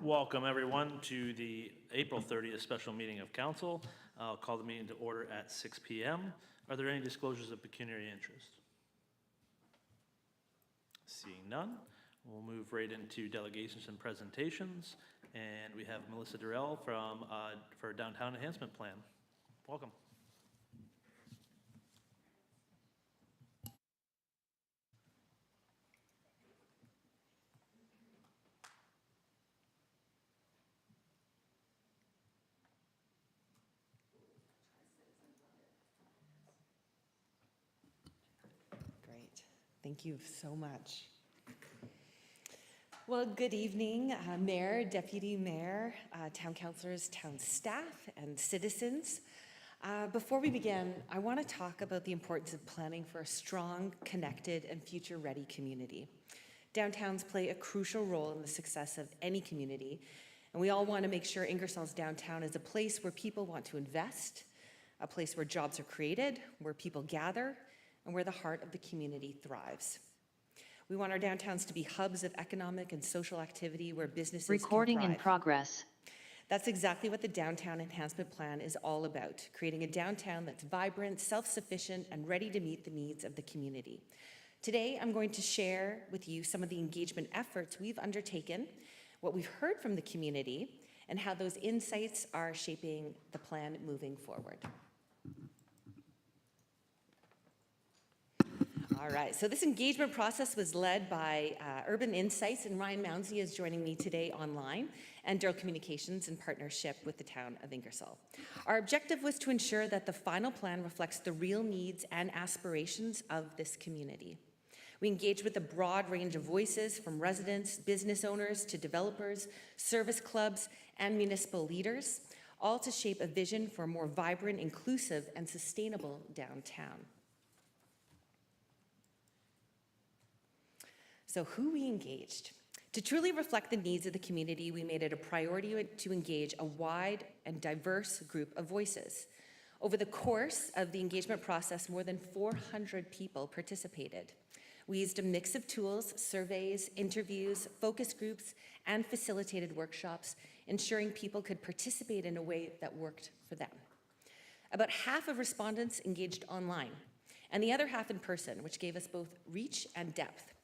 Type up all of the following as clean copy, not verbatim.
Welcome everyone to the April 30th special meeting of council. I'll call the meeting to order at 6 p.m. Are there any disclosures of pecuniary interest? Seeing none, we'll move right into delegations and presentations. And we have Melissa Durrell for Downtown Enhancement Plan. Welcome. Great. Thank you so much. Well, good evening, Mayor, Deputy Mayor, Town Councillors, Town staff, and citizens. Before we begin, I want to talk about the importance of planning for a strong, connected, and future-ready community. Downtowns play a crucial role in the success of any community, and we all want to make sure Ingersoll's downtown is a place where people want to invest, a place where jobs are created, where people gather, and where the heart of the community thrives. We want our downtowns to be hubs of economic and social activity where businesses Recording can thrive. in progress. That's exactly what the Downtown Enhancement Plan is all about, creating a downtown that's vibrant, self-sufficient, and ready to meet the needs of the community. Today, I'm going to share with you some of the engagement efforts we've undertaken, what we've heard from the community, and how those insights are shaping the plan moving forward. All right, so this engagement process was led by Urban Insights, and Ryan Mounsey is joining me today online, and Durrell Communications in partnership with the town of Ingersoll. Our objective was to ensure that the final plan reflects the real needs and aspirations of this community. We engaged with a broad range of voices, from residents, business owners, to developers, service clubs, and municipal leaders, all to shape a vision for a more vibrant, inclusive, and sustainable downtown. So who we engaged? To truly reflect the needs of the community, we made it a priority to engage a wide and diverse group of voices. Over the course of the engagement process, more than 400 people participated. We used a mix of tools, surveys, interviews, focus groups, and facilitated workshops, ensuring people could participate in a way that worked for them. About half of respondents engaged online, and the other half in person, which gave us both reach and depth.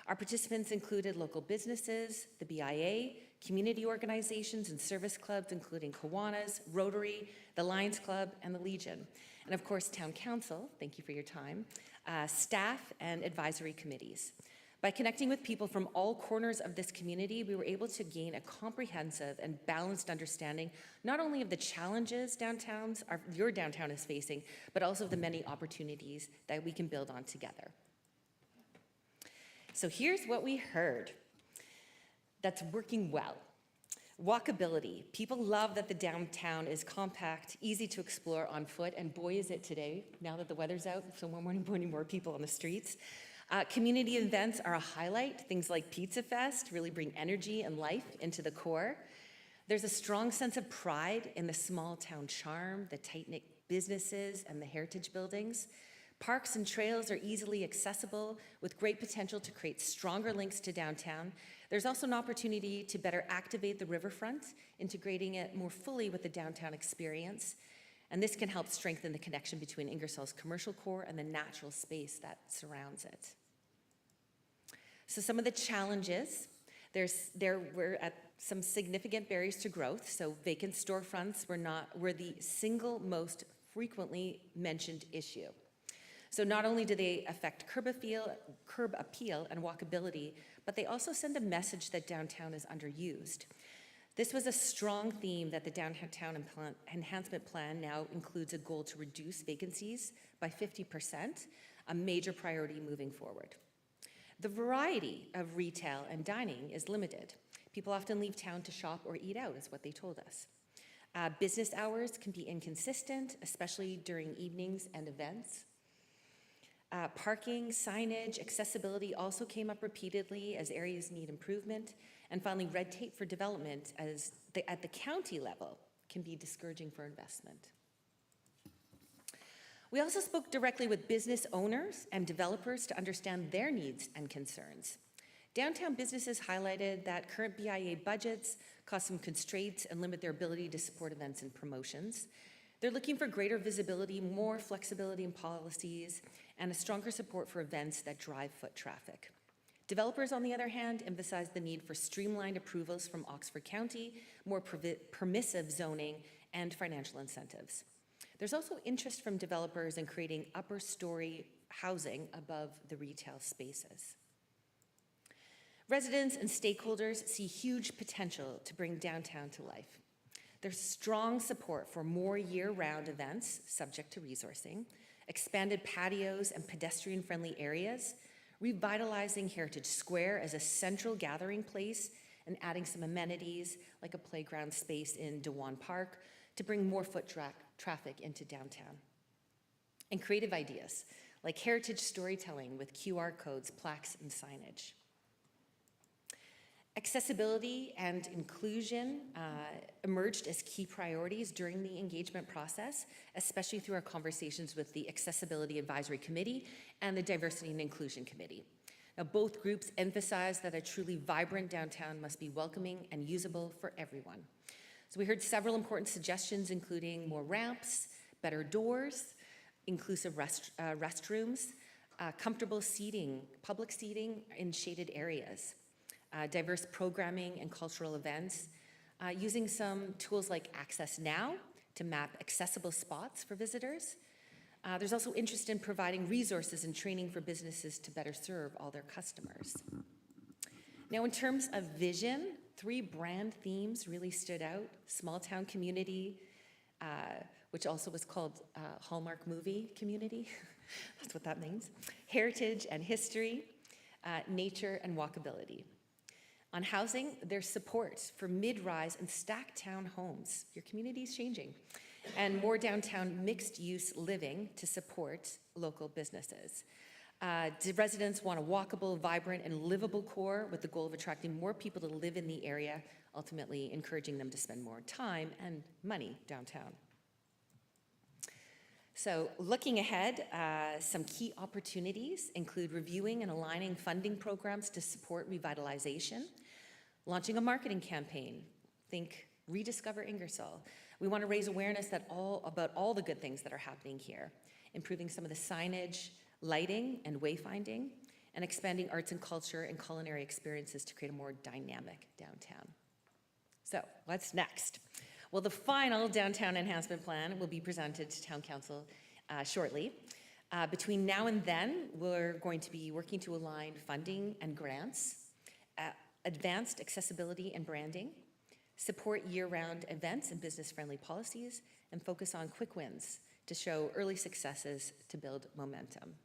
Our participants included local businesses, the BIA, community organizations and service clubs, including Kiwanis, Rotary, the Lions Club, and the Legion. And of course, Town Council, thank you for your time, staff and advisory committees. By connecting with people from all corners of this community, we were able to gain a comprehensive and balanced understanding, not only of the challenges your downtown is facing, but also of the many opportunities that we can build on together. So here's what we heard that's working well. Walkability. People love that the downtown is compact, easy to explore on foot, and boy is it today, now that the weather's out, so more people on the streets. Community events are a highlight. Things like Pizza Fest really bring energy and life into the core. There's a strong sense of pride in the small town charm, the tight-knit businesses, and the heritage buildings. Parks and trails are easily accessible with great potential to create stronger links to downtown. There's also an opportunity to better activate the riverfront, integrating it more fully with the downtown experience. And this can help strengthen the connection between Ingersoll's commercial core and the natural space that surrounds it. So some of the challenges, there were some significant barriers to growth. So vacant storefronts were the single most frequently mentioned issue. So not only do they affect curb appeal and walkability, but they also send a message that downtown is underused. This was a strong theme that the Downtown Enhancement Plan now includes a goal to reduce vacancies by 50%, a major priority moving forward. The variety of retail and dining is limited. People often leave town to shop or eat out, is what they told us. Business hours can be inconsistent, especially during evenings and events. Parking, signage, accessibility also came up repeatedly as areas need improvement. And finally, red tape for development at the county level can be discouraging for investment. We also spoke directly with business owners and developers to understand their needs and concerns. Downtown businesses highlighted that current BIA budgets cause some constraints and limit their ability to support events and promotions. They're looking for greater visibility, more flexibility in policies, and a stronger support for events that drive foot traffic. Developers, on the other hand, emphasize the need for streamlined approvals from Oxford County, more permissive zoning, and financial incentives. There's also interest from developers in creating upper story housing above the retail spaces. Residents and stakeholders see huge potential to bring downtown to life. There's strong support for more year-round events, subject to resourcing, expanded patios and pedestrian-friendly areas, revitalizing Heritage Square as a central gathering place, and adding some amenities like a playground space in Dewan Park to bring more foot traffic into downtown. And creative ideas like heritage storytelling with QR codes, plaques, and signage. Accessibility and inclusion emerged as key priorities during the engagement process, especially through our conversations with the Accessibility Advisory Committee and the Diversity and Inclusion Committee. Now, both groups emphasize that a truly vibrant downtown must be welcoming and usable for everyone. So we heard several important suggestions, including more ramps, better doors, inclusive restrooms, comfortable seating, public seating in shaded areas, diverse programming and cultural events, using some tools like Access Now to map accessible spots for visitors. There's also interest in providing resources and training for businesses to better serve all their customers. Now, in terms of vision, 3 brand themes really stood out: small town community, which also was called Hallmark Movie Community. That's what that means. Heritage and history, nature and walkability. On housing, there's support for mid-rise and stacked town homes. Your community is changing. And more downtown mixed-use living to support local businesses. Residents want a walkable, vibrant, and livable core with the goal of attracting more people to live in the area, ultimately encouraging them to spend more time and money downtown. So looking ahead, some key opportunities include reviewing and aligning funding programs to support revitalization, launching a marketing campaign, think Rediscover Ingersoll. We want to raise awareness about all the good things that are happening here, improving some of the signage, lighting, and wayfinding, and expanding arts and culture and culinary experiences to create a more dynamic downtown. So what's next? Well, the final downtown enhancement plan will be presented to Town Council shortly. Between now and then, we're going to be working to align funding and grants, advanced accessibility and branding, support year-round events and business-friendly policies, and focus on quick wins to show early successes to build momentum.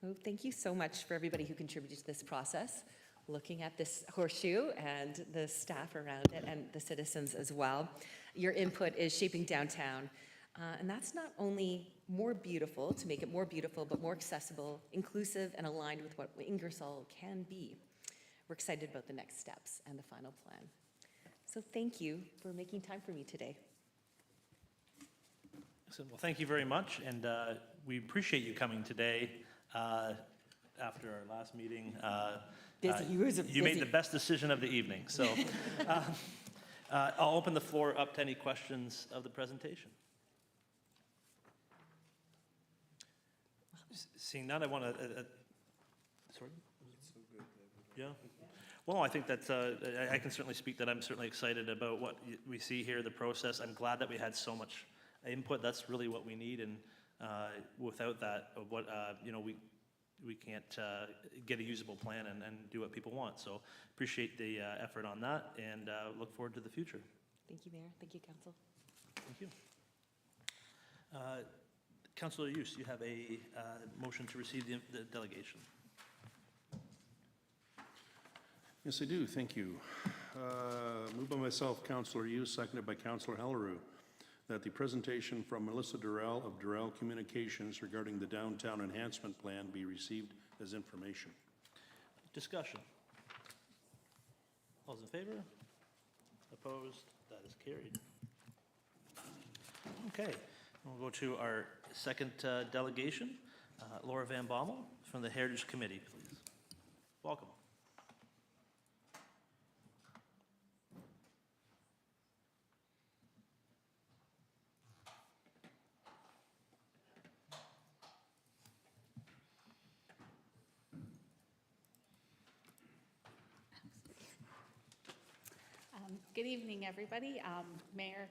Well, thank you so much for everybody who contributed to this process, looking at this horseshoe and the staff around it and the citizens as well. Your input is shaping downtown, and that's not only more beautiful, to make it more beautiful, but more accessible, inclusive, and aligned with what Ingersoll can be. We're excited about the next steps and the final plan. So thank you for making time for me today. Excellent. Well, thank you very much, and we appreciate you coming today after our last meeting. You made the best decision of the evening. So I'll open the floor up to any questions of the presentation. Seeing none, I want to. Sorry? It's so good. Yeah. Well, I think that I can certainly speak that I'm certainly excited about what we see here, the process. I'm glad that we had so much input. That's really what we need, and without that, we can't get a usable plan and do what people want. So appreciate the effort on that, and look forward to the future. Thank you, Mayor. Thank you, Council. Thank you. Councillor Haliru, you have a motion to receive the delegation. Yes, I do. Thank you. Moved by myself, Councillor Haliru, seconded by Councillor Haliru, that the presentation from Melissa Durrell of Durrell Communications regarding the Downtown Enhancement Plan be received as information. Discussion. All those in favor? Opposed? That is carried. Okay, we'll go to our second delegation. Laura Van Bommel from the Heritage Committee, please. Welcome. Good evening, everybody. Mayor,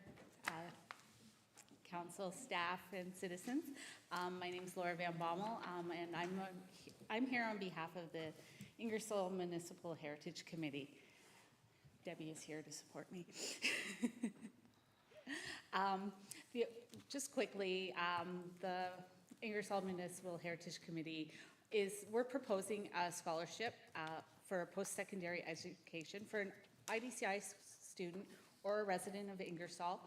council, staff, and citizens. My name is Laura Van Bommel, and I'm here on behalf of the Ingersoll Municipal Heritage Committee. Debbie is here to support me. Just quickly, the Ingersoll Municipal Heritage Committee we're proposing a scholarship for post-secondary education for an IDCI student or a resident of Ingersoll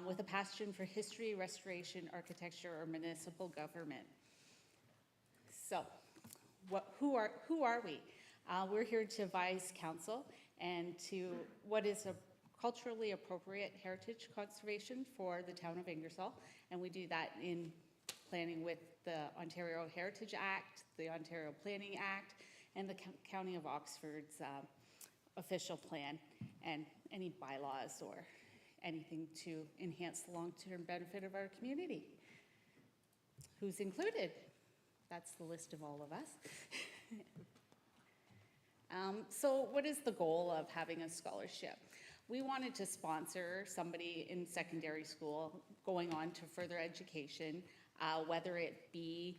with a passion for history, restoration, architecture, or municipal government. So, who are we? We're here to advise council and to what is a culturally appropriate heritage conservation for the town of Ingersoll, and we do that in planning with the Ontario Heritage Act, the Ontario Planning Act, and the County of Oxford's official plan, and any bylaws or anything to enhance the long-term benefit of our community. Who's included? That's the list of all of us. So what is the goal of having a scholarship? We wanted to sponsor somebody in secondary school going on to further education, whether it be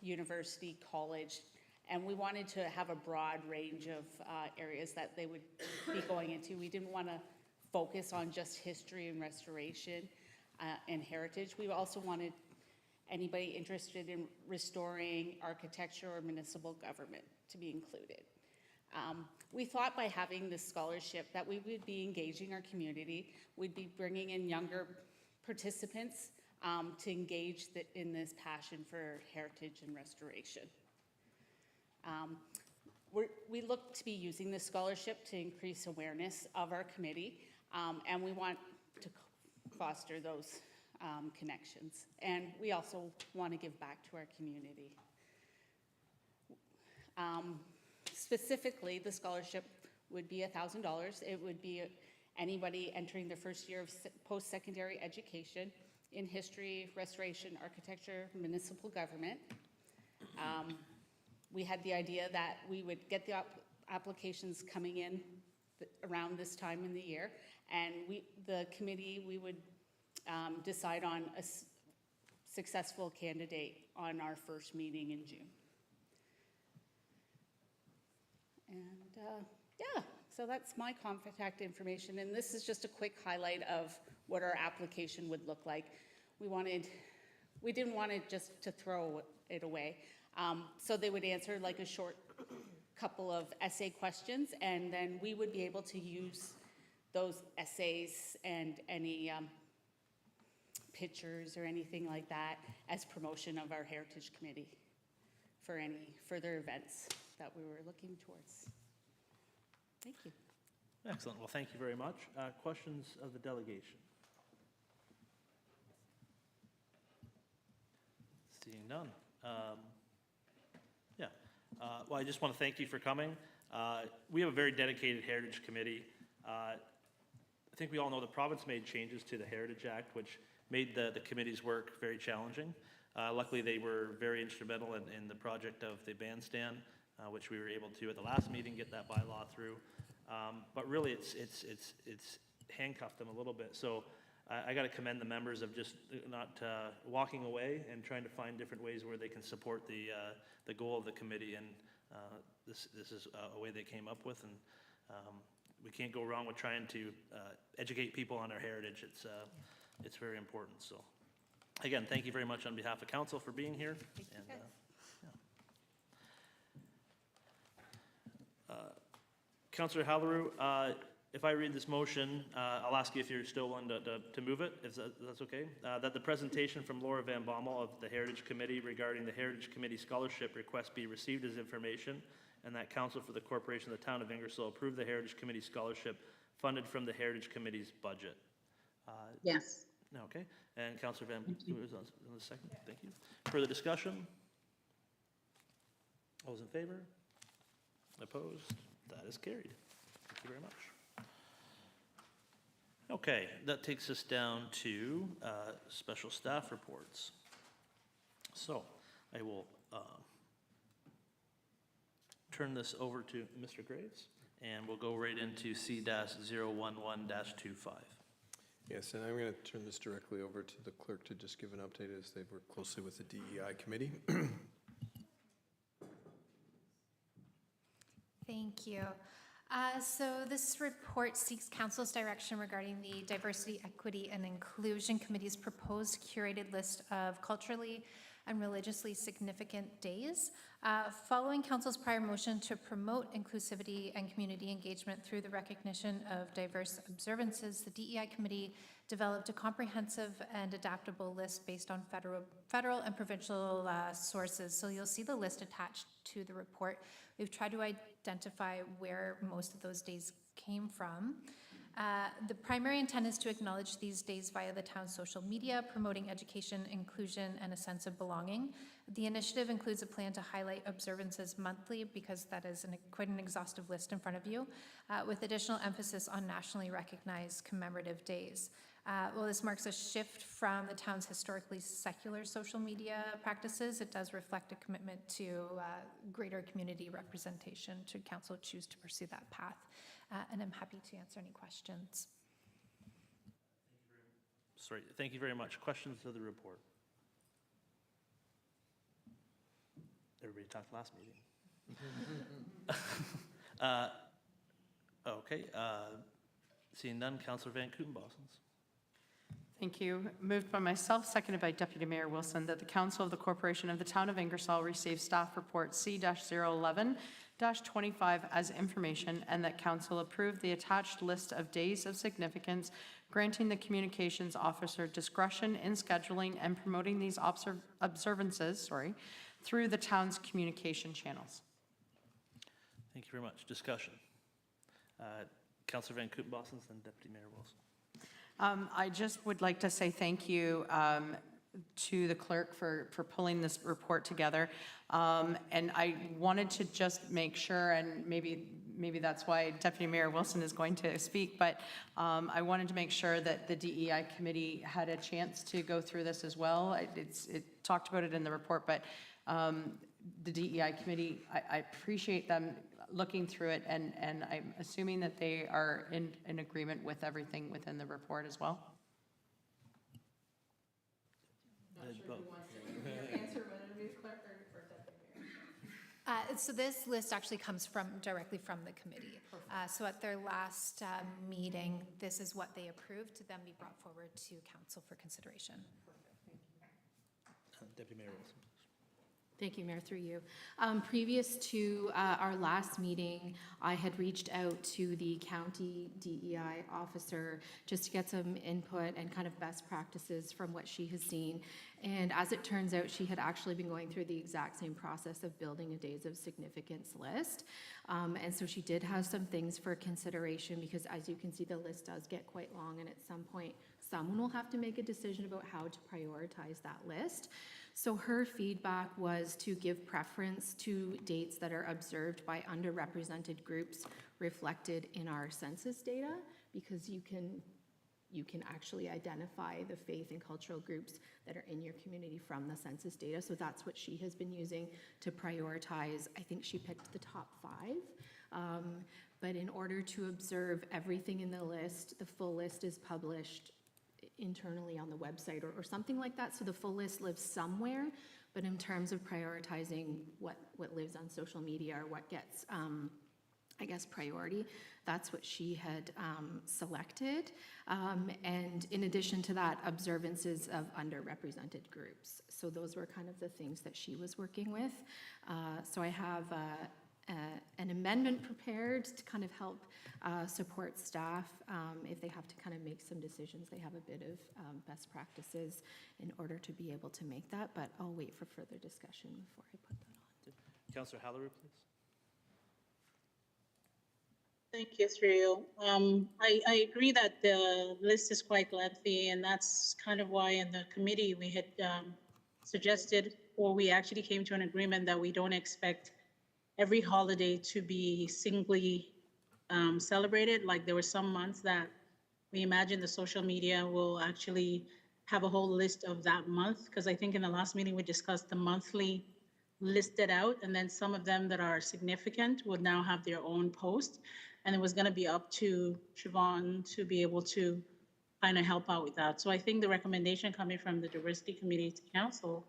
university, college, and we wanted to have a broad range of areas that they would be going into. We didn't want to focus on just history and restoration and heritage. We also wanted anybody interested in restoring architecture or municipal government to be included. We thought by having this scholarship that we would be engaging our community, we'd be bringing in younger participants to engage in this passion for heritage and restoration. We look to be using this scholarship to increase awareness of our committee, and we want to foster those connections. And we also want to give back to our community. Specifically, the scholarship would be $1,000. It would be anybody entering their first year of post-secondary education in history, restoration, architecture, municipal government. We had the idea that we would get the applications coming in around this time in the year, and the committee would decide on a successful candidate on our first meeting in June. And yeah, so that's my contact information, and this is just a quick highlight of what our application would look like. We didn't want it just to throw it away. So they would answer like a short couple of essay questions, and then we would be able to use those essays and any pictures or anything like that as promotion of our Heritage Committee for any further events that we were looking towards. Thank you. Excellent. Well, thank you very much. Questions of the delegation? Seeing none. Well, I just want to thank you for coming. We have a very dedicated Heritage Committee. I think we all know the province made changes to the Heritage Act, which made the committee's work very challenging. Luckily, they were very instrumental in the project of the bandstand, which we were able to, at the last meeting, get that bylaw through. But really, it's handcuffed them a little bit. So I got to commend the members of just not walking away and trying to find different ways where they can support the goal of the committee. And this is a way they came up with, and we can't go wrong with trying to educate people on our heritage. It's very important. So again, thank you very much on behalf of council for being here. Thank you, guys. Councillor Haliru, if I read this motion, I'll ask you if you're still willing to move it, if that's okay. That the presentation from Laura Van Bommel of the Heritage Committee regarding the Heritage Committee scholarship request be received as information, and that Council for the Corporation of the Town of Ingersoll approve the Heritage Committee scholarship funded from the Heritage Committee's budget. Yes. Okay, and Councillor Van, who is on the second? Thank you. Further discussion? All those in favor? Opposed? That is carried. Thank you very much. Okay, that takes us down to special staff reports. So I will turn this over to Mr. Graves, and we'll go right into C-011-25. Yes, and I'm going to turn this directly over to the clerk to just give an update as they've worked closely with the DEI committee. Thank you. So this report seeks council's direction regarding the Diversity, Equity, and Inclusion Committee's proposed curated list of culturally and religiously significant days. Following council's prior motion to promote inclusivity and community engagement through the recognition of diverse observances, the DEI committee developed a comprehensive and adaptable list based on federal and provincial sources. So you'll see the list attached to the report. We've tried to identify where most of those days came from. The primary intent is to acknowledge these days via the town's social media, promoting education, inclusion, and a sense of belonging. The initiative includes a plan to highlight observances monthly, because that is quite an exhaustive list in front of you, with additional emphasis on nationally recognized commemorative days. Well, this marks a shift from the town's historically secular social media practices. It does reflect a commitment to greater community representation should council choose to pursue that path. And I'm happy to answer any questions. Sorry, thank you very much. Questions to the report? Everybody talked last meeting. Okay, seeing none, Councillor Van Kootenbosens. Thank you. Moved by myself, seconded by Deputy Mayor Wilson, that the Council of the Corporation of the Town of Ingersoll receive staff report C-011-25 as information, and that Council approve the attached list of days of significance, granting the communications officer discretion in scheduling and promoting these observances through the town's communication channels. Thank you very much. Discussion. Councillor Van Kootenbosens and Deputy Mayor Wilson. I just would like to say thank you to the clerk for pulling this report together. And I wanted to just make sure, and maybe that's why Deputy Mayor Wilson is going to speak, but I wanted to make sure that the DEI committee had a chance to go through this as well. It talked about it in the report, but the DEI committee, I appreciate them looking through it, and I'm assuming that they are in agreement with everything within the report as well. So this list actually comes directly from the committee. So at their last meeting, this is what they approved to then be brought forward to council for consideration. Deputy Mayor Wilson. Thank you, Mayor, through you. Previous to our last meeting, I had reached out to the county DEI officer just to get some input and kind of best practices from what she has seen. And as it turns out, she had actually been going through the exact same process of building a days of significance list. And so she did have some things for consideration, because as you can see, the list does get quite long, and at some point, someone will have to make a decision about how to prioritize that list. So her feedback was to give preference to dates that are observed by underrepresented groups reflected in our census data, because you can actually identify the faith and cultural groups that are in your community from the census data. So that's what she has been using to prioritize. I think she picked the top 5. But in order to observe everything in the list, the full list is published internally on the website or something like that. So the full list lives somewhere, but in terms of prioritizing what lives on social media or what gets, I guess, priority, that's what she had selected. And in addition to that, observances of underrepresented groups. So those were kind of the things that she was working with. So I have an amendment prepared to kind of help support staff if they have to kind of make some decisions. They have a bit of best practices in order to be able to make that, but I'll wait for further discussion before I put that on. Councillor Haliru, please. Thank you, through you. I agree that the list is quite lengthy, and that's kind of why in the committee we had suggested, or we actually came to an agreement that we don't expect every holiday to be singly celebrated. Like there were some months that we imagine the social media will actually have a whole list of that month, because I think in the last meeting we discussed the monthly listed out, and then some of them that are significant would now have their own post. And it was going to be up to Siobhan to be able to kind of help out with that. So I think the recommendation coming from the diversity committee to council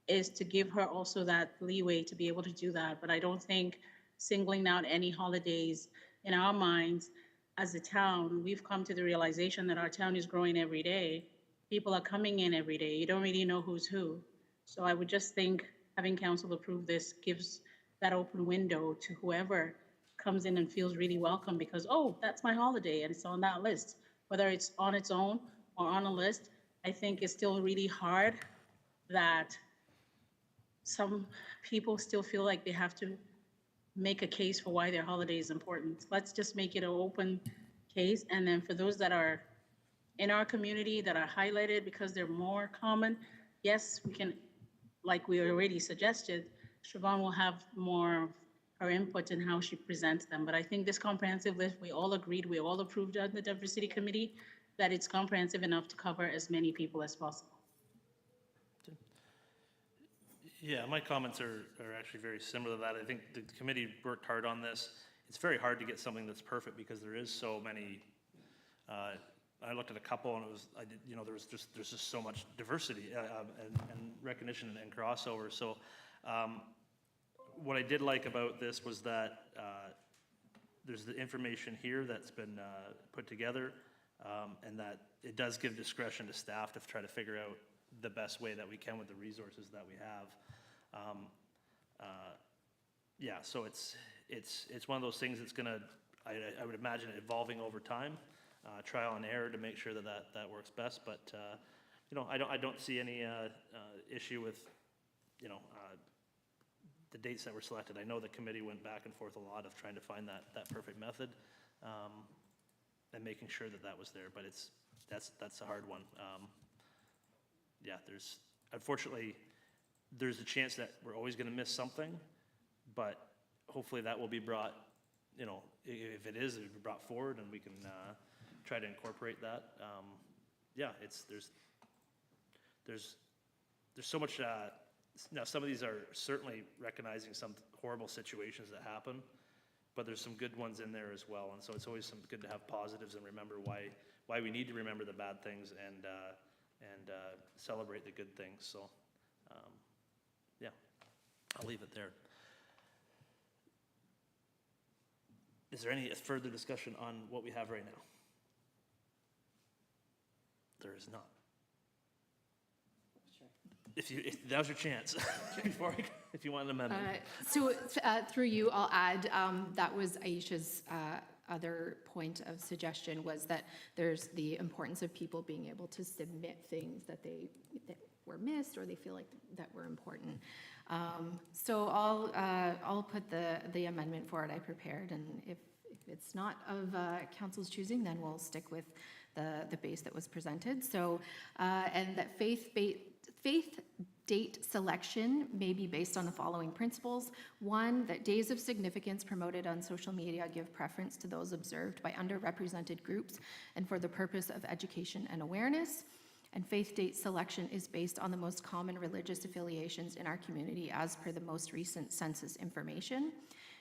is to give her also that leeway to be able to do that. But I don't think singling out any holidays in our minds as a town, we've come to the realization that our town is growing every day. People are coming in every day. You don't really know who's who. So I would just think having council approve this gives that open window to whoever comes in and feels really welcome because, oh, that's my holiday and it's on that list. Whether it's on its own or on a list, I think it's still really hard that some people still feel like they have to make a case for why their holiday is important. Let's just make it an open case. And then for those that are in our community that are highlighted because they're more common, yes, we can, like we already suggested, Siobhan will have more her input in how she presents them. But I think this comprehensive list, we all agreed, we all approved on the diversity committee, that it's comprehensive enough to cover as many people as possible. Yeah, my comments are actually very similar to that. I think the committee worked hard on this. It's very hard to get something that's perfect because there is so many. I looked at a couple and it was, there's just so much diversity and recognition and crossover. So what I did like about this was that there's the information here that's been put together and that it does give discretion to staff to try to figure out the best way that we can with the resources that we have. Yeah, so it's one of those things that's gonna, I would imagine, evolving over time, trial and error to make sure that works best. But I don't see any issue with the dates that were selected. I know the committee went back and forth a lot of trying to find that perfect method and making sure that was there. But that's a hard one. Yeah, unfortunately, there's a chance that we're always going to miss something, but hopefully that will be brought, if it is, it'll be brought forward and we can try to incorporate that. Yeah, there's so much, now some of these are certainly recognizing some horrible situations that happen, but there's some good ones in there as well. And so it's always good to have positives and remember why we need to remember the bad things and celebrate the good things. So, yeah, I'll leave it there. Is there any further discussion on what we have right now? There is not. Sure. Now's your chance. If you want an amendment. Through you, I'll add, that was Aisha's other point of suggestion, was that there's the importance of people being able to submit things that were missed or they feel like that were important. So I'll put the amendment forward I prepared, and if it's not of council's choosing, then we'll stick with the base that was presented. So, and that faith date selection may be based on the following principles. One, that days of significance promoted on social media give preference to those observed by underrepresented groups and for the purpose of education and awareness. And faith date selection is based on the most common religious affiliations in our community as per the most recent census information.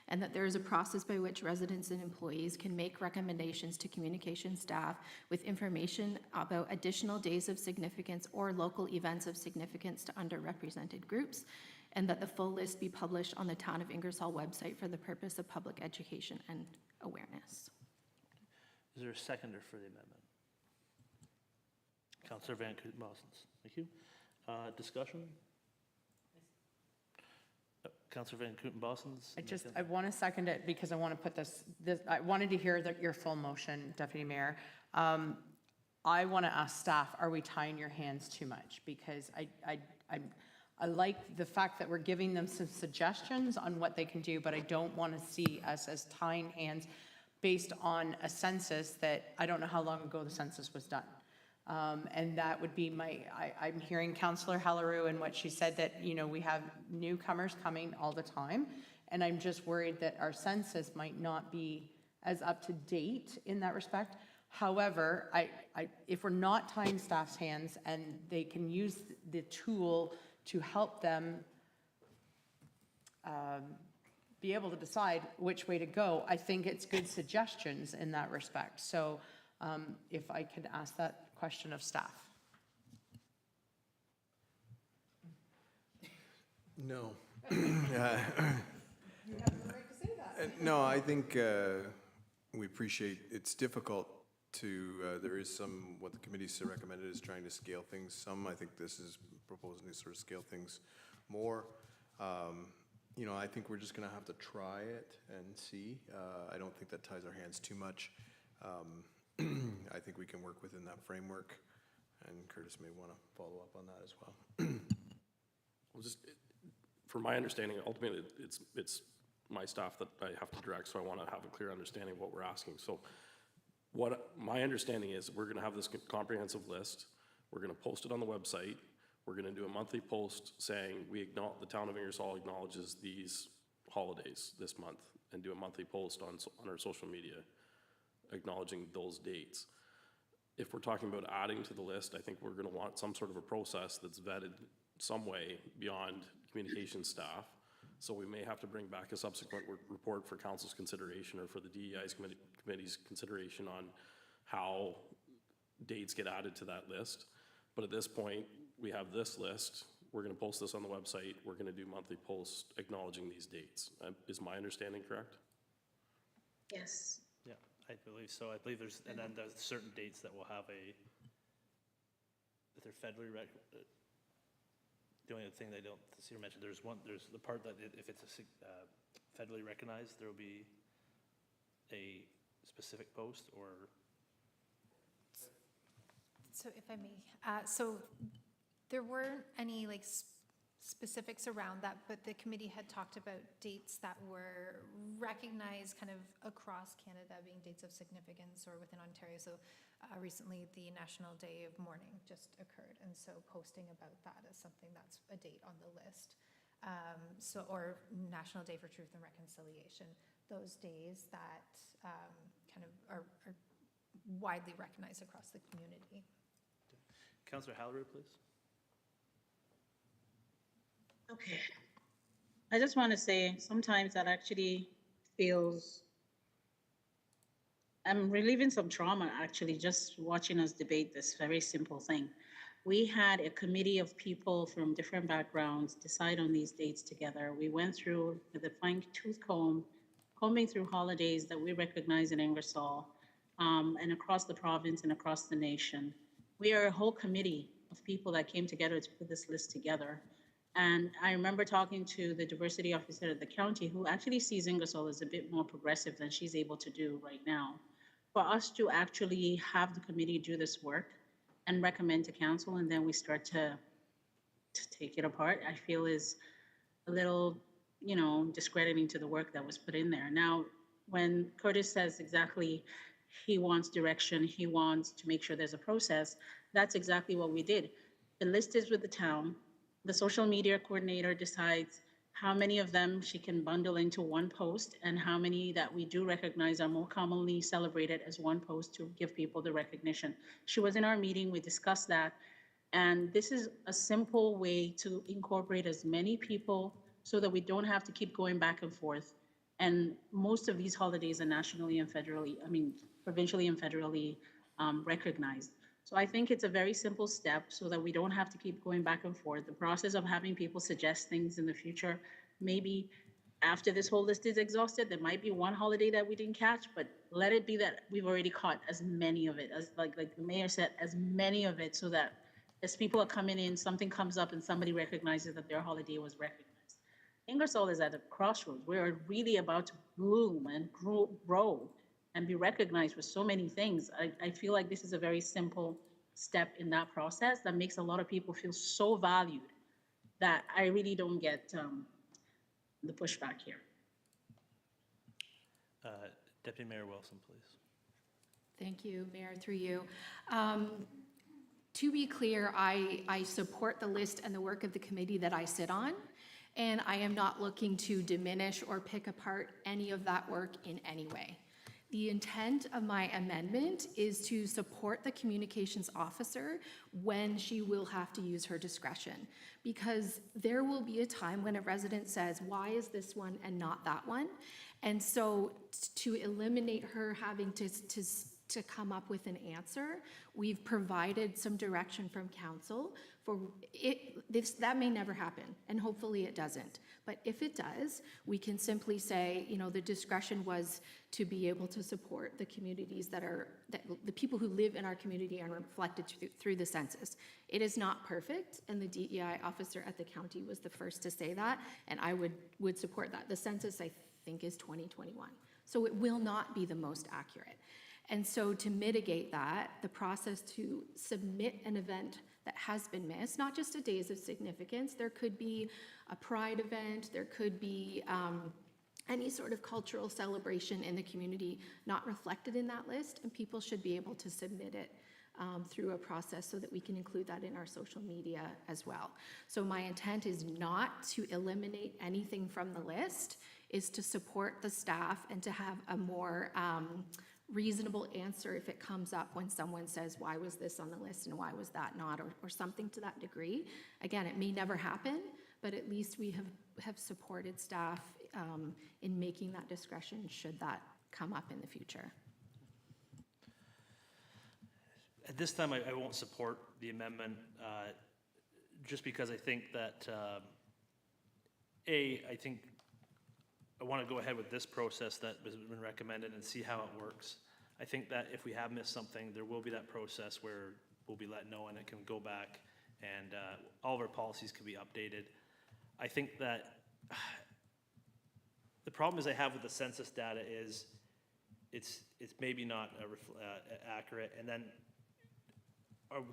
And that there is a process by which residents and employees can make recommendations to communication staff with information about additional days of significance or local events of significance to underrepresented groups, and that the full list be published on the Town of Ingersoll website for the purpose of public education and awareness. Is there a seconder for the amendment? Councillor Van Kooten-Bosens. Thank you. Discussion? Councillor Van Kooten-Bosens. I want to second it because I want to put this I wanted to hear your full motion, Deputy Mayor. I want to ask staff, are we tying your hands too much? Because I like the fact that we're giving them some suggestions on what they can do, but I don't want to see us as tying hands based on a census that I don't know how long ago the census was done. And that would be I'm hearing Councillor Haliru and what she said, that, we have newcomers coming all the time. And I'm just worried that our census might not be as up to date in that respect. However, if we're not tying staff's hands and they can use the tool to help them be able to decide which way to go, I think it's good suggestions in that respect. So if I could ask that question of staff. No. No, I think we appreciate, it's difficult to, there is some, what the committee's recommended is trying to scale things some. I think this is proposing to sort of scale things more. You know, I think we're just going to have to try it and see. I don't think that ties our hands too much. I think we can work within that framework, and Curtis may want to follow up on that as well. Well, just, from my understanding, ultimately, it's my staff that I have to direct, so I want to have a clear understanding of what we're asking. So what my understanding is, we're going to have this comprehensive list. We're going to post it on the website. We're going to do a monthly post saying the town of Ingersoll acknowledges these holidays this month, and do a monthly post on our social media acknowledging those dates. If we're talking about adding to the list, I think we're going to want some sort of a process that's vetted some way beyond communications staff. So we may have to bring back a subsequent report for council's consideration, or for the DEI's committee's consideration, on how dates get added to that list. But at this point, we have this list. We're going to post this on the website. We're going to do monthly posts acknowledging these dates. Is my understanding correct? Yes. Yeah, I believe so. I believe there's certain dates that will have that they're federally the only thing they don't see or mention, there's the part that if it's federally recognized, there will be a specific post, or. So if I may, so there weren't any like specifics around that, but the committee had talked about dates that were recognized kind of across Canada, being dates of significance, or within Ontario. So recently the National Day of Mourning just occurred, and so posting about that as something that's a date on the list. Or National Day for Truth and Reconciliation, those days that kind of are widely recognized across the community. Councillor Haliru, please. Okay. I just want to say, sometimes that actually feels, I'm relieving some trauma actually just watching us debate this very simple thing. We had a committee of people from different backgrounds decide on these dates together. We went through with a fine-tooth comb, combing through holidays that we recognize in Ingersoll, and across the province and across the nation. We are a whole committee of people that came together to put this list together. And I remember talking to the diversity officer at the county, who actually sees Ingersoll as a bit more progressive than she's able to do right now. For us to actually have the committee do this work and recommend to council, and then we start to take it apart, I feel is a little, discrediting to the work that was put in there. Now, when Curtis says exactly he wants direction, he wants to make sure there's a process, that's exactly what we did. The list is with the town. The social media coordinator decides how many of them she can bundle into one post, and how many that we do recognize are more commonly celebrated as one post to give people the recognition. She was in our meeting, we discussed that, and this is a simple way to incorporate as many people so that we don't have to keep going back and forth. And most of these holidays are nationally and federally, provincially and federally recognized. So I think it's a very simple step so that we don't have to keep going back and forth. The process of having people suggest things in the future, maybe after this whole list is exhausted, there might be one holiday that we didn't catch, but let it be that we've already caught as many of it, as like the mayor said, as many of it, so that as people are coming in, something comes up and somebody recognizes that their holiday was recognized. Ingersoll is at a crossroads. We're really about to bloom and grow and be recognized for so many things. I feel like this is a very simple step in that process that makes a lot of people feel so valued that I really don't get the pushback here. Deputy Mayor Wilson, please. Thank you, Mayor, through you. To be clear, I support the list and the work of the committee that I sit on. And I am not looking to diminish or pick apart any of that work in any way. The intent of my amendment is to support the communications officer when she will have to use her discretion. Because there will be a time when a resident says, why is this one and not that one? And so to eliminate her having to come up with an answer, we've provided some direction from council for it. That may never happen, and hopefully it doesn't. But if it does, we can simply say, you know, the discretion was to be able to support the communities that the people who live in our community are reflected through the census. It is not perfect, and the DEI officer at the county was the first to say that, and I would support that. The census, I think, is 2021, so it will not be the most accurate. And so to mitigate that, the process to submit an event that has been missed, not just a days of significance, there could be a pride event, there could be any sort of cultural celebration in the community not reflected in that list, and people should be able to submit it through a process so that we can include that in our social media as well. So my intent is not to eliminate anything from the list, is to support the staff and to have a more reasonable answer if it comes up when someone says, why was this on the list and why was that not, or something to that degree. Again, it may never happen, but at least we have supported staff in making that discretion should that come up in the future. At this time, I won't support the amendment, just because I think that, I think I want to go ahead with this process that has been recommended and see how it works. I think that if we have missed something, there will be that process where we'll be let know and it can go back, and all of our policies can be updated. I think that the problem is I have with the census data is it's maybe not accurate, and then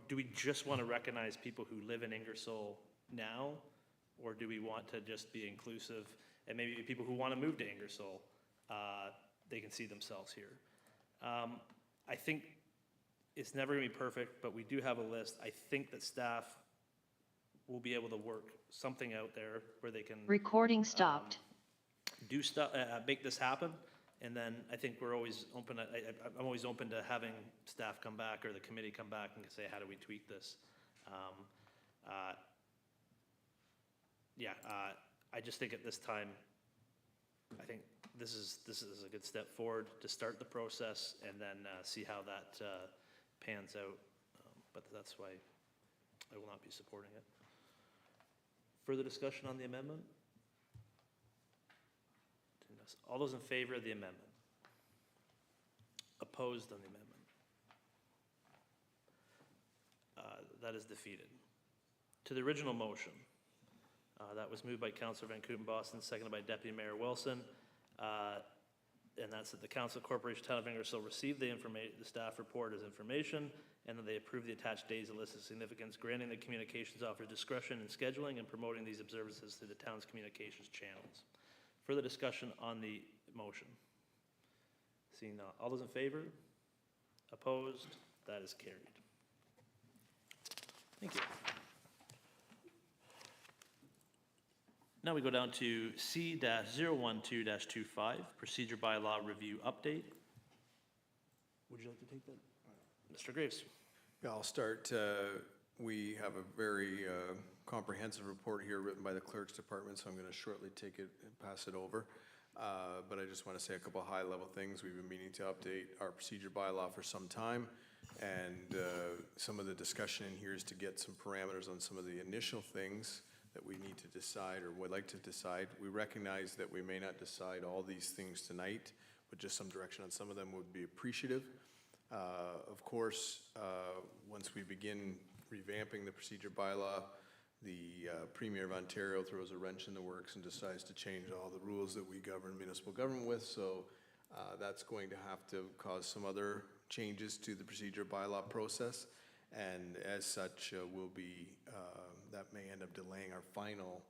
do we just want to recognize people who live in Ingersoll now, or do we want to just be inclusive and maybe people who want to move to Ingersoll, they can see themselves here? I think it's never going to be perfect, but we do have a list. I think that staff will be able to work something out there where they can Recording stopped. do stuff, make this happen. And then I think we're always open. I'm always open to having staff come back or the committee come back and say, how do we tweak this? I just think at this time, I think this is a good step forward to start the process and then see how that pans out. But that's why I will not be supporting it. Further discussion on the amendment? All those in favor of the amendment? Opposed on the amendment? That is defeated. To the original motion, that was moved by Councillor Van Kooten-Boston, seconded by Deputy Mayor Wilson. And that's that the Council Corporation Town of Ingersoll received the staff report as information, and that they approve the attached days of list of significance, granting the communications officer discretion in scheduling and promoting these observances through the town's communications channels. Further discussion on the motion? Seeing none. All those in favor? Opposed? That is carried. Thank you. Now we go down to C-012-25, Procedure Bylaw Review Update. Would you like to take that? Mr. Graves. Yeah, I'll start. We have a very comprehensive report here written by the Clerk's Department, so I'm going to shortly take it and pass it over. But I just want to say a couple high-level things. We've been meaning to update our procedure bylaw for some time, and some of the discussion in here is to get some parameters on some of the initial things that we need to decide or would like to decide. We recognize that we may not decide all these things tonight, but just some direction on some of them would be appreciative. Of course, once we begin revamping the procedure bylaw, the Premier of Ontario throws a wrench in the works and decides to change all the rules that we govern municipal government with, so that's going to have to cause some other changes to the procedure bylaw process, and as such will be, that may end up delaying our final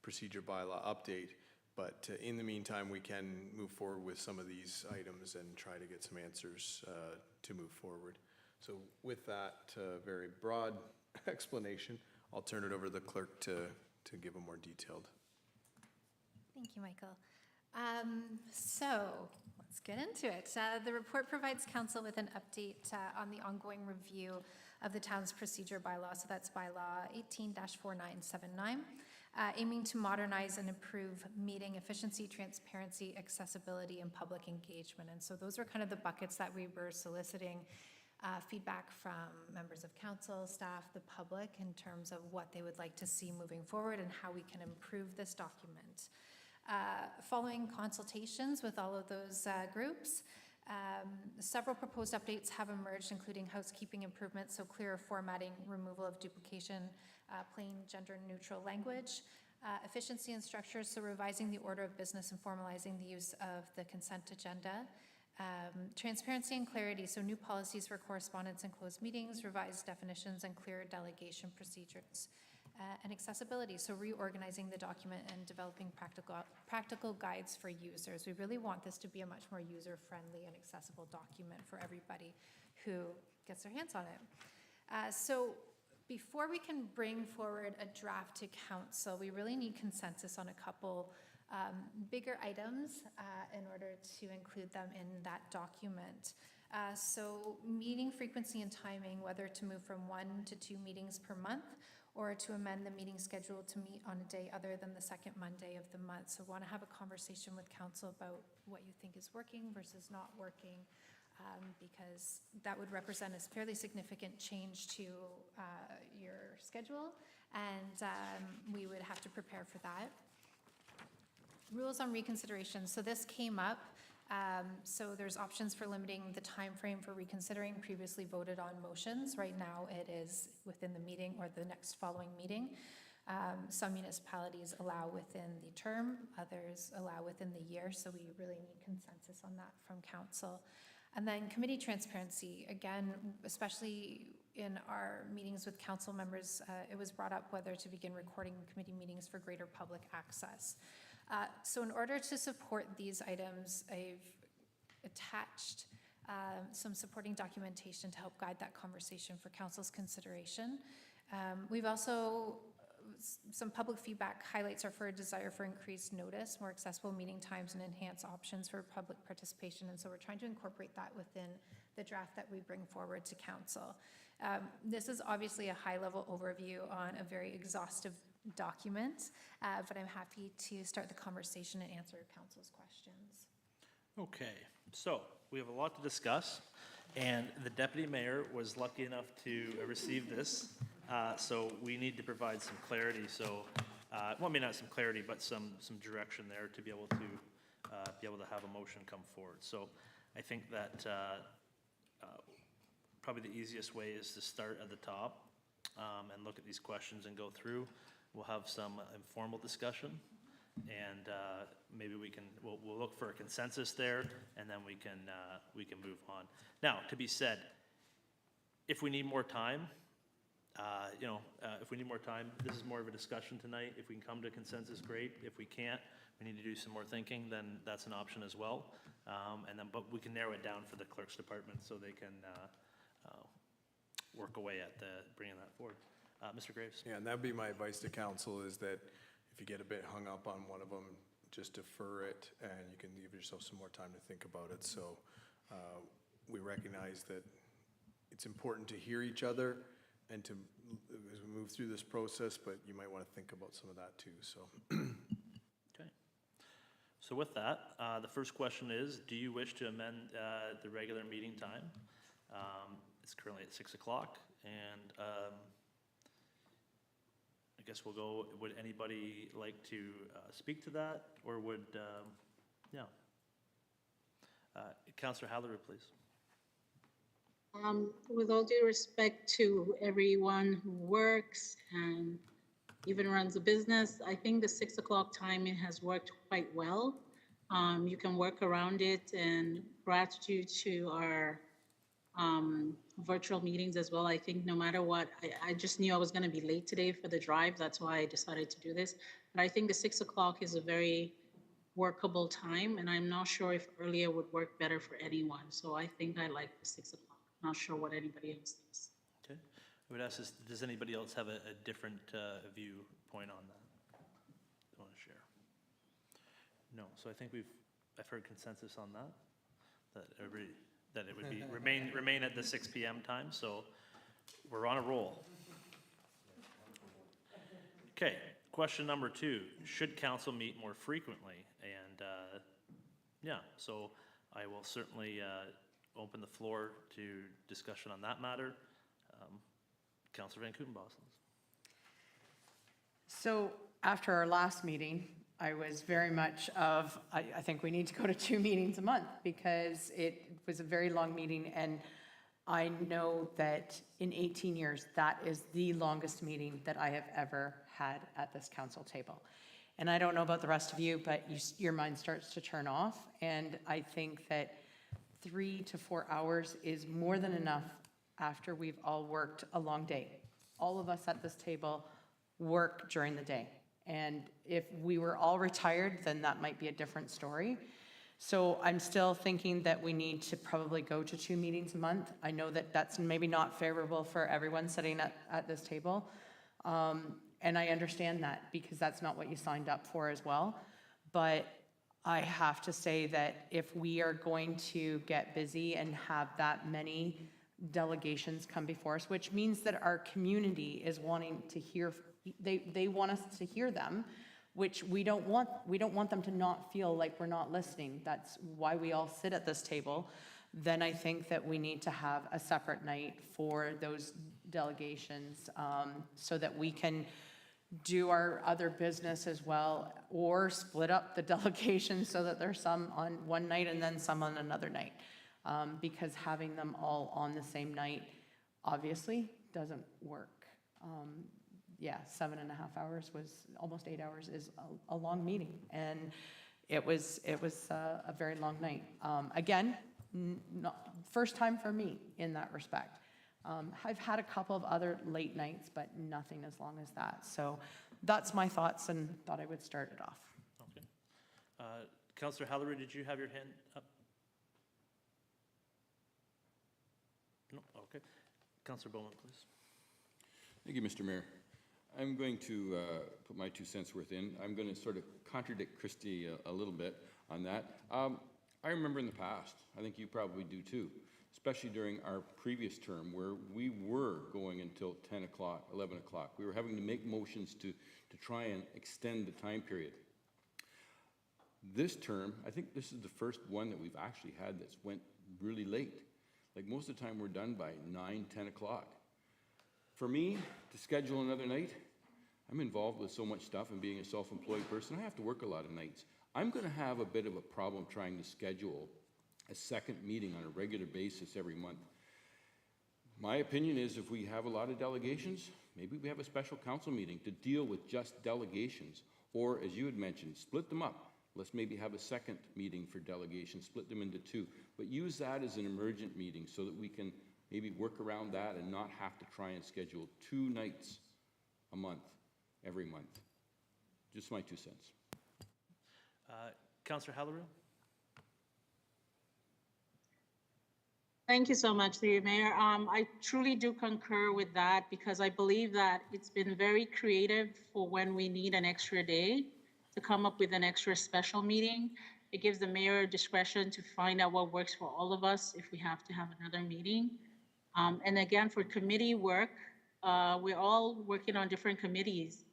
procedure bylaw update. But in the meantime, we can move forward with some of these items and try to get some answers to move forward. So with that very broad explanation, I'll turn it over to the clerk to to give a more detailed. Thank you, Michael. So let's get into it. The report provides council with an update on the ongoing review of the town's procedure bylaw. So that's bylaw 18-4979, aiming to modernize and improve meeting efficiency, transparency, accessibility, and public engagement. And so those are kind of the buckets that we were soliciting feedback from members of council, staff, the public, in terms of what they would like to see moving forward and how we can improve this document. Following consultations with all of those groups, several proposed updates have emerged, including housekeeping improvements, so clearer formatting, removal of duplication, plain gender-neutral language, efficiency and structures, so revising the order of business and formalizing the use of the consent agenda, transparency and clarity, so new policies for correspondence and closed meetings, revised definitions and clearer delegation procedures. And accessibility, so reorganizing the document and developing practical guides for users. We really want this to be a much more user-friendly and accessible document for everybody who gets their hands on it. So before we can bring forward a draft to council, we really need consensus on a couple bigger items in order to include them in that document. So meeting frequency and timing, whether to move from 1 to 2 meetings per month, or to amend the meeting schedule to meet on a day other than the second Monday of the month. So want to have a conversation with council about what you think is working versus not working, because that would represent a fairly significant change to your schedule, and we would have to prepare for that. Rules on reconsideration. So this came up. So there's options for limiting the time frame for reconsidering previously voted on motions. Right now it is within the meeting or the next following meeting. Some municipalities allow within the term, others allow within the year, so we really need consensus on that from council. And then committee transparency, again, especially in our meetings with council members, it was brought up whether to begin recording committee meetings for greater public access. So in order to support these items, I've attached some supporting documentation to help guide that conversation for council's consideration. We've also, some public feedback highlights are for a desire for increased notice, more accessible meeting times, and enhanced options for public participation. And so we're trying to incorporate that within the draft that we bring forward to council. This is obviously a high-level overview on a very exhaustive document, but I'm happy to start the conversation and answer council's questions. Okay, so we have a lot to discuss, and the deputy mayor was lucky enough to receive this, so we need to provide some clarity. So, well, maybe not some clarity, but some direction there to be able to have a motion come forward. So, I think that probably the easiest way is to start at the top and look at these questions and go through. We'll have some informal discussion, and maybe we'll look for a consensus there, and then we can move on. Now, to be said, if we need more time, this is more of a discussion tonight. If we can come to consensus, great. If we can't, we need to do some more thinking, then that's an option as well. But we can narrow it down for the clerk's department so they can work away at bringing that forward. Mr. Graves? Yeah, and that'd be my advice to council, is that if you get a bit hung up on one of them, just defer it, and you can give yourself some more time to think about it. So we recognize that it's important to hear each other and to, as we move through this process, but you might want to think about some of that too, so. Okay. So with that, the first question is, do you wish to amend the regular meeting time? It's currently at 6 o'clock, and I guess we'll go, would anybody like to speak to that, or would, Councillor Haliru, please. With all due respect to everyone who works and even runs a business, I think the 6 o'clock timing has worked quite well. You can work around it, and gratitude to our virtual meetings as well. I think no matter what, I just knew I was going to be late today for the drive. That's why I decided to do this. But I think the 6 o'clock is a very workable time, and I'm not sure if earlier would work better for anyone. So I think I like the 6 o'clock. Not sure what anybody else thinks. Okay. I would ask, does anybody else have a different viewpoint on that? No, so I think I've heard consensus on that, that it would be, remain at the 6 PM time, so we're on a roll. Okay, question number 2, should council meet more frequently? And, yeah, so I will certainly open the floor to discussion on that matter. Councillor Van Kootenbosels. So after our last meeting, I was very much of, I think we need to go to 2 meetings a month because it was a very long meeting, and I know that in 18 years, that is the longest meeting that I have ever had at this council table. And I don't know about the rest of you, but your mind starts to turn off, and I think that 3 to 4 hours is more than enough after we've all worked a long day. All of us at this table work during the day. And if we were all retired, then that might be a different story. So I'm still thinking that we need to probably go to 2 meetings a month. I know that that's maybe not favorable for everyone sitting at this table. And I understand that because that's not what you signed up for as well. But I have to say that if we are going to get busy and have that many delegations come before us, which means that our community is wanting to hear, they want us to hear them, which we don't want them to not feel like we're not listening. That's why we all sit at this table. Then I think that we need to have a separate night for those delegations so that we can do our other business as well, or split up the delegations so that there's some on one night and then some on another night. Because having them all on the same night obviously doesn't work. Yeah, 7.5 hours was almost 8 hours is a long meeting, and it was a very long night. Again, first time for me in that respect. I've had a couple of other late nights, but nothing as long as that. So that's my thoughts, and thought I would start it off. Okay. Councillor Haliru, did you have your hand up? No, okay. Councillor Bommel, please. Thank you, Mr. Mayor. I'm going to put my 2 cents worth in. I'm going to sort of contradict Christy a little bit on that. I remember in the past, I think you probably do too, especially during our previous term where we were going until 10 o'clock, 11 o'clock. We were having to make motions to try and extend the time period. This term, I think this is the first one that we've actually had that's went really late. Like most of the time we're done by 9, 10 o'clock. For me, to schedule another night, I'm involved with so much stuff and being a self-employed person, I have to work a lot of nights. I'm going to have a bit of a problem trying to schedule a second meeting on a regular basis every month. My opinion is if we have a lot of delegations, maybe we have a special council meeting to deal with just delegations. Or, as you had mentioned, split them up. Let's maybe have a second meeting for delegations, split them into 2. But use that as an emergent meeting so that we can maybe work around that and not have to try and schedule 2 nights a month, every month. Just my 2 cents. Councillor Haliru? Thank you so much, through you, Mayor. I truly do concur with that because I believe that it's been very creative for when we need an extra day to come up with an extra special meeting. It gives the mayor discretion to find out what works for all of us if we have to have another meeting. And again, for committee work, we're all working on different committees.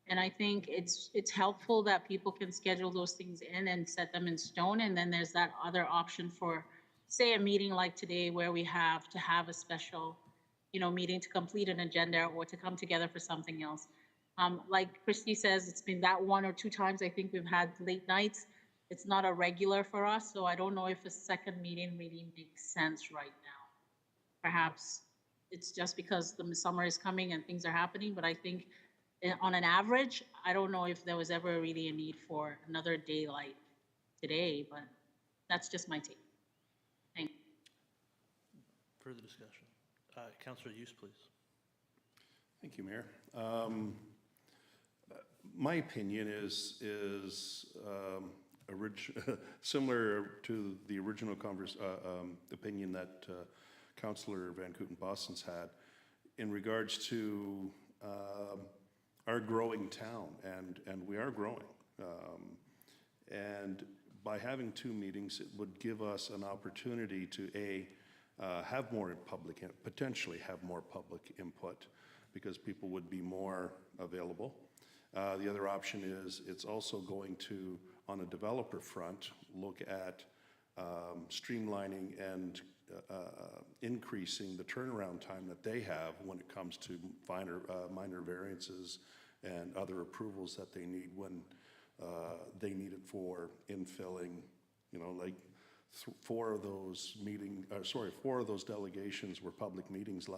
And I think it's helpful that people can schedule those things in and set them in stone. And then there's that other option for, say, a meeting like today where we have to have a special, meeting to complete an agenda or to come together for something else. Like Christy says, it's been that 1 or 2 times I think we've had late nights. It's not a regular for us, so I don't know if a second meeting really makes sense right now. Perhaps it's just because the summer is coming and things are happening, but I think on an average, I don't know if there was ever really a need for another day like today, but that's just my take. Thank you. Further discussion. Councillor Hughes, please. Thank you, Mayor. My opinion is similar to the original opinion that Councillor Van Kootenbosels had in regards to our growing town, and we are growing. And by having 2 meetings, it would give us an opportunity to, have more public, potentially have more public input, because people would be more available. The other option is it's also going to, on a developer front, look at streamlining and increasing the turnaround time that they have when it comes to minor variances and other approvals that they need when they need it for infilling, like 4 of those delegations were public meetings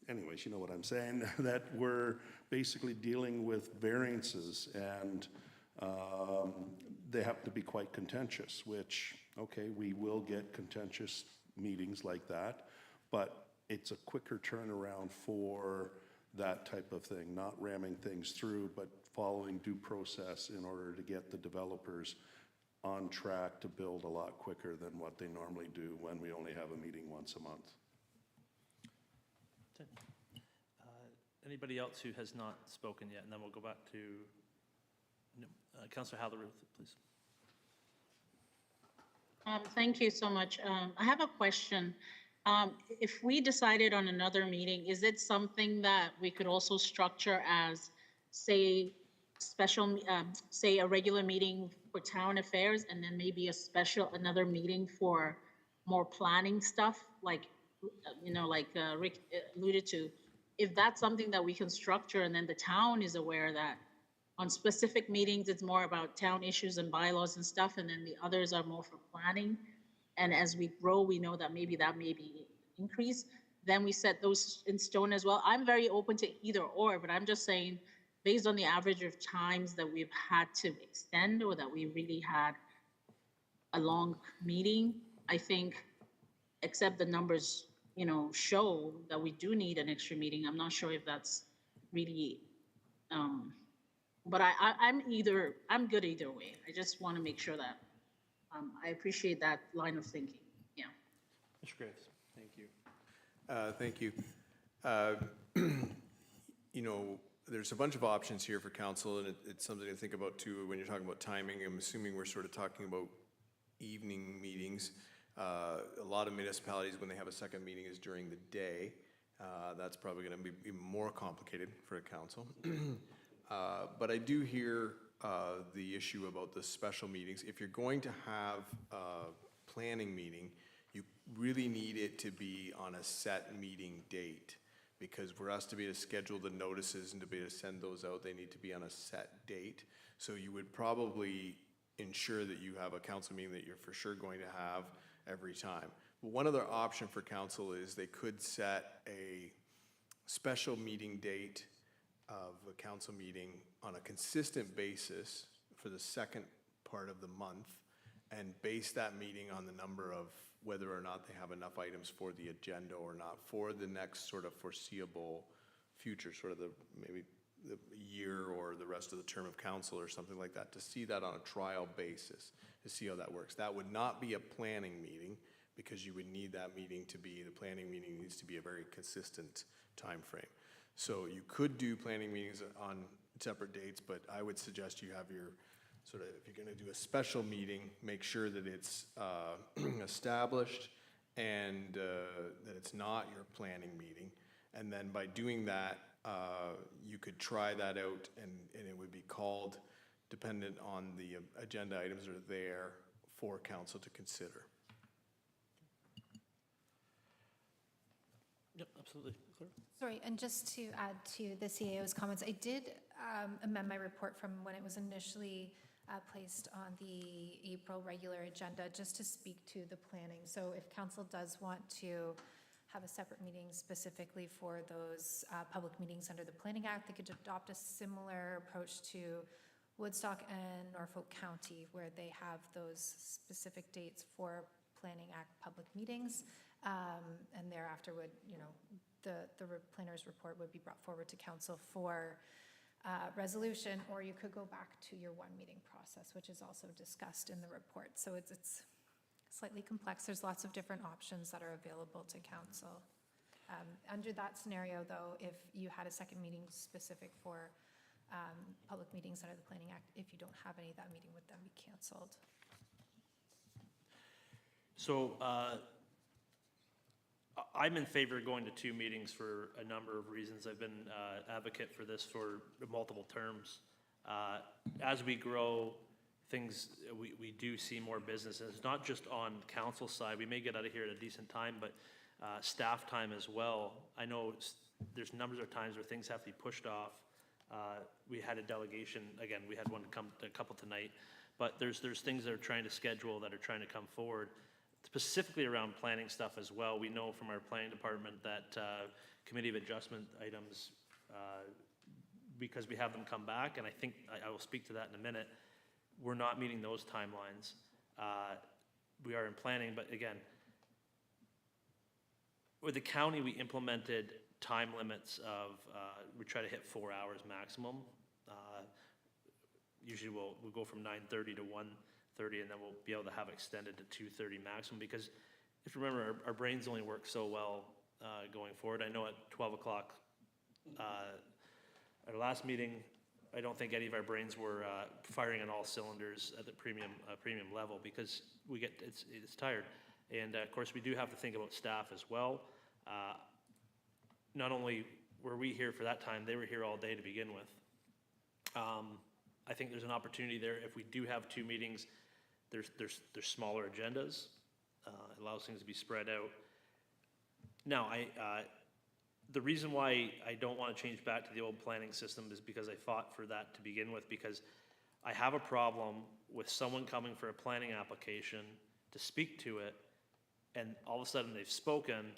anyways, you know what I'm saying, that we're basically dealing with variances, and they have to be quite contentious, which, okay, we will get contentious meetings like that, but it's a quicker turnaround for that type of thing, not ramming things through, but following due process in order to get the developers on track to build a lot quicker than what they normally do when we only have a meeting once a month. Anybody else who has not spoken yet? And then we'll go back to Councillor Haliru, please. Thank you so much. I have a question. If we decided on another meeting, is it something that we could also structure as, say, say a regular meeting for town affairs, and then maybe another meeting for more planning stuff, like, like Rick alluded to? If that's something that we can structure, and then the town is aware that on specific meetings, it's more about town issues and bylaws and stuff, and then the others are more for planning. And as we grow, we know that may be increased. Then we set those in stone as well. I'm very open to either or, but I'm just saying, based on the average of times that we've had to extend, or that we really had a long meeting, I think, except the numbers, show that we do need an extra meeting. I'm not sure if that's really, but I'm good either way. I just want to make sure that I appreciate that line of thinking. Yeah. Mr. Graves. Thank you. There's a bunch of options here for council, and it's something to think about too when you're talking about timing. I'm assuming we're sort of talking about evening meetings. A lot of municipalities, when they have a second meeting, is during the day. That's probably going to be even more complicated for a council. But I do hear the issue about the special meetings. If you're going to have a planning meeting, you really need it to be on a set meeting date, because for us to be able to schedule the notices and to be able to send those out, they need to be on a set date. So you would probably ensure that you have a council meeting that you're for sure going to have every time. But one other option for council is they could set a special meeting date of a council meeting on a consistent basis for the second part of the month, and base that meeting on the number of whether or not they have enough items for the agenda or not for the next sort of foreseeable future, sort of maybe the year or the rest of the term of council or something like that, to see that on a trial basis, to see how that works. That would not be a planning meeting, because you would need that meeting to be, the planning meeting needs to be a very consistent time frame. So you could do planning meetings on separate dates, but I would suggest you have your sort of, if you're going to do a special meeting, make sure that it's established and that it's not your planning meeting. And then by doing that, you could try that out, and it would be called, dependent on the agenda items that are there for council to consider. Yep, absolutely. Claire? Sorry, and just to add to the CAO's comments, I did amend my report from when it was initially placed on the April regular agenda, just to speak to the planning. So if council does want to have a separate meeting specifically for those public meetings under the Planning Act, they could adopt a similar approach to Woodstock and Norfolk County, where they have those specific dates for Planning Act public meetings, and thereafter would, the planner's report would be brought forward to council for resolution, or you could go back to your one meeting process, which is also discussed in the report. So it's slightly complex. There's lots of different options that are available to council. Under that scenario, though, if you had a second meeting specific for public meetings under the Planning Act. If you don't have any, that meeting would then be canceled. So I'm in favor of going to 2 meetings for a number of reasons. I've been advocate for this for multiple terms. As we grow, we do see more businesses, not just on council side. We may get out of here at a decent time, but staff time as well. I know there's numbers of times where things have to be pushed off. We had a delegation, again, we had a couple tonight, but there's things that are trying to schedule that are trying to come forward, specifically around planning stuff as well. We know from our planning department that committee of adjustment items, because we have them come back, and I think I will speak to that in a minute, we're not meeting those timelines. We are in planning, but again, with the county, we implemented time limits of, we try to hit 4 hours maximum. Usually we'll go from 9:30 to 1:30, and then we'll be able to have extended to 2:30 maximum, because if you remember, our brains only work so well going forward. I know at 12 o'clock, at our last meeting, I don't think any of our brains were firing on all cylinders at the premium level, because it's tired. And of course, we do have to think about staff as well. Not only were we here for that time, they were here all day to begin with. I think there's an opportunity there. If we do have 2 meetings, there's smaller agendas. It allows things to be spread out. Now, the reason why I don't want to change back to the old planning system is because I fought for that to begin with, because I have a problem with someone coming for a planning application to speak to it, and all of a sudden they've spoken,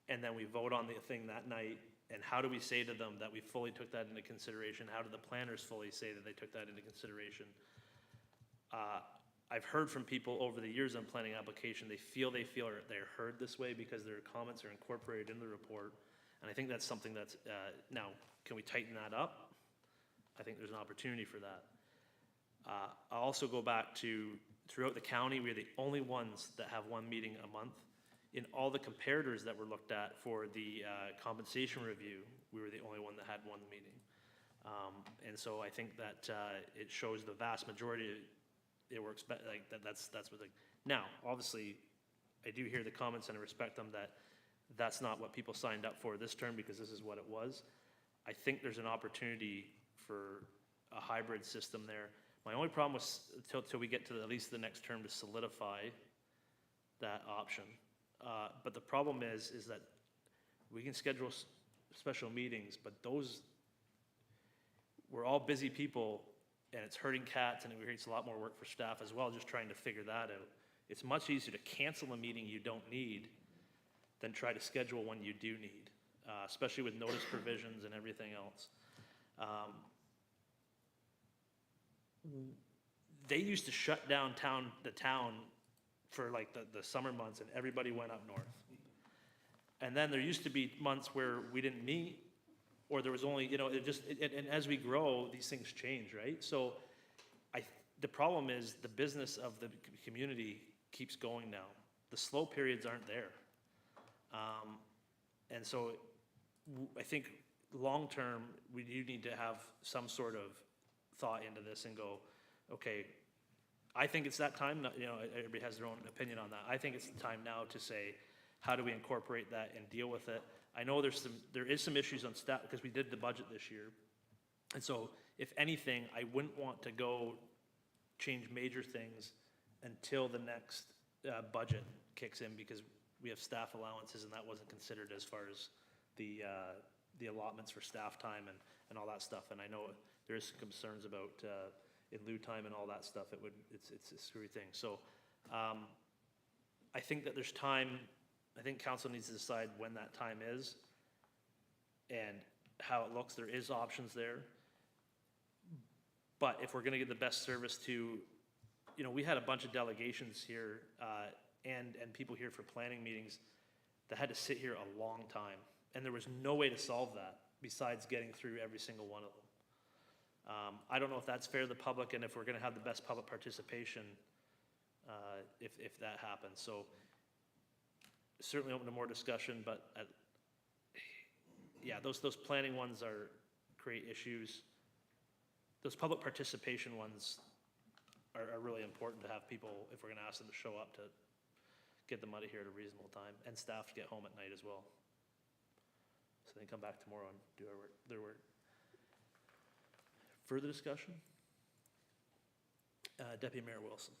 and then we vote on the thing that night, and how do we say to them that we fully took that into consideration? How do the planners fully say that they took that into consideration? I've heard from people over the years on planning application, they feel they're heard this way because their comments are incorporated in the report. And I think that's something that's, now, can we tighten that up? I think there's an opportunity for that. I'll also go back to, throughout the county, we're the only ones that have 1 meeting a month. In all the comparators that were looked at for the compensation review, we were the only one that had 1 meeting. And so I think that it shows the vast majority, it works better, like that's what now, obviously, I do hear the comments and I respect them that that's not what people signed up for this term, because this is what it was. I think there's an opportunity for a hybrid system there. My only problem was till we get to at least the next term to solidify that option. But the problem is that we can schedule special meetings, but we're all busy people, and it's hurting cats, and it creates a lot more work for staff as well, just trying to figure that out. It's much easier to cancel a meeting you don't need than try to schedule one you do need, especially with notice provisions and everything else. They used to shut down the town for like the summer months, and everybody went up north. And then there used to be months where we didn't meet, or there was only, and as we grow, these things change, right? So the problem is the business of the community keeps going now. The slow periods aren't there. And so I think long-term, we do need to have some sort of thought into this and go, okay, I think it's that time, everybody has their own opinion on that. I think it's the time now to say, how do we incorporate that and deal with it? I know there is some issues on staff, because we did the budget this year. And so if anything, I wouldn't want to go change major things until the next budget kicks in, because we have staff allowances, and that wasn't considered as far as the allotments for staff time and all that stuff. And I know there is some concerns about in lieu time and all that stuff. It's a screwy thing. So I think that there's time. I think council needs to decide when that time is and how it looks. There is options there. But if we're going to get the best service to, we had a bunch of delegations here and people here for planning meetings that had to sit here a long time. And there was no way to solve that besides getting through every single one of them. I don't know if that's fair to the public, and if we're going to have the best public participation if that happens. So certainly open to more discussion, but yeah, those planning ones create issues. those public participation ones are really important to have people, if we're gonna ask them to show up, to get them out of here at a reasonable time, and staff to get home at night as well. So they can come back tomorrow and do their work. Further discussion? Deputy Mayor Wilson.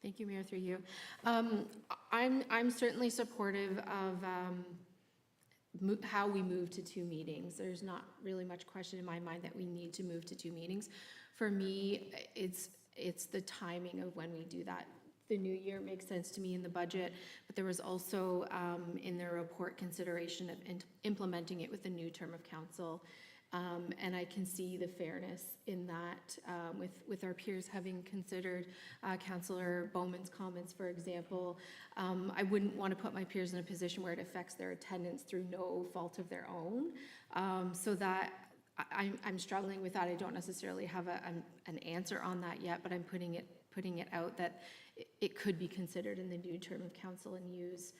Thank you, Mayor, through you. I'm certainly supportive of how we move to 2 meetings. There's not really much question in my mind that we need to move to 2 meetings. For me, it's the timing of when we do that. The new year makes sense to me in the budget, but there was also in the report consideration of implementing it with the new term of council. And I can see the fairness in that with our peers having considered Councillor Bowman's comments, for example. I wouldn't want to put my peers in a position where it affects their attendance through no fault of their own. So that I'm struggling with that. I don't necessarily have an answer on that yet, but I'm putting it out that it could be considered in the new term of council and use,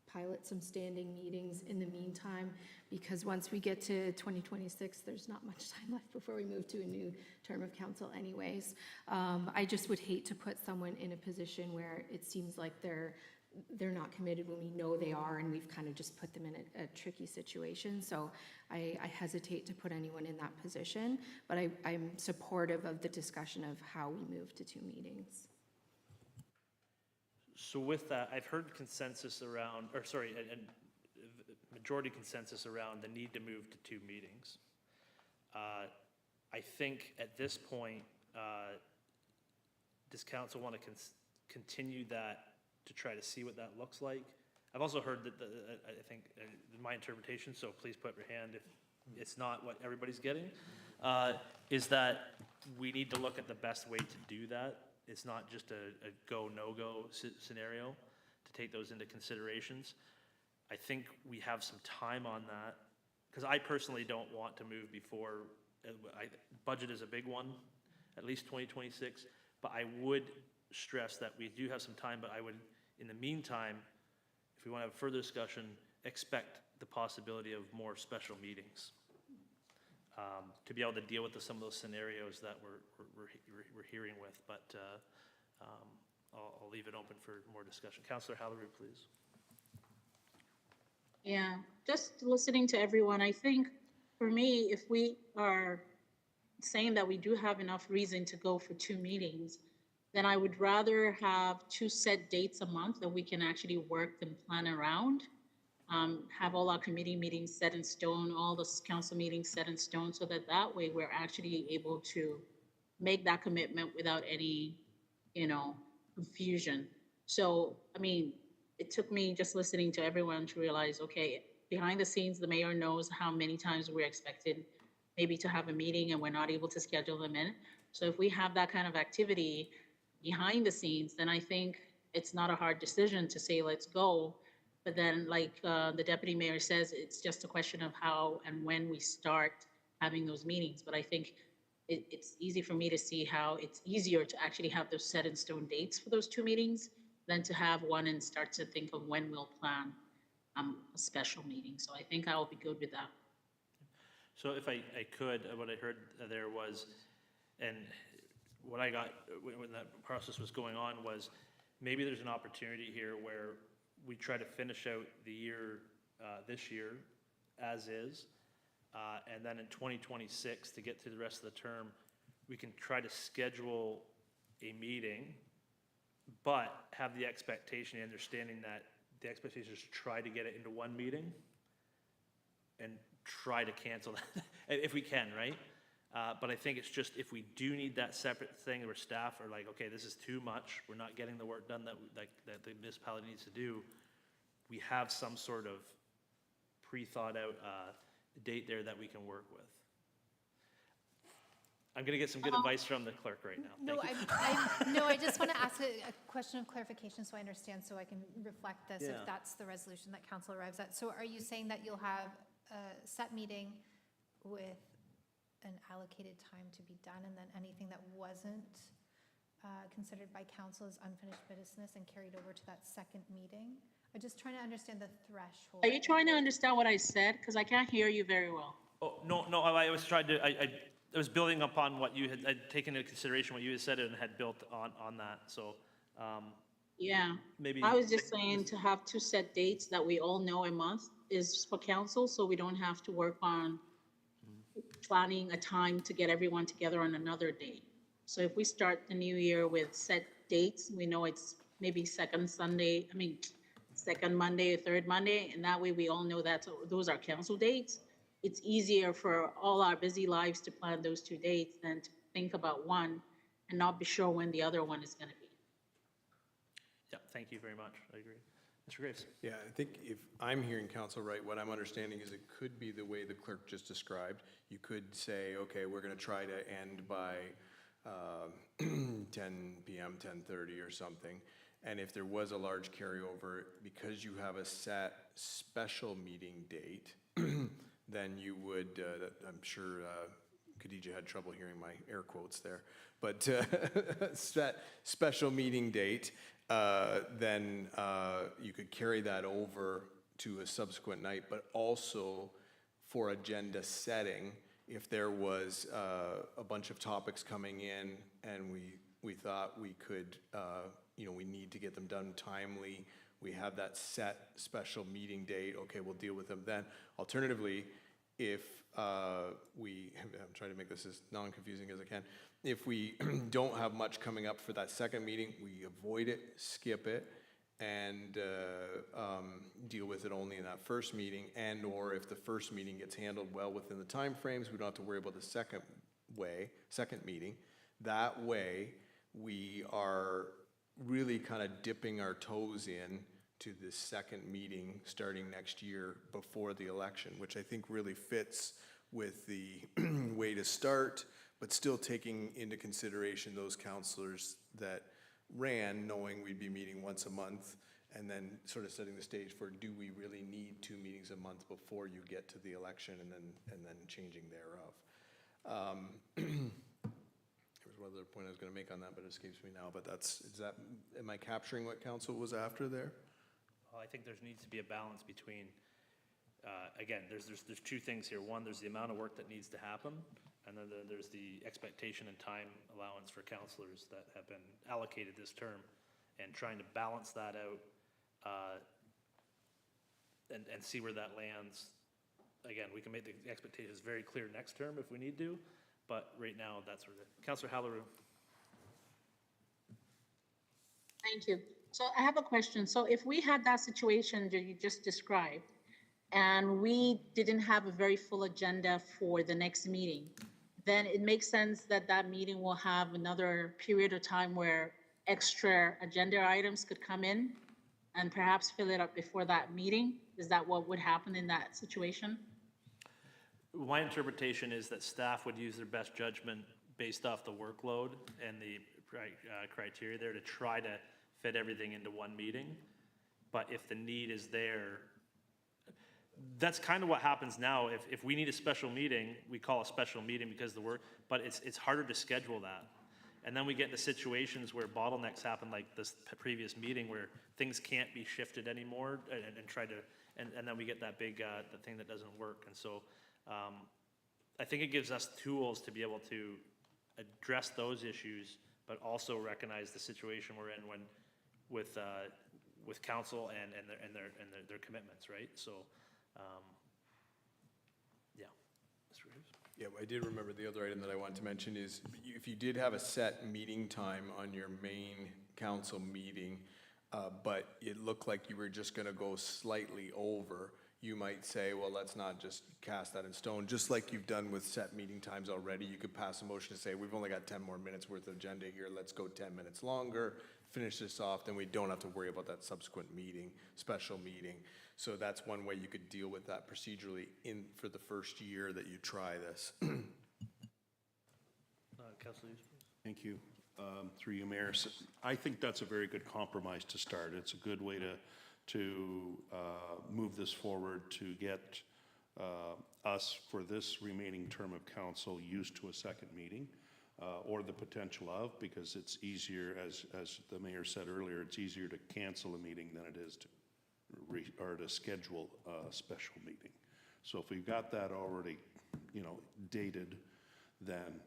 pilot some standing meetings in the meantime, because once we get to 2026, there's not much time left before we move to a new term of council anyways. I just would hate to put someone in a position where it seems like they're not committed when we know they are, and we've kind of just put them in a tricky situation. So I hesitate to put anyone in that position, but I'm supportive of the discussion of how we move to 2 meetings. So with that, I've heard consensus around, and majority consensus around the need to move to 2 meetings. I think at this point, does council want to continue that to try to see what that looks like? I've also heard that, I think, my interpretation, so please put your hand if it's not what everybody's getting, is that we need to look at the best way to do that. It's not just a go, no-go scenario to take those into considerations. I think we have some time on that, because I personally don't want to move before, budget is a big one, at least 2026, but I would stress that we do have some time, but I would, in the meantime, if we want to have further discussion, expect the possibility of more special meetings to be able to deal with some of those scenarios that we're hearing with, but I'll leave it open for more discussion. Councillor Haliru, please. Yeah, just listening to everyone, I think for me, if we are saying that we do have enough reason to go for 2 meetings, then I would rather have 2 set dates a month that we can actually work and plan around. Have all our committee meetings set in stone, all the council meetings set in stone, so that way we're actually able to make that commitment without any, confusion. So, I mean, it took me just listening to everyone to realize, okay, behind the scenes, the mayor knows how many times we're expected maybe to have a meeting and we're not able to schedule them in. So if we have that kind of activity behind the scenes, then I think it's not a hard decision to say, let's go. But then, like the deputy mayor says, it's just a question of how and when we start having those meetings. But I think it's easy for me to see how it's easier to actually have those set in stone dates for those 2 meetings than to have one and start to think of when we'll plan a special meeting. So I think I will be good with that. So if I could, what I heard there was, and what I got when that process was going on was, maybe there's an opportunity here where we try to finish out the year, this year, as is, and then in 2026, to get through the rest of the term, we can try to schedule a meeting, but have the expectation, the understanding that the expectation is to try to get it into 1 meeting and try to cancel that, if we can, right? But I think it's just, if we do need that separate thing where staff are like, okay, this is too much, we're not getting the work done that the municipality needs to do, we have some sort of pre-thought out date there that we can work with. I'm going to get some good advice from the clerk right now. No, I just want to ask a question of clarification so I understand, so I can reflect this if that's the resolution that council arrives at. So are you saying that you'll have a set meeting with an allocated time to be done, and then anything that wasn't considered by council as unfinished business and carried over to that second meeting? I'm just trying to understand the threshold. Are you trying to understand what I said? Because I can't hear you very well. Oh, no, I was trying to, I was building upon what you had, I'd taken into consideration what you had said and had built on that, so, Yeah. maybe. I was just saying to have two set dates that we all know a month is for council, so we don't have to work on planning a time to get everyone together on another date. So if we start the new year with set dates, we know it's maybe second Monday or third Monday, and that way we all know that those are council dates. It's easier for all our busy lives to plan those two dates than to think about one and not be sure when the other one is gonna be. Yeah, thank you very much, I agree. Mr. Graves? Yeah, I think if I'm hearing council right, what I'm understanding is it could be the way the clerk just described. You could say, okay, we're gonna try to end by 10 PM, 10:30 or something. And if there was a large carryover, because you have a set special meeting date, then you would, I'm sure Khadija had trouble hearing my air quotes there, but set special meeting date, then you could carry that over to a subsequent night, but also for agenda setting, if there was a bunch of topics coming in and we thought we could, we need to get them done timely, we have that set special meeting date, okay, we'll deal with them then. Alternatively, if I'm trying to make this as non-confusing as I can, if we don't have much coming up for that second meeting, we avoid it, skip it, and deal with it only in that first meeting, and/or if the first meeting gets handled well within the timeframes, we don't have to worry about the second meeting. That way, we are really kind of dipping our toes in to the second meeting starting next year before the election, which I think really fits with the way to start, but still taking into consideration those councillors that ran knowing we'd be meeting once a month, and then sort of setting the stage for, do we really need 2 meetings a month before you get to the election, and then changing thereof. There was one other point I was going to make on that, but it escapes me now. But am I capturing what council was after there? Well, I think there needs to be a balance between, again, there's two things here. One, there's the amount of work that needs to happen, and then there's the expectation and time allowance for councillors that have been allocated this term, and trying to balance that out and see where that lands. Again, we can make the expectations very clear next term if we need to, but right now, that's where Councillor Haliru. Thank you. So I have a question. So if we had that situation that you just described, and we didn't have a very full agenda for the next meeting, then it makes sense that that meeting will have another period of time where extra agenda items could come in and perhaps fill it up before that meeting. Is that what would happen in that situation? My interpretation is that staff would use their best judgment based off the workload and the criteria there to try to fit everything into one meeting. But if the need is there, that's kind of what happens now. If we need a special meeting, we call a special meeting because of the work, but it's harder to schedule that. And then we get into situations where bottlenecks happen, like this previous meeting, where things can't be shifted anymore, and then we get that big the thing that doesn't work. And so I think it gives us tools to be able to address those issues, but also recognize the situation we're in with council and their commitments, right? So, yeah. Mr. Reeves? Yeah, I did remember the other item that I wanted to mention is, if you did have a set meeting time on your main council meeting, but it looked like you were just gonna go slightly over, you might say, well, let's not just cast that in stone. Just like you've done with set meeting times already, you could pass a motion to say, we've only got 10 more minutes worth of agenda here, let's go 10 minutes longer, finish this off, then we don't have to worry about that subsequent meeting, special meeting. So that's one way you could deal with that procedurally for the first year that you try this. Councilor Hughes, please. Thank you. Through you, Mayor. So I think that's a very good compromise to start. It's a good way to move this forward, to get us, for this remaining term of council, used to a second meeting, or the potential of, because it's easier, as the mayor said earlier, it's easier to cancel a meeting than it is to schedule a special meeting. So if we've got that already, dated, then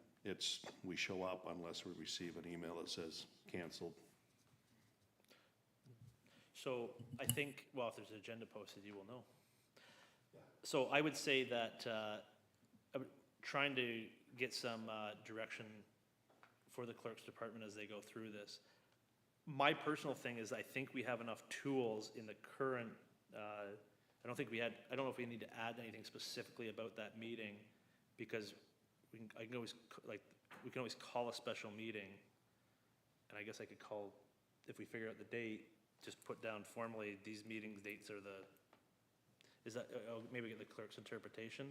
we show up unless we receive an email that says canceled. So I think, well, if there's an agenda posted, you will know. So I would say that I'm trying to get some direction for the clerk's department as they go through this. My personal thing is I think we have enough tools in the current, I don't know if we need to add anything specifically about that meeting, because we can always call a special meeting, and I guess I could call, if we figure out the date, just put down formally, these meeting dates are maybe get the clerk's interpretation.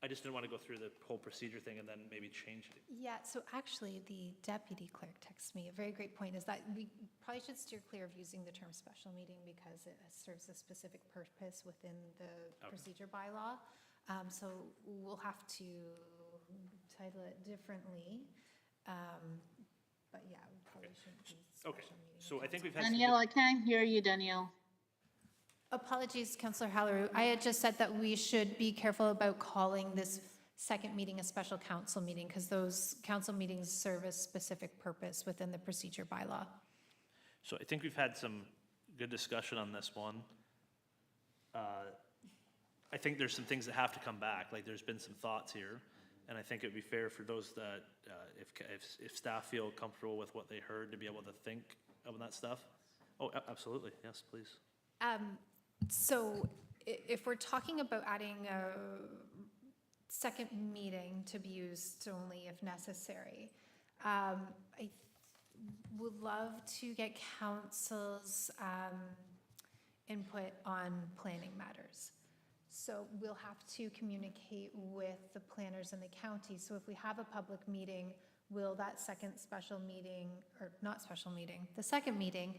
I just didn't want to go through the whole procedure thing and then maybe change it. Yeah, so actually, the deputy clerk texted me, a very great point, is that we probably should steer clear of using the term special meeting because it serves a specific purpose within the procedure bylaw. So we'll have to title it differently. But yeah, we probably shouldn't use special meeting. So I think we've had. Danielle, I can't hear you, Danielle. Apologies, Councillor Haliru. I had just said that we should be careful about calling this second meeting a special council meeting because those council meetings serve a specific purpose within the procedure bylaw. So I think we've had some good discussion on this one. I think there's some things that have to come back, like there's been some thoughts here, and I think it would be fair for those that, if staff feel comfortable with what they heard, to be able to think of that stuff. Oh, absolutely, yes, please. So if we're talking about adding a second meeting to be used only if necessary, I would love to get council's input on planning matters. So we'll have to communicate with the planners in the county. So if we have a public meeting, will that second special meeting, or not special meeting, the second meeting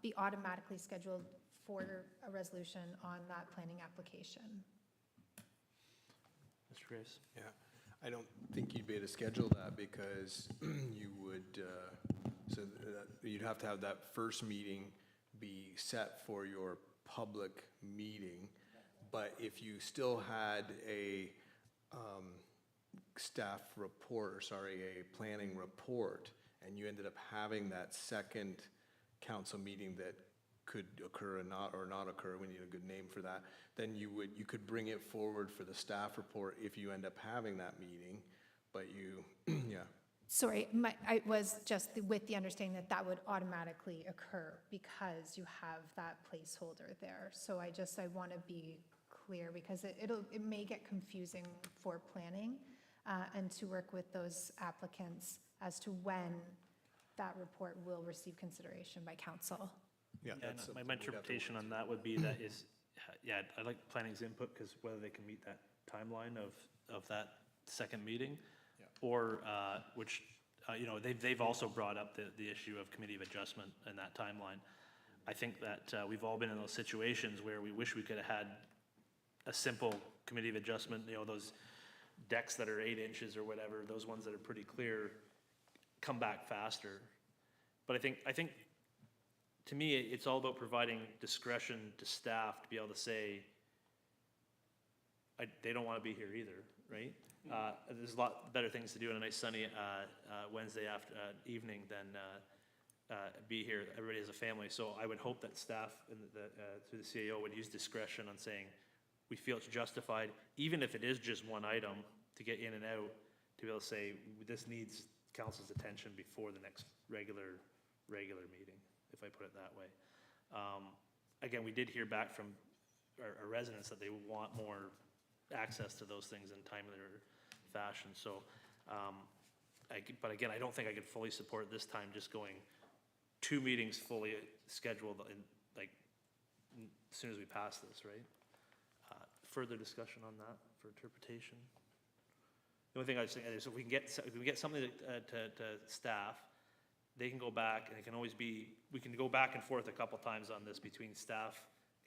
be automatically scheduled for a resolution on that planning application? Mr. Grace? Yeah, I don't think you'd be able to schedule that because you would, you'd have to have that first meeting be set for your public meeting. But if you still had a staff report, or sorry, a planning report, and you ended up having that second council meeting that could occur and not, or not occur, we need a good name for that, then you could bring it forward for the staff report if you end up having that meeting, but you, yeah. Sorry, I was just with the understanding that that would automatically occur because you have that placeholder there. So I want to be clear because it may get confusing for planning and to work with those applicants as to when that report will receive consideration by council. Yeah, And my interpretation on that would be that is, yeah, I like planning's input because whether they can meet that timeline of that second meeting, or which, they've also brought up the issue of committee of adjustment and that timeline. I think that we've all been in those situations where we wish we could have had a simple committee of adjustment, those decks that are 8 inches or whatever, those ones that are pretty clear, come back faster. But I think to me, it's all about providing discretion to staff to be able to say, they don't want to be here either, right? There's a lot better things to do on a nice sunny Wednesday evening than be here. Everybody has a family. So I would hope that staff and through the CAO would use discretion on saying, we feel it's justified, even if it is just one item to get in and out, to be able to say, this needs council's attention before the next regular meeting, if I put it that way. Again, we did hear back from our residents that they want more access to those things in timelier fashion. So, but again, I don't think I could fully support this time just going 2 meetings fully scheduled in, like, as soon as we pass this, right? Further discussion on that for interpretation. The only thing I was saying is if we can get something to staff, they can go back, and it can always be, we can go back and forth a couple times on this between staff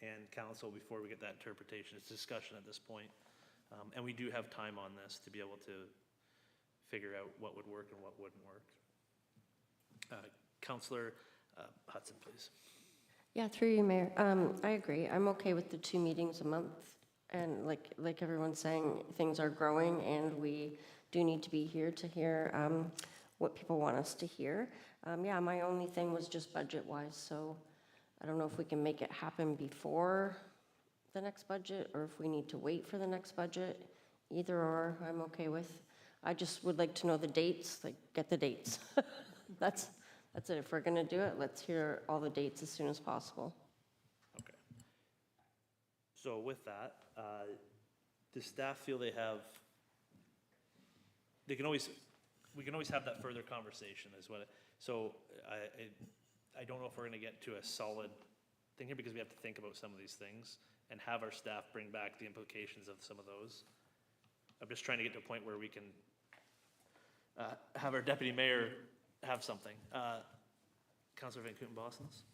and council before we get that interpretation. It's discussion at this point. And we do have time on this to be able to figure out what would work and what wouldn't work. Councillor Hudson, please. Yeah, through you, Mayor. I agree. I'm okay with the 2 meetings a month. And like everyone's saying, things are growing, and we do need to be here to hear what people want us to hear. Yeah, my only thing was just budget-wise, so I don't know if we can make it happen before the next budget, or if we need to wait for the next budget. Either or, I'm okay with. I just would like to know the dates, like, get the dates. That's it. If we're gonna do it, let's hear all the dates as soon as possible. Okay. So with that, does staff feel we can always have that further conversation is what, so I don't know if we're gonna get to a solid thing here, because we have to think about some of these things and have our staff bring back the implications of some of those. I'm just trying to get to a point where we can have our deputy mayor have something. Councillor Van Kooten-Bosens?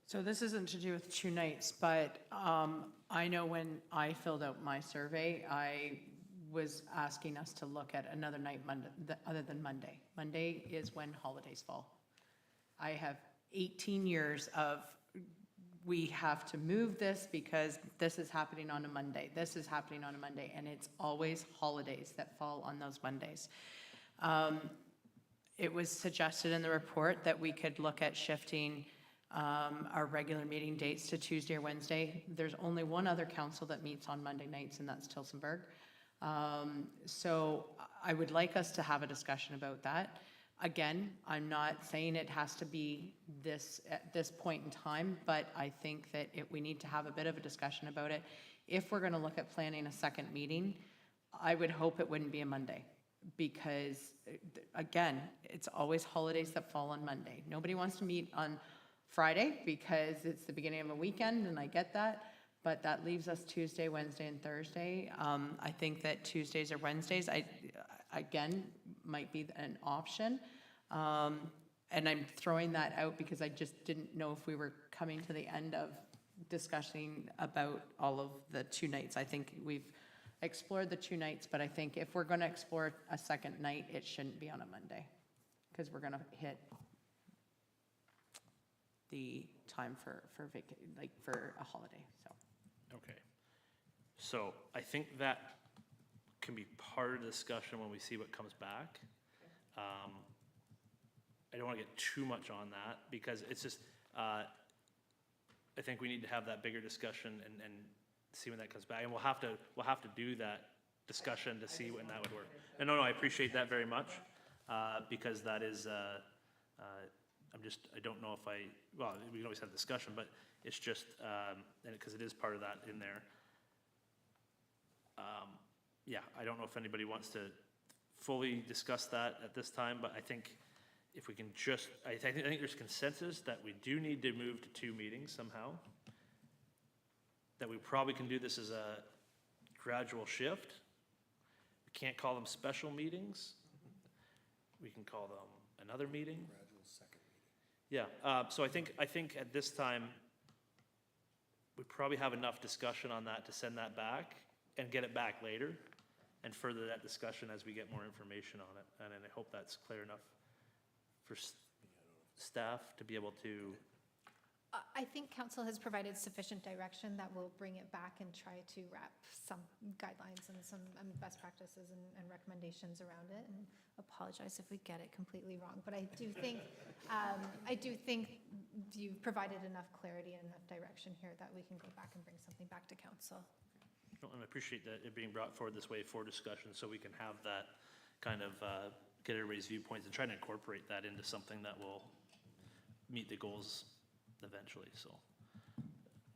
So this isn't to do with 2 nights, but I know when I filled out my survey, I was asking us to look at another night Monday, other than Monday. Monday is when holidays fall. I have 18 years of, we have to move this because this is happening on a Monday, this is happening on a Monday, and it's always holidays that fall on those Mondays. It was suggested in the report that we could look at shifting our regular meeting dates to Tuesday or Wednesday. There's only one other council that meets on Monday nights, and that's Tillsonburg. So I would like us to have a discussion about that. Again, I'm not saying it has to be this, at this point in time, but I think that we need to have a bit of a discussion about it. If we're gonna look at planning a second meeting, I would hope it wouldn't be a Monday, because again, it's always holidays that fall on Monday. Nobody wants to meet on Friday because it's the beginning of a weekend, and I get that, but that leaves us Tuesday, Wednesday, and Thursday. I think that Tuesdays or Wednesdays, again, might be an option. And I'm throwing that out because I just didn't know if we were coming to the end of discussing about all of the 2 nights. I think we've explored the 2 nights, but I think if we're gonna explore a second night, it shouldn't be on a Monday, because we're gonna hit the time for a holiday, so. Okay. So I think that can be part of the discussion when we see what comes back. I don't want to get too much on that, because it's just, I think we need to have that bigger discussion and see when that comes back. And we'll have to do that discussion to see when that would work. And no, I appreciate that very much, because that is, I don't know if well, we can always have a discussion, but it's just, and because it is part of that in there. Yeah, I don't know if anybody wants to fully discuss that at this time, but I think if we can just, I think there's consensus that we do need to move to 2 meetings somehow, that we probably can do this as a gradual shift. We can't call them special meetings. We can call them another meeting. Gradual second meeting. Yeah, so I think at this time, we probably have enough discussion on that to send that back and get it back later and further that discussion as we get more information on it. And I hope that's clear enough for staff to be able to. I think council has provided sufficient direction that we'll bring it back and try to wrap some guidelines and some best practices and recommendations around it, and apologize if we get it completely wrong. But I do think, you've provided enough clarity and enough direction here that we can go back and bring something back to council. And I appreciate that it being brought forward this way for discussion, so we can have that kind of get everybody's viewpoints and try to incorporate that into something that will meet the goals eventually, so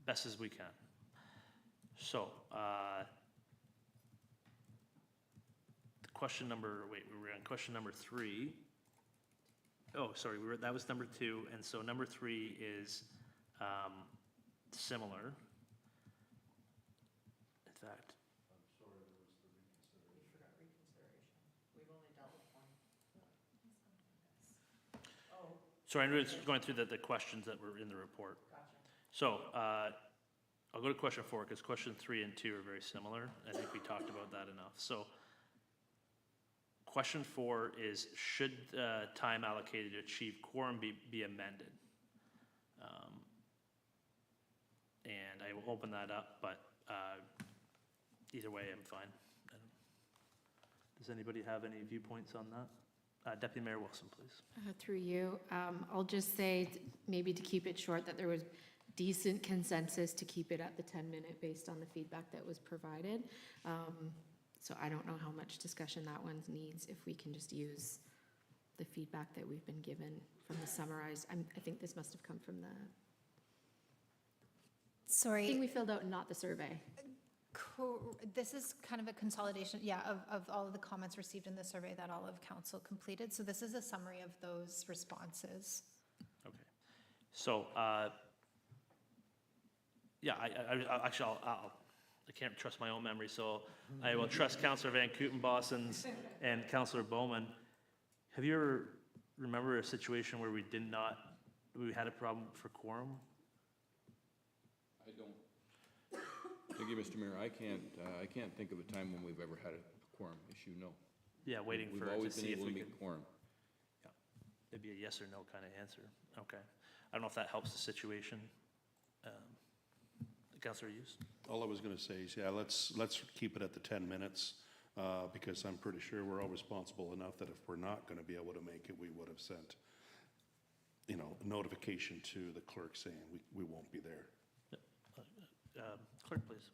best as we can. So, question number, we were on question number 3. Oh, sorry, that was number 2, and so number 3 is similar. In fact, sorry, I'm just going through the questions that were in the report. So I'll go to question 4, because question 3 and 2 are very similar. I think we talked about that enough. So question 4 is, should time allocated to achieve quorum be amended? And I will open that up, but either way, I'm fine. Does anybody have any viewpoints on that? Deputy Mayor Wilson, please. Through you, I'll just say, maybe to keep it short, that there was decent consensus to keep it at the 10-minute based on the feedback that was provided. So I don't know how much discussion that one needs, if we can just use the feedback that we've been given from the summarized. I think this must have come from the Sorry. thing we filled out, not the survey. This is kind of a consolidation, yeah, of all of the comments received in the survey that all of council completed. So this is a summary of those responses. Okay. So, yeah, I can't trust my own memory, so I will trust Councillor Van Kootenbossen's and Councillor Bowman. Have you ever remember a situation where we had a problem for quorum? I don't. Thank you, Mr. Mayor. I can't think of a time when we've ever had a quorum issue, no. Yeah, waiting We've for, to always been see if able we to can. make quorum. Yeah, it'd be a yes or no kind of answer. Okay. I don't know if that helps the situation. Councillor Hughes? All I was going to say is, yeah, let's keep it at the 10 minutes, because I'm pretty sure we're all responsible enough that if we're not going to be able to make it, we would have sent, a notification to the clerk saying we won't be there. Clerk, please.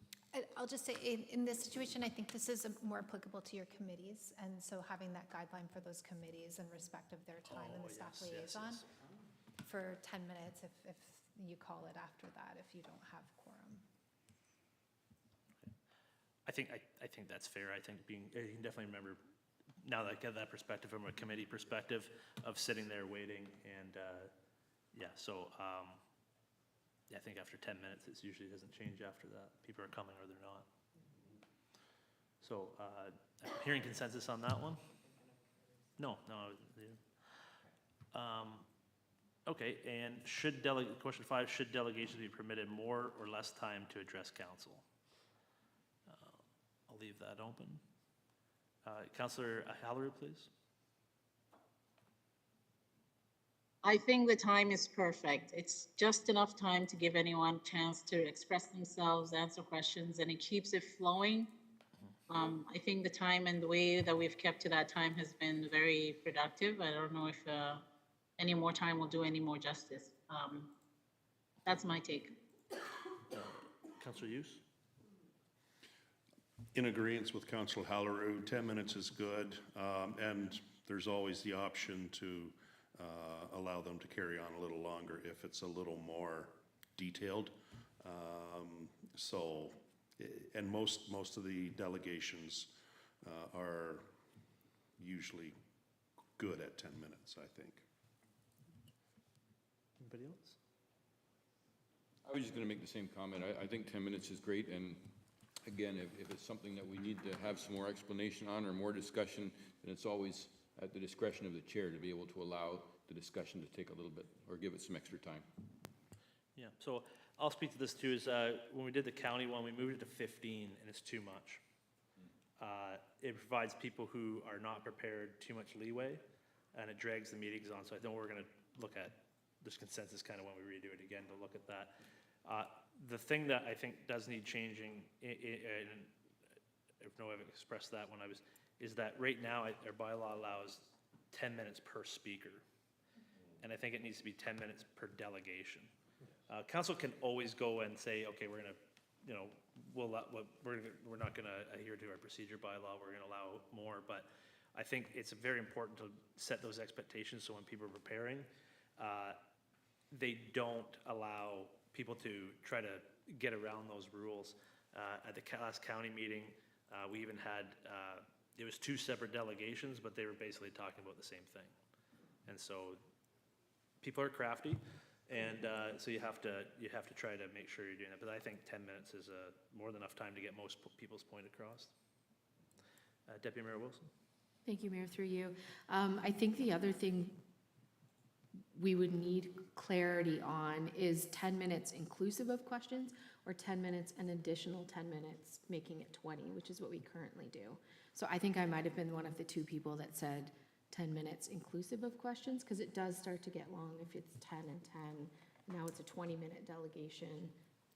I'll just say, in this situation, I think this is more applicable to your committees, and so having that guideline for those committees in respect of their time and the staff liaison for 10 minutes, if you call it after that, if you don't have quorum. I think that's fair. I think you can definitely remember, now that I get that perspective from a committee perspective of sitting there waiting, and yeah, so yeah, I think after 10 minutes, it usually doesn't change after that. People are coming or they're not. So hearing consensus on that one? No. Okay, and question 5, should delegations be permitted more or less time to address council? I'll leave that open. Councillor Haliru, please. I think the time is perfect. It's just enough time to give anyone a chance to express themselves, answer questions, and it keeps it flowing. I think the time and the way that we've kept to that time has been very productive. I don't know if any more time will do any more justice. That's my take. Councillor Hughes? In agreement with Councillor Haliru, 10 minutes is good, and there's always the option to allow them to carry on a little longer if it's a little more detailed. And most of the delegations are usually good at 10 minutes, I think. Anybody else? I was just going to make the same comment. I think 10 minutes is great, and again, if it's something that we need to have some more explanation on or more discussion, then it's always at the discretion of the chair to be able to allow the discussion to take a little bit, or give it some extra time. Yeah, so I'll speak to this too, is when we did the county one, we moved it to 15, and it's too much. It provides people who are not prepared too much leeway, and it drags the meetings on, so I know we're going to look at this consensus kind of when we redo it again to look at that. The thing that I think does need changing, and I know I've expressed that when is that right now our bylaw allows 10 minutes per speaker. And I think it needs to be 10 minutes per delegation. Council can always go and say, okay, we're gonna, we're not gonna adhere to our procedure bylaw, we're gonna allow more, but I think it's very important to set those expectations so when people are preparing, they don't allow people to try to get around those rules. At the last county meeting, we even had, it was 2 separate delegations, but they were basically talking about the same thing. And so people are crafty, and so you have to try to make sure you're doing that. But I think 10 minutes is more than enough time to get most people's point across. Deputy Mayor Wilson. Thank you, Mayor, through you. I think the other thing we would need clarity on is 10 minutes inclusive of questions, or 10 minutes an additional 10 minutes, making it 20, which is what we currently do. So I think I might have been one of the 2 people that said 10 minutes inclusive of questions, because it does start to get long if it's 10 and 10. Now it's a 20-minute delegation.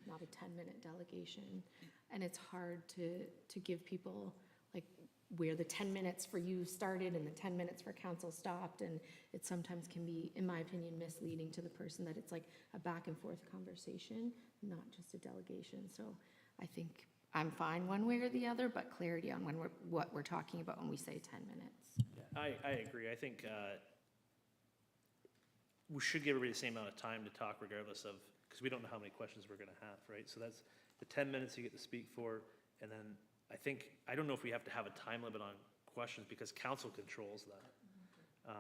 not a 10-minute delegation. And it's hard to give people, like, where the 10 minutes for you started and the 10 minutes for council stopped. And it sometimes can be, in my opinion, misleading to the person that it's like a back and forth conversation, not just a delegation. So I think I'm fine one way or the other, but clarity on what we're talking about when we say 10 minutes. Yeah, I agree. I think we should give everybody the same amount of time to talk regardless of, because we don't know how many questions we're going to have, right? So that's the 10 minutes you get to speak for, and then I don't know if we have to have a time limit on questions because council controls that.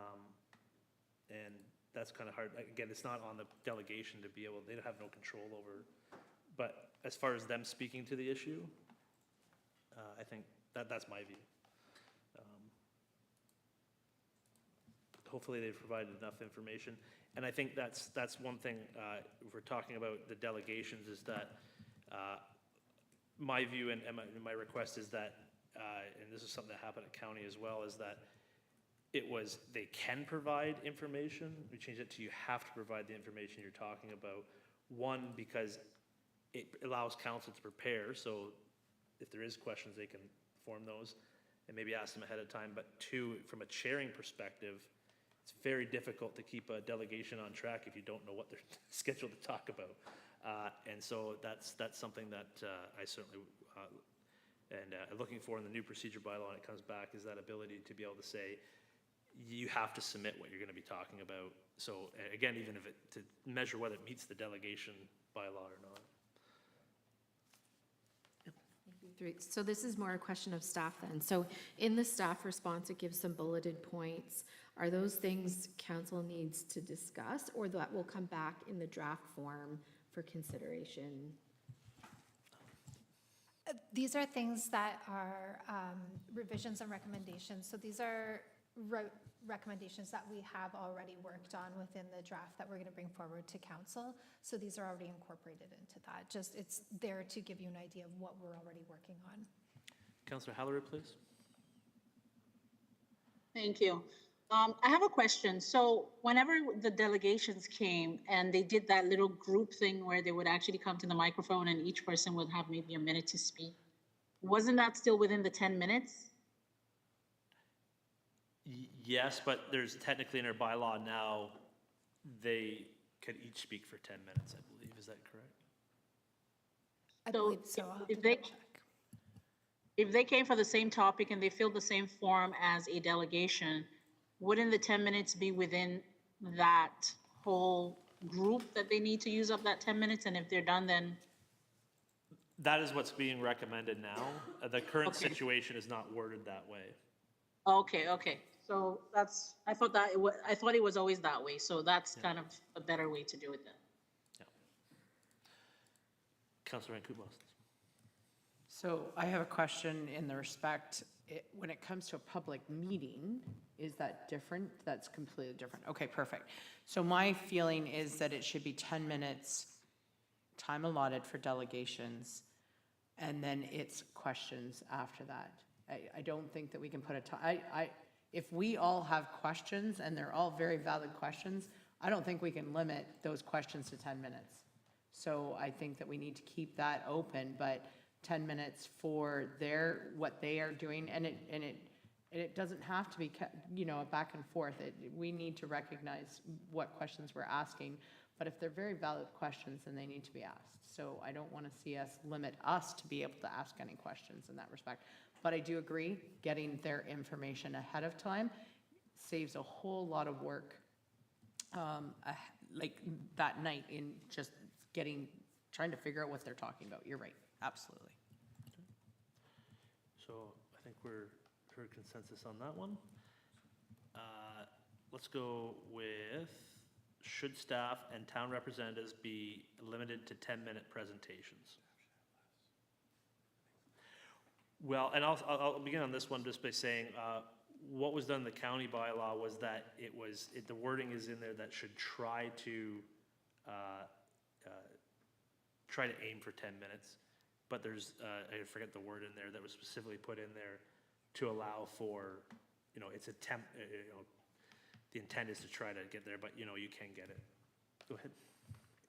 And that's kind of hard. Again, it's not on the delegation to be able, they have no control over. But as far as them speaking to the issue, I think that's my view. Hopefully they've provided enough information. And I think that's one thing, if we're talking about the delegations, is that my view and my request is that, and this is something that happened at county as well, is that they can provide information. We changed it to you have to provide the information you're talking about. One, because it allows council to prepare, so if there is questions, they can form those and maybe ask them ahead of time. But two, from a chairing perspective, it's very difficult to keep a delegation on track if you don't know what they're scheduled to talk about. And so that's something that I certainly, looking for in the new procedure bylaw when it comes back, is that ability to be able to say, you have to submit what you're going to be talking about. So again, even if to measure whether it meets the delegation bylaw or not. So this is more a question of staff then. So in the staff response, it gives some bulleted points. Are those things council needs to discuss, or that will come back in the draft form for consideration? These are things that are revisions and recommendations. So these are recommendations that we have already worked on within the draft that we're going to bring forward to council. So these are already incorporated into that. Just, it's there to give you an idea of what we're already working on. Councillor Haliru, please. Thank you. I have a question. So whenever the delegations came and they did that little group thing where they would actually come to the microphone and each person would have maybe a minute to speak, wasn't that still within the 10 minutes? Yes, but there's technically in our bylaw now, they could each speak for 10 minutes, I believe. Is that correct? I believe so. I'll have to If they, double check. if they came for the same topic and they filled the same form as a delegation, wouldn't the 10 minutes be within that whole group that they need to use up that 10 minutes? And if they're done, then? That is what's being recommended now. The current Okay. situation is not worded that way. Okay, okay. So that's, I thought it was always that way. So that's kind of a better way to do it then. Yeah. Councillor Van Koopmans. So I have a question in the respect, when it comes to a public meeting, is that different? That's completely different. Okay, perfect. So my feeling is that it should be 10 minutes, time allotted for delegations, and then it's questions after that. I don't think that we can put a time, if we all have questions and they're all very valid questions, I don't think we can limit those questions to 10 minutes. So I think that we need to keep that open, but 10 minutes for what they are doing, and it doesn't have to be, a back and forth. We need to recognize what questions we're asking, but if they're very valid questions, then they need to be asked. So I don't want to see us limit us to be able to ask any questions in that respect. But I do agree, getting their information ahead of time saves a whole lot of work, like that night in just trying to figure out what they're talking about. You're right, absolutely. So I think we're heard consensus on that one. Let's go with, should staff and town representatives be limited to 10-minute presentations? Well, and I'll begin on this one just by saying, what was done in the county bylaw was that the wording is in there that should try to aim for 10 minutes. But there's, I forget the word in there that was specifically put in there to allow for, it's the intent is to try to get there, but you can get it. Go ahead.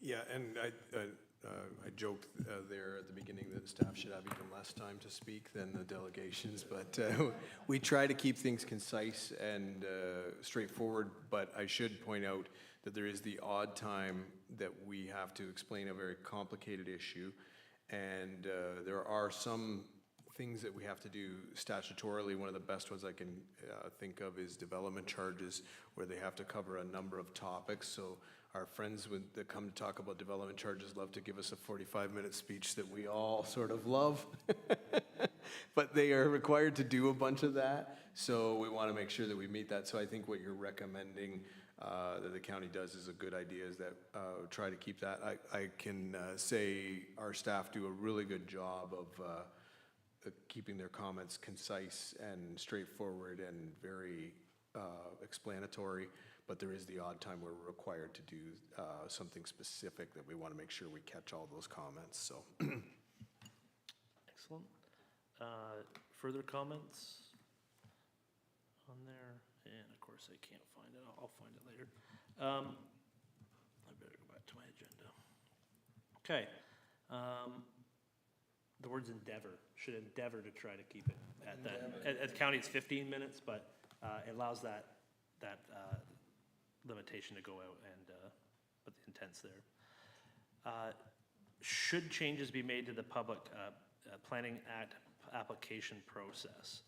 Yeah, and I joked there at the beginning that staff should have even less time to speak than the delegations, but we try to keep things concise and straightforward, but I should point out that there is the odd time that we have to explain a very complicated issue, and there are some things that we have to do statutorily. One of the best ones I can think of is development charges, where they have to cover a number of topics. So our friends that come to talk about development charges love to give us a 45-minute speech that we all sort of love, but they are required to do a bunch of that. So we want to make sure that we meet that. So I think what you're recommending that the county does is a good idea, is that try to keep that. I can say our staff do a really good job of keeping their comments concise and straightforward and very explanatory, but there is the odd time where we're required to do something specific that we want to make sure we catch all those comments, so. Excellent. Further comments on there? And of course, I can't find it. I'll find it later. I better go back to my agenda. Okay. The words endeavor, should endeavor to try to keep it at that. At the county, it's 15 minutes, but it allows that limitation to go out, and but the intent's there. Should changes be made to the Public Planning Act application process?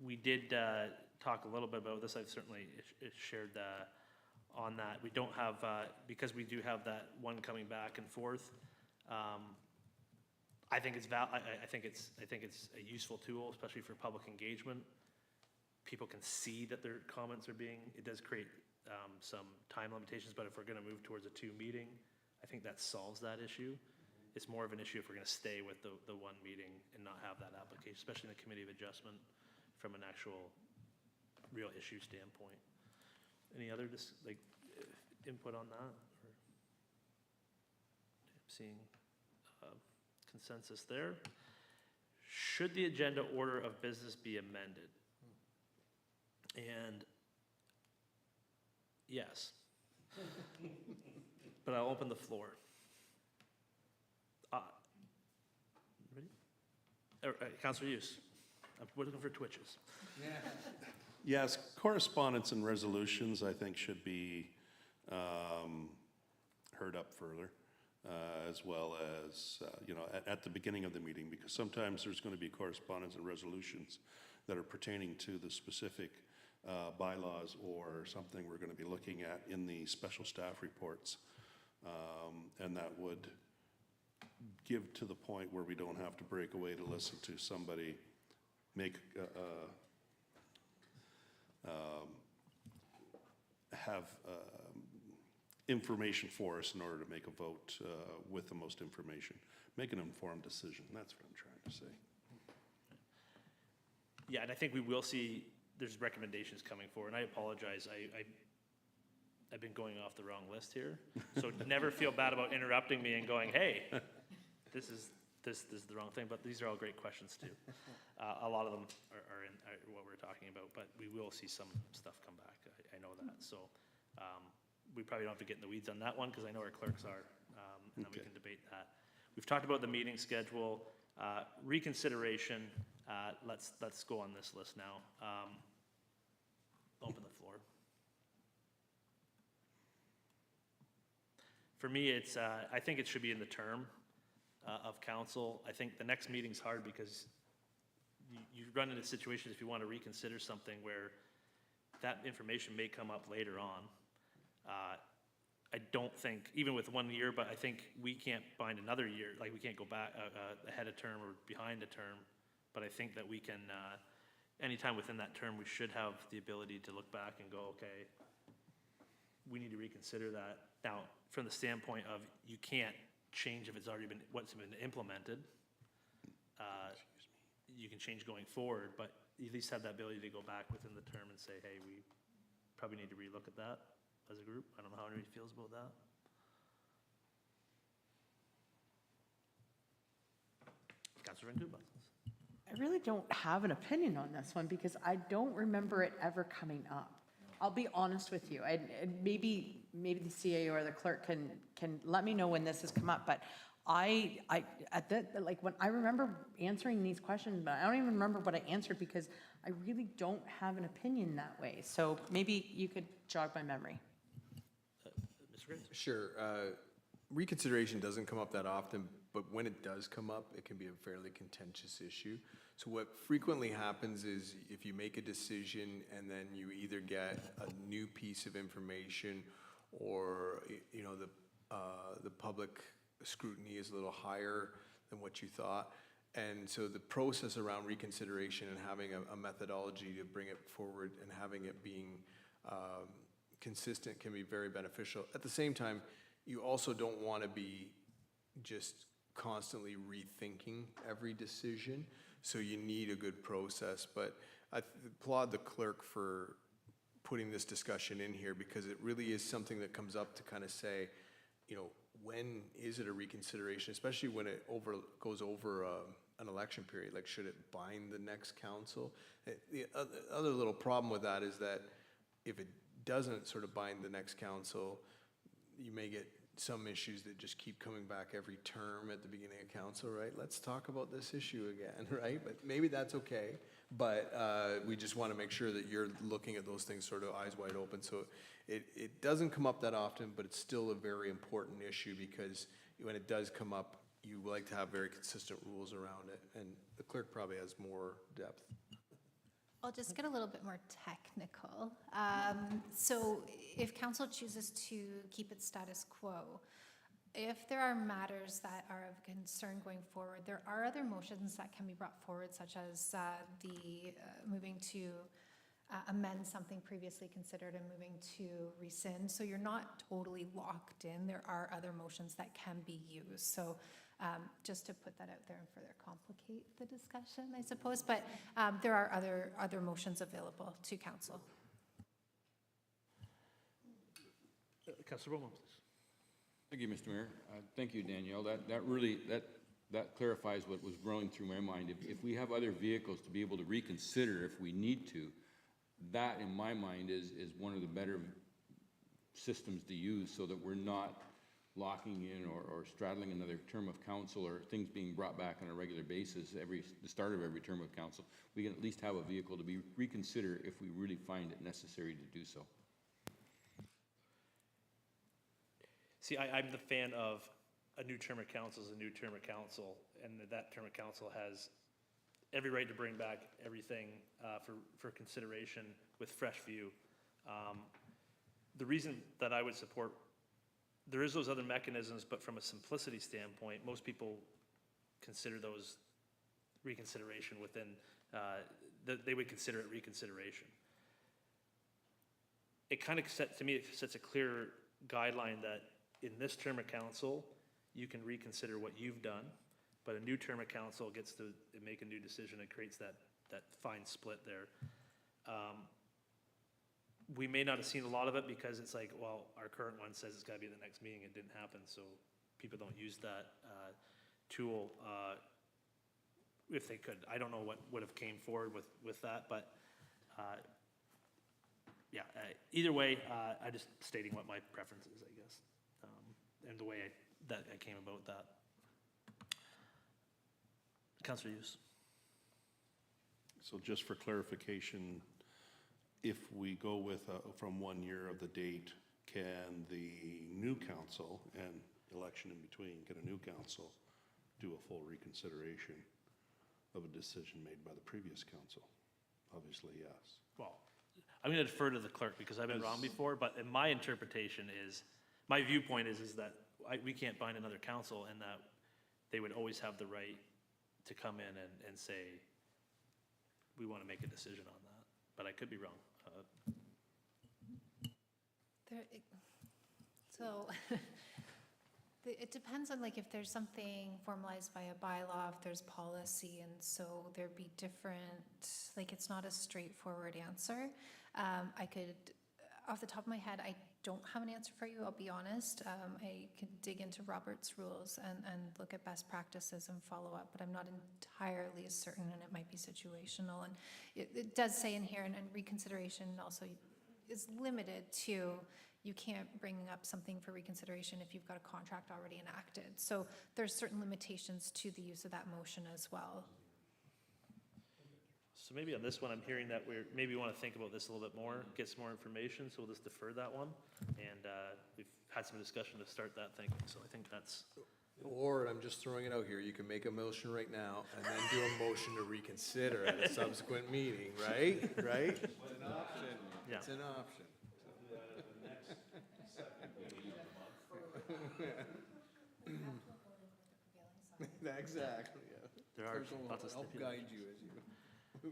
We did talk a little bit about this. I've certainly shared on that. We don't have, because we do have that one coming back and forth. I think it's I think it's a useful tool, especially for public engagement. People can see that their comments are being. It does create some time limitations, but if we're going to move towards a 2 meeting, I think that solves that issue. It's more of an issue if we're going to stay with the 1 meeting and not have that application, especially in the Committee of Adjustment, from an actual real issue standpoint. Any other input on that? Or I'm seeing consensus there. Should the agenda order of business be amended? And yes. But I'll open the floor. Ready? Councillor Hughes. We're looking for twitches. Yes, correspondence and resolutions, I think, should be heard up further, as well as, at the beginning of the meeting, because sometimes there's going to be correspondence and resolutions that are pertaining to the specific bylaws or something we're going to be looking at in the special staff reports. And that would give to the point where we don't have to break away to listen to somebody make have information for us in order to make a vote with the most information. Make an informed decision. That's what I'm trying to say. Yeah, and I think we will see, there's recommendations coming forward, and I apologize. I've been going off the wrong list here. So never feel bad about interrupting me and going, hey, this is the wrong thing, but these are all great questions too. A lot of them are what we're talking about, but we will see some stuff come back. I know that. So we probably don't have to get in the weeds on that one, because I know our clerks are, and then we can debate that. We've talked about the meeting schedule, reconsideration. Let's go on this list now. Open the floor. For me, it's I think it should be in the term of council. I think the next meeting's hard because you run into situations if you want to reconsider something where that information may come up later on. I don't think, even with 1 year, but I think we can't find another year, like we can't go back ahead of term or behind a term, but I think that we can, anytime within that term, we should have the ability to look back and go, okay, we need to reconsider that. Now, from the standpoint of you can't change if it's already been, what's been implemented. You can change going forward, but you at least have that ability to go back within the term and say, hey, we probably need to relook at that as a group. I don't know how anybody feels about that. Councillor Vancouver. I really don't have an opinion on this one because I don't remember it ever coming up. I'll be honest with you, and maybe the CAO or the clerk can let me know when this has come up, but when I remember answering these questions, but I don't even remember what I answered because I really don't have an opinion that way. So maybe you could jog my memory. Mr. Graves? Sure. Reconsideration doesn't come up that often, but when it does come up, it can be a fairly contentious issue. So what frequently happens is if you make a decision and then you either get a new piece of information or, you know, the public scrutiny is a little higher than what you thought. And so the process around reconsideration and having a methodology to bring it forward and having it being consistent can be very beneficial. At the same time, you also don't want to be just constantly rethinking every decision. So you need a good process. But I applaud the clerk for putting this discussion in here because it really is something that comes up to kind of say, you know, when is it a reconsideration, especially when it goes over an election period? Like, should it bind the next council? The other little problem with that is that if it doesn't sort of bind the next council, you may get some issues that just keep coming back every term at the beginning of council, right? Let's talk about this issue again, right? But maybe that's okay. But we just want to make sure that you're looking at those things sort of eyes wide open. So it doesn't come up that often, but it's still a very important issue because when it does come up, you like to have very consistent rules around it. And the clerk probably has more depth. I'll just get a little bit more technical. So if council chooses to keep it status quo, if there are matters that are of concern going forward, there are other motions that can be brought forward, such as moving to amend something previously considered and moving to rescind. So you're not totally locked in. There are other motions that can be used. So just to put that out there and further complicate the discussion, I suppose. But there are other motions available to council. Councillor Bommel, please. Thank you, Mr. Mayor. Thank you, Danielle. That clarifies what was growing through my mind. If we have other vehicles to be able to reconsider if we need to, that in my mind is one of the better systems to use so that we're not locking in or straddling another term of council or things being brought back on a regular basis the start of every term of council. We can at least have a vehicle to be reconsider if we really find it necessary to do so. See, I'm the fan of a new term of council is a new term of council, and that term of council has every right to bring back everything for consideration with fresh view. The reason that I would support, there is those other mechanisms, but from a simplicity standpoint, most people consider those reconsideration within, they would consider it reconsideration. It kind of to me, it sets a clear guideline that in this term of council, you can reconsider what you've done, but a new term of council gets to make a new decision. It creates that fine split there. We may not have seen a lot of it because it's like, well, our current one says it's got to be the next meeting. It didn't happen, so people don't use that tool if they could. I don't know what would have came forward with that, but yeah, either way, I'm just stating what my preference is, I guess, and the way that I came about that. Councillor Hughes. So just for clarification, if we go with from 1 year of the date, can the new council and election in between, can a new council do a full reconsideration of a decision made by the previous council? Obviously, yes. Well, I'm going to defer to the clerk because I've been wrong before, but in my interpretation is, my viewpoint is that we can't bind another council and that they would always have the right to come in and say, we want to make a decision on that, but I could be wrong. It depends on like if there's something formalized by a bylaw, if there's policy, and so there'd be different, like it's not a straightforward answer. I could, off the top of my head, I don't have an answer for you, I'll be honest. I could dig into Robert's rules and look at best practices and follow up, but I'm not entirely certain, and it might be situational. And it does say in here, and reconsideration also is limited to, you can't bring up something for reconsideration if you've got a contract already enacted. So there's certain limitations to the use of that motion as well. So maybe on this one, I'm hearing that maybe want to think about this a little bit more, get some more information, so we'll just defer that one. And we've had some discussion to start that thinking, so I think that's, Or, I'm just throwing it out here, you can make a motion right now and then do a motion to reconsider at a subsequent meeting, right? Right? It's an option. Yeah. It's an option. Exactly, yeah. there are Clerk will lots of help stipulations. guide you as you.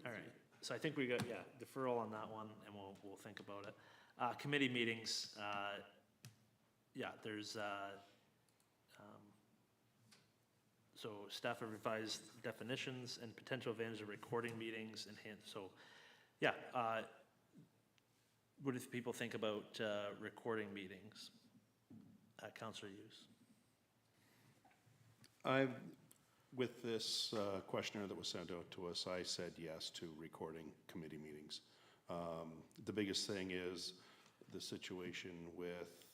All right, so I think we got, yeah, deferral on that one, and we'll think about it. Committee meetings, yeah, there's, so staff have revised definitions and potential advantage of recording meetings, so, yeah. What do people think about recording meetings? Councillor Hughes? With this questionnaire that was sent out to us, I said yes to recording committee meetings. The biggest thing is the situation with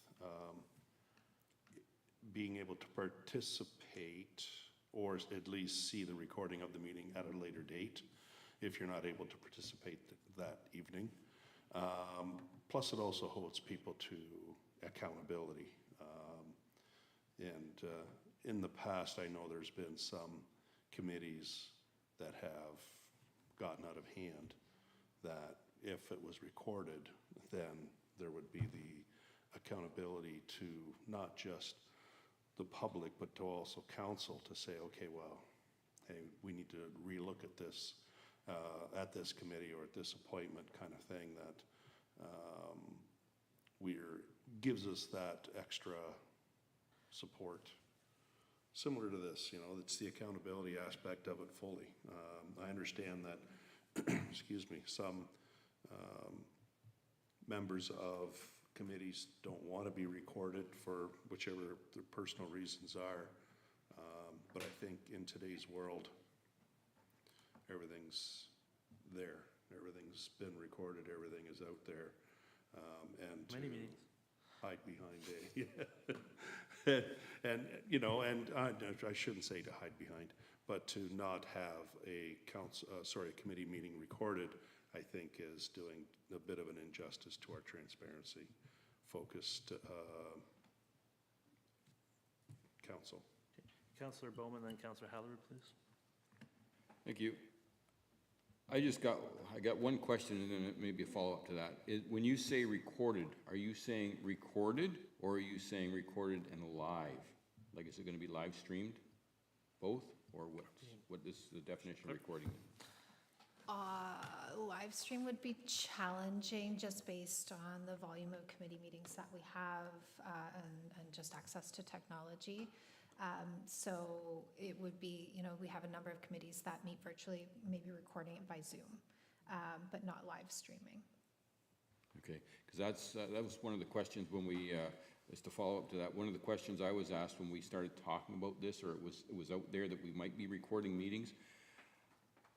being able to participate or at least see the recording of the meeting at a later date if you're not able to participate that evening. Plus, it also holds people to accountability. And in the past, I know there's been some committees that have gotten out of hand, that if it was recorded, then there would be the accountability to not just the public, but to also council to say, okay, well, hey, we need to relook at this committee or at this appointment kind of thing, that gives us that extra support. Similar to this, it's the accountability aspect of it fully. I understand that, excuse me, some members of committees don't want to be recorded for whichever their personal reasons are. But I think in today's world, everything's there. Everything's been recorded. Everything is out there. And Many meetings. hide behind and I shouldn't say to hide behind, but to not have a committee meeting recorded, I think is doing a bit of an injustice to our transparency focused council. Councillor Bowman, then Councillor Haliru, please. Thank you. I got one question and then maybe a follow-up to that. When you say recorded, are you saying recorded or are you saying recorded and live? Like, is it going to be live streamed? Both? Or what is the definition of recording? Live stream would be challenging just based on the volume of committee meetings that we have and just access to technology. So it would be, we have a number of committees that meet virtually, maybe recording it by Zoom, but not live streaming. Okay, because that was one of the questions when we, as to follow up to that, one of the questions I was asked when we started talking about this, or it was out there that we might be recording meetings.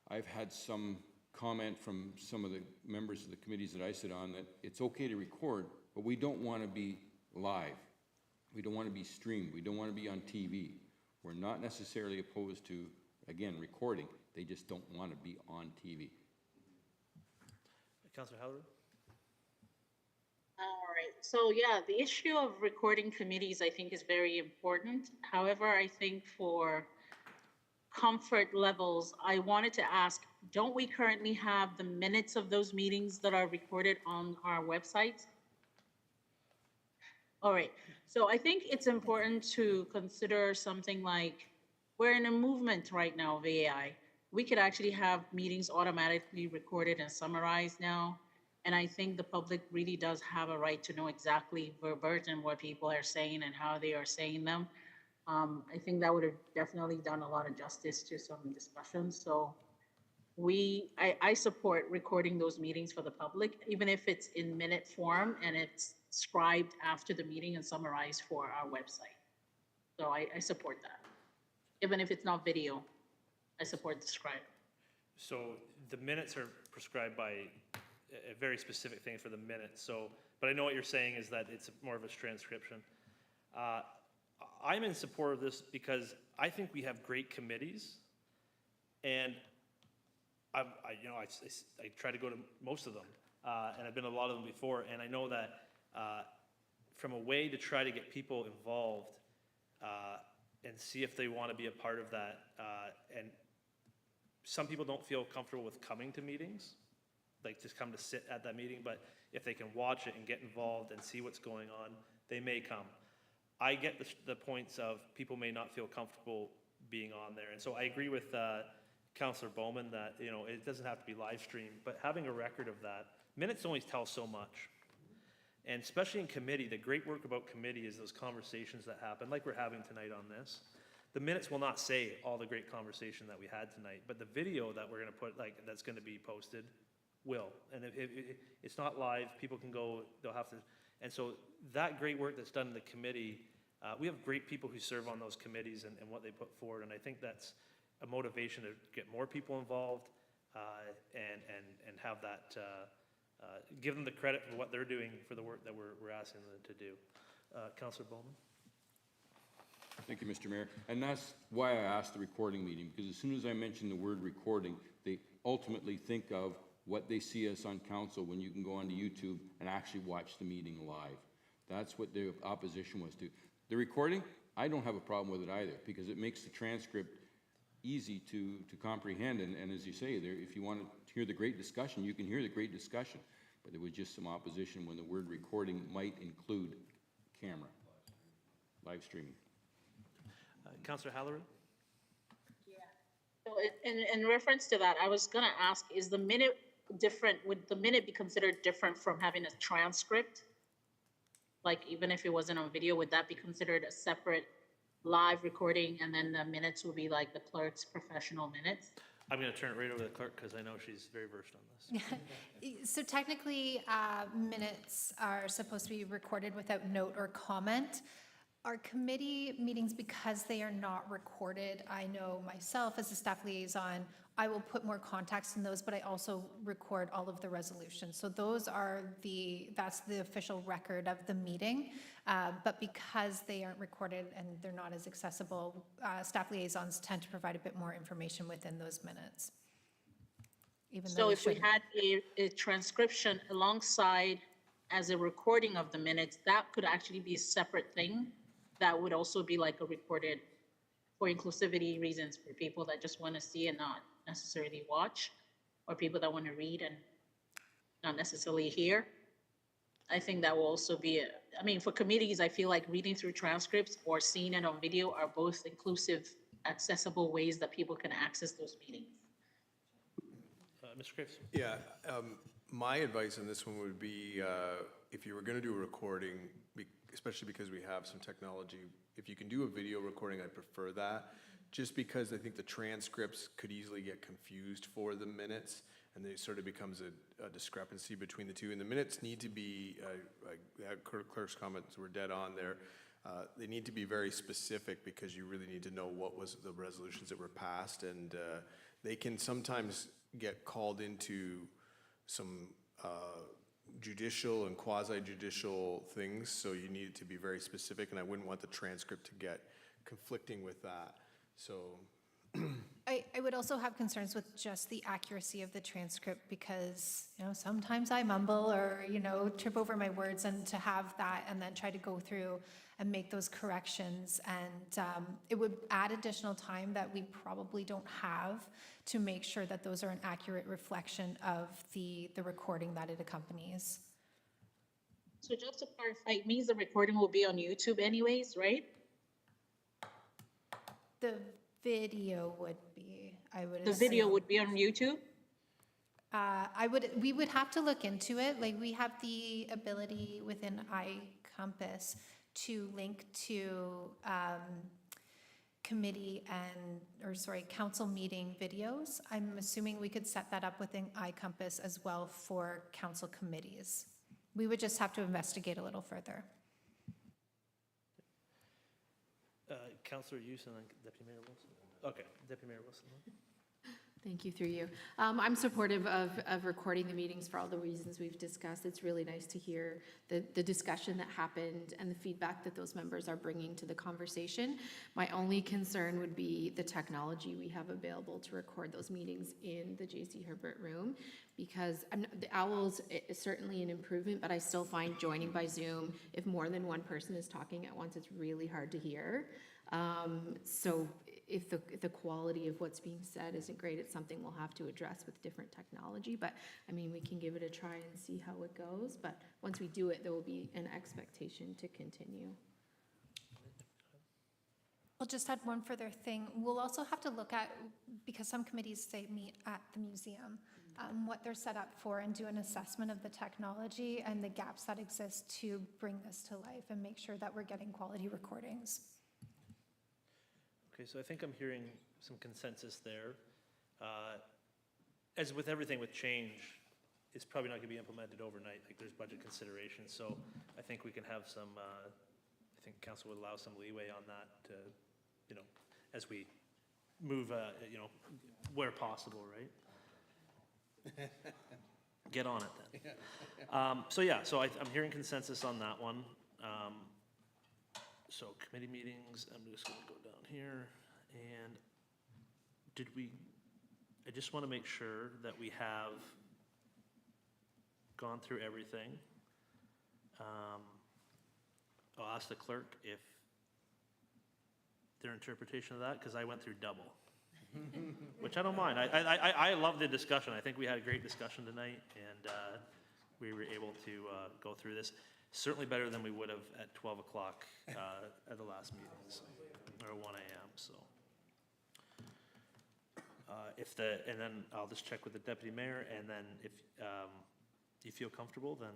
I've had some comment from some of the members of the committees that I sit on that it's okay to record, but we don't want to be live. We don't want to be streamed. We don't want to be on TV. We're not necessarily opposed to, again, recording. They just don't want to be on TV. Councillor Haliru? All right, so yeah, the issue of recording committees, I think, is very important. However, I think for comfort levels, I wanted to ask, don't we currently have the minutes of those meetings that are recorded on our website? All right, so I think it's important to consider something like, we're in a movement right now of AI. We could actually have meetings automatically recorded and summarized now. And I think the public really does have a right to know exactly verbatim what people are saying and how they are saying them. I think that would have definitely done a lot of justice to some discussions. So I support recording those meetings for the public, even if it's in minute form and it's scribed after the meeting and summarized for our website. So I support that. Even if it's not video, I support the scribe. So the minutes are prescribed by a very specific thing for the minutes, so, but I know what you're saying is that it's more of a transcription. I'm in support of this because I think we have great committees, and I try to go to most of them, and I've been to a lot of them before, and I know that from a way to try to get people involved and see if they want to be a part of that, and some people don't feel comfortable with coming to meetings, like just come to sit at that meeting, but if they can watch it and get involved and see what's going on, they may come. I get the points of people may not feel comfortable being on there, and so I agree with Councillor Bowman that, you know, it doesn't have to be live streamed, but having a record of that, minutes only tell so much. And especially in committee, the great work about committee is those conversations that happen, like we're having tonight on this. The minutes will not say all the great conversation that we had tonight, but the video that we're gonna put, like, that's gonna be posted will. And if it's not live, people can go, they'll have to, and so that great work that's done in the committee, we have great people who serve on those committees and what they put forward, and I think that's a motivation to get more people involved and have that, give them the credit for what they're doing for the work that we're asking them to do. Councillor Bowman? Thank you, Mr. Mayor. And that's why I asked the recording meeting, because as soon as I mention the word recording, they ultimately think of what they see us on council when you can go onto YouTube and actually watch the meeting live. That's what the opposition was to. The recording, I don't have a problem with it either, because it makes the transcript easy to comprehend. And as you say, there, if you want to hear the great discussion, you can hear the great discussion. But there was just some opposition when the word recording might include camera, live streaming. Councillor Haliru? So in reference to that, I was gonna ask, is the minute different, would the minute be considered different from having a transcript? Like, even if it wasn't on video, would that be considered a separate live recording, and then the minutes will be like the clerk's professional minutes? I'm gonna turn it right over to the clerk because I know she's very versed on this. So technically, minutes are supposed to be recorded without note or comment. Our committee meetings, because they are not recorded, I know myself as a staff liaison, I will put more context in those, but I also record all of the resolutions. So those are that's the official record of the meeting. But because they aren't recorded and they're not as accessible, staff liaisons tend to provide a bit more information within those minutes. Even though So if we had a transcription alongside as a recording of the minutes, that could actually be a separate thing. That would also be like a recorded, for inclusivity reasons, for people that just want to see and not necessarily watch, or people that want to read and not necessarily hear. I think that will also be, I mean, for committees, I feel like reading through transcripts or seeing it on video are both inclusive, accessible ways that people can access those meetings. Mr. Graves? Yeah, my advice on this one would be, if you were going to do a recording, especially because we have some technology, if you can do a video recording, I'd prefer that, just because I think the transcripts could easily get confused for the minutes, and there sort of becomes a discrepancy between the two. And the minutes need to be, clerk's comments were dead on there, they need to be very specific, because you really need to know what was the resolutions that were passed, and they can sometimes get called into some judicial and quasi-judicial things, so you need it to be very specific, and I wouldn't want the transcript to get conflicting with that. So I would also have concerns with just the accuracy of the transcript, because, you know, sometimes I mumble or, you know, trip over my words, and to have that and then try to go through and make those corrections, and it would add additional time that we probably don't have to make sure that those are an accurate reflection of the recording that it accompanies. So just to clarify, it means the recording will be on YouTube anyways, right? The video would be, I would The video assume. would be on YouTube? We would have to look into it. Like, we have the ability within iCompass to link to council meeting videos. I'm assuming we could set that up within iCompass as well for council committees. We would just have to investigate a little further. Councillor Hughes and then Deputy Mayor Wilson. Okay, Deputy Mayor Wilson. Thank you, through you. I'm supportive of recording the meetings for all the reasons we've discussed. It's really nice to hear the discussion that happened and the feedback that those members are bringing to the conversation. My only concern would be the technology we have available to record those meetings in the J.C. Herbert room, because the OWL's is certainly an improvement, but I still find joining by Zoom, if more than one person is talking at once, it's really hard to hear. So if the quality of what's being said isn't great, it's something we'll have to address with different technology. But I mean, we can give it a try and see how it goes. But once we do it, there will be an expectation to continue. We'll just add one further thing. We'll also have to look at, because some committees say meet at the museum, what they're set up for, and do an assessment of the technology and the gaps that exist to bring this to life and make sure that we're getting quality recordings. Okay, so I think I'm hearing some consensus there. As with everything with change, it's probably not going to be implemented overnight. Like, there's budget considerations, so I think we can have some, I think council would allow some leeway on that to, you know, as we move, you know, where possible, right? Get on it then. So yeah, so I'm hearing consensus on that one. So committee meetings, I'm just gonna go down here, and I just wanna make sure that we have gone through everything. I'll ask the clerk if their interpretation of that, because I went through double. Which I don't mind. I love the discussion. I think we had a great discussion tonight, and we were able to go through this. Certainly better than we would have at 12 o'clock at the last meeting, so, or 1 a.m., so. And then I'll just check with the deputy mayor, and then if you feel comfortable, then.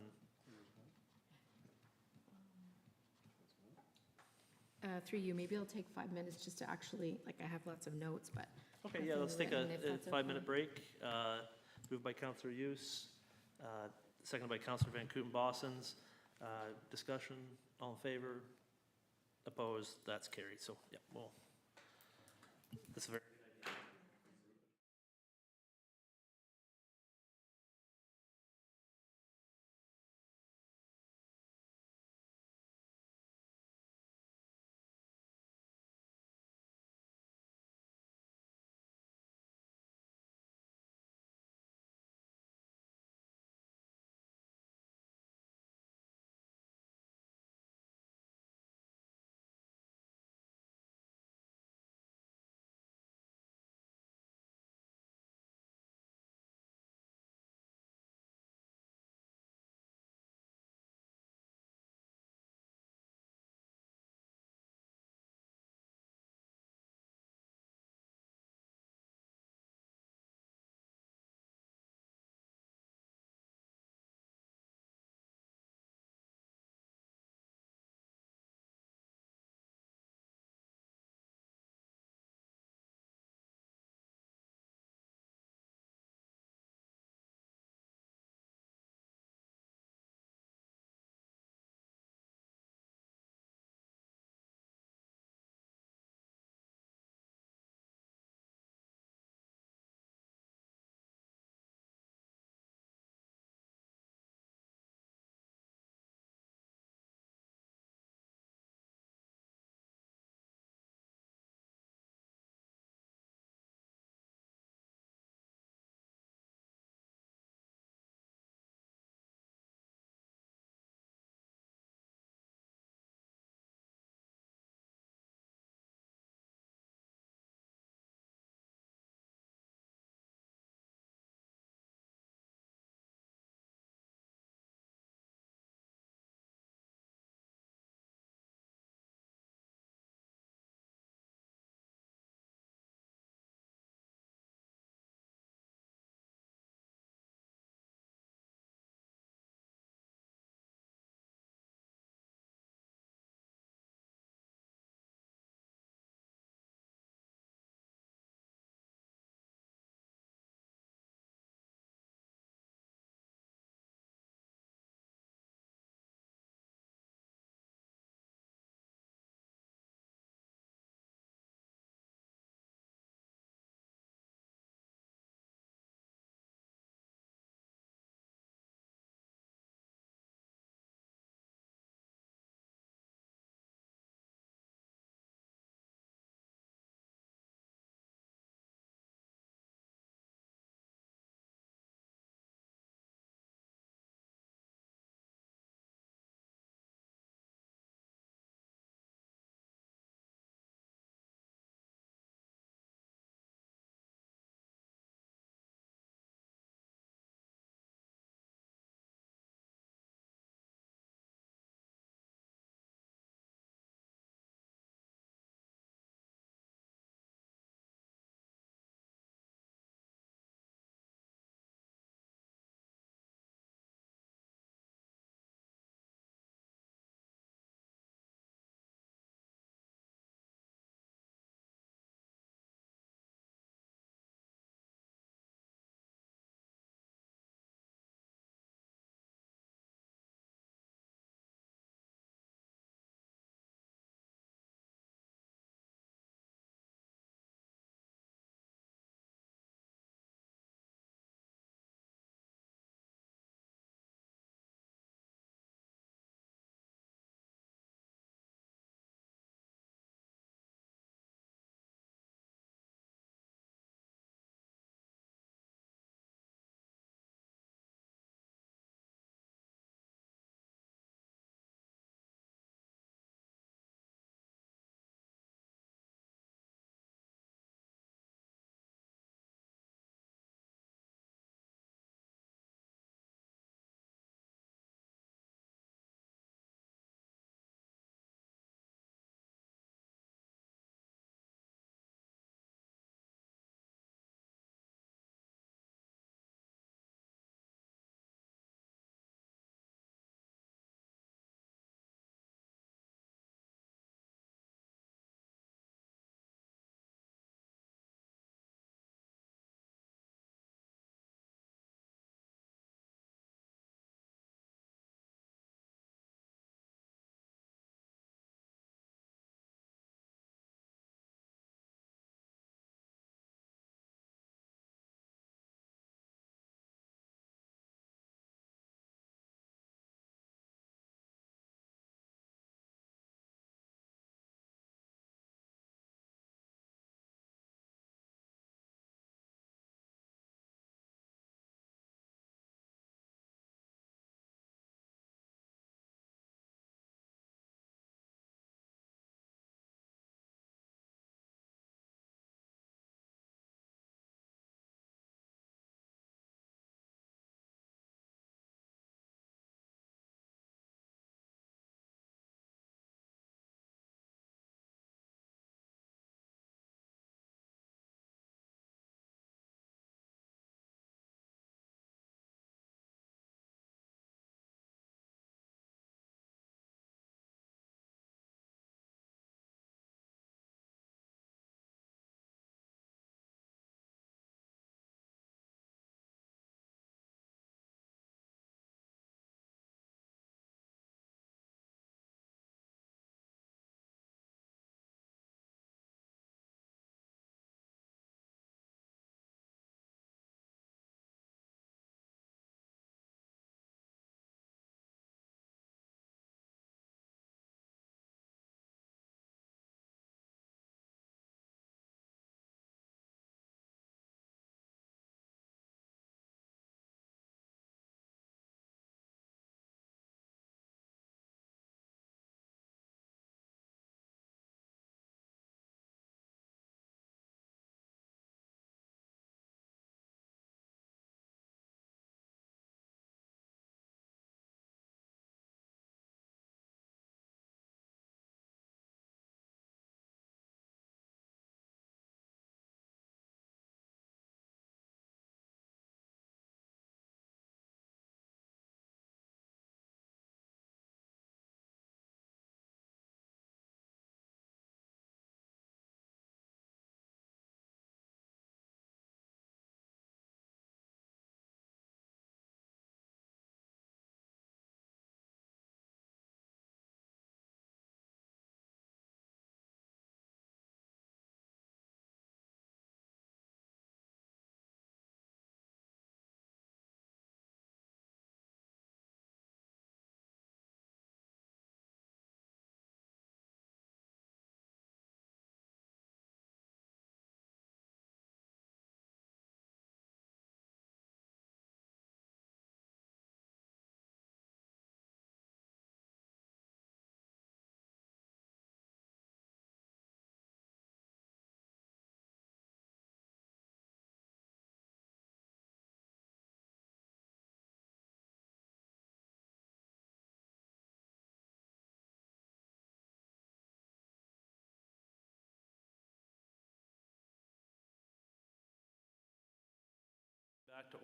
Through you, maybe I'll take 5 minutes just to actually, like, I have lots of notes, but. Okay, yeah, let's take a 5-minute break. Moved by Councillor Huse, seconded by Councillor Van Kooten-Bossens. Discussion, all in favor? Opposed? That's carried. So, yeah, well, this is very.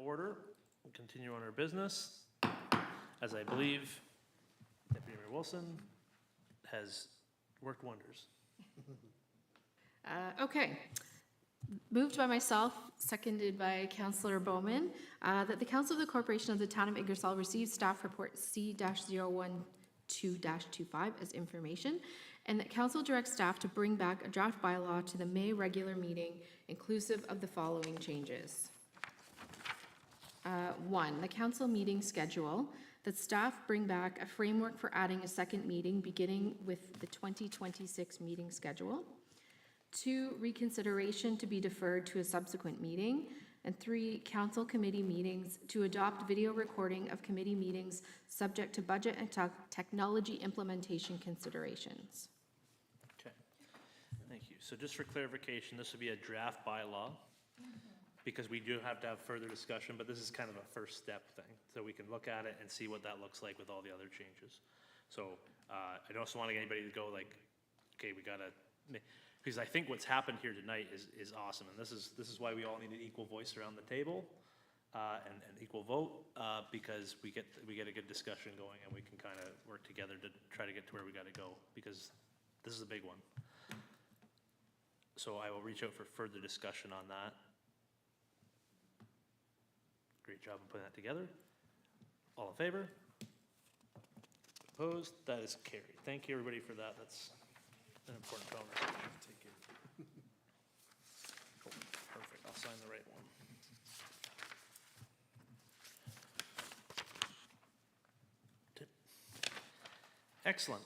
order. We'll continue on our business, as I believe Deputy Mayor Wilson has worked wonders. Okay. Moved by myself, seconded by Councillor Bowman, that the Council of the Corporation of the Town of Ingersoll receive staff report C-012-25 as information, and that Council directs staff to bring back a draft bylaw to the May regular meeting, inclusive of the following changes. 1, the Council meeting schedule, that staff bring back a framework for adding a second meeting beginning with the 2026 meeting schedule. 2, reconsideration to be deferred to a subsequent meeting. And 3, council committee meetings to adopt video recording of committee meetings subject to budget and technology implementation considerations. Okay, thank you. So just for clarification, this would be a draft bylaw, because we do have to have further discussion, but this is kind of a first step thing. So we can look at it and see what that looks like with all the other changes. So I don't want anybody to go like, okay, we gotta, because I think what's happened here tonight is awesome. And this is why we all need an equal voice around the table and equal vote, because we get a good discussion going and we can kind of work together to try to get to where we gotta go, because this is a big one. So I will reach out for further discussion on that. Great job in putting that together. All in favor? Opposed? That is carried. Thank you, everybody, for that. That's an important conversation. Take it. Cool. Perfect. I'll sign the right one. Excellent.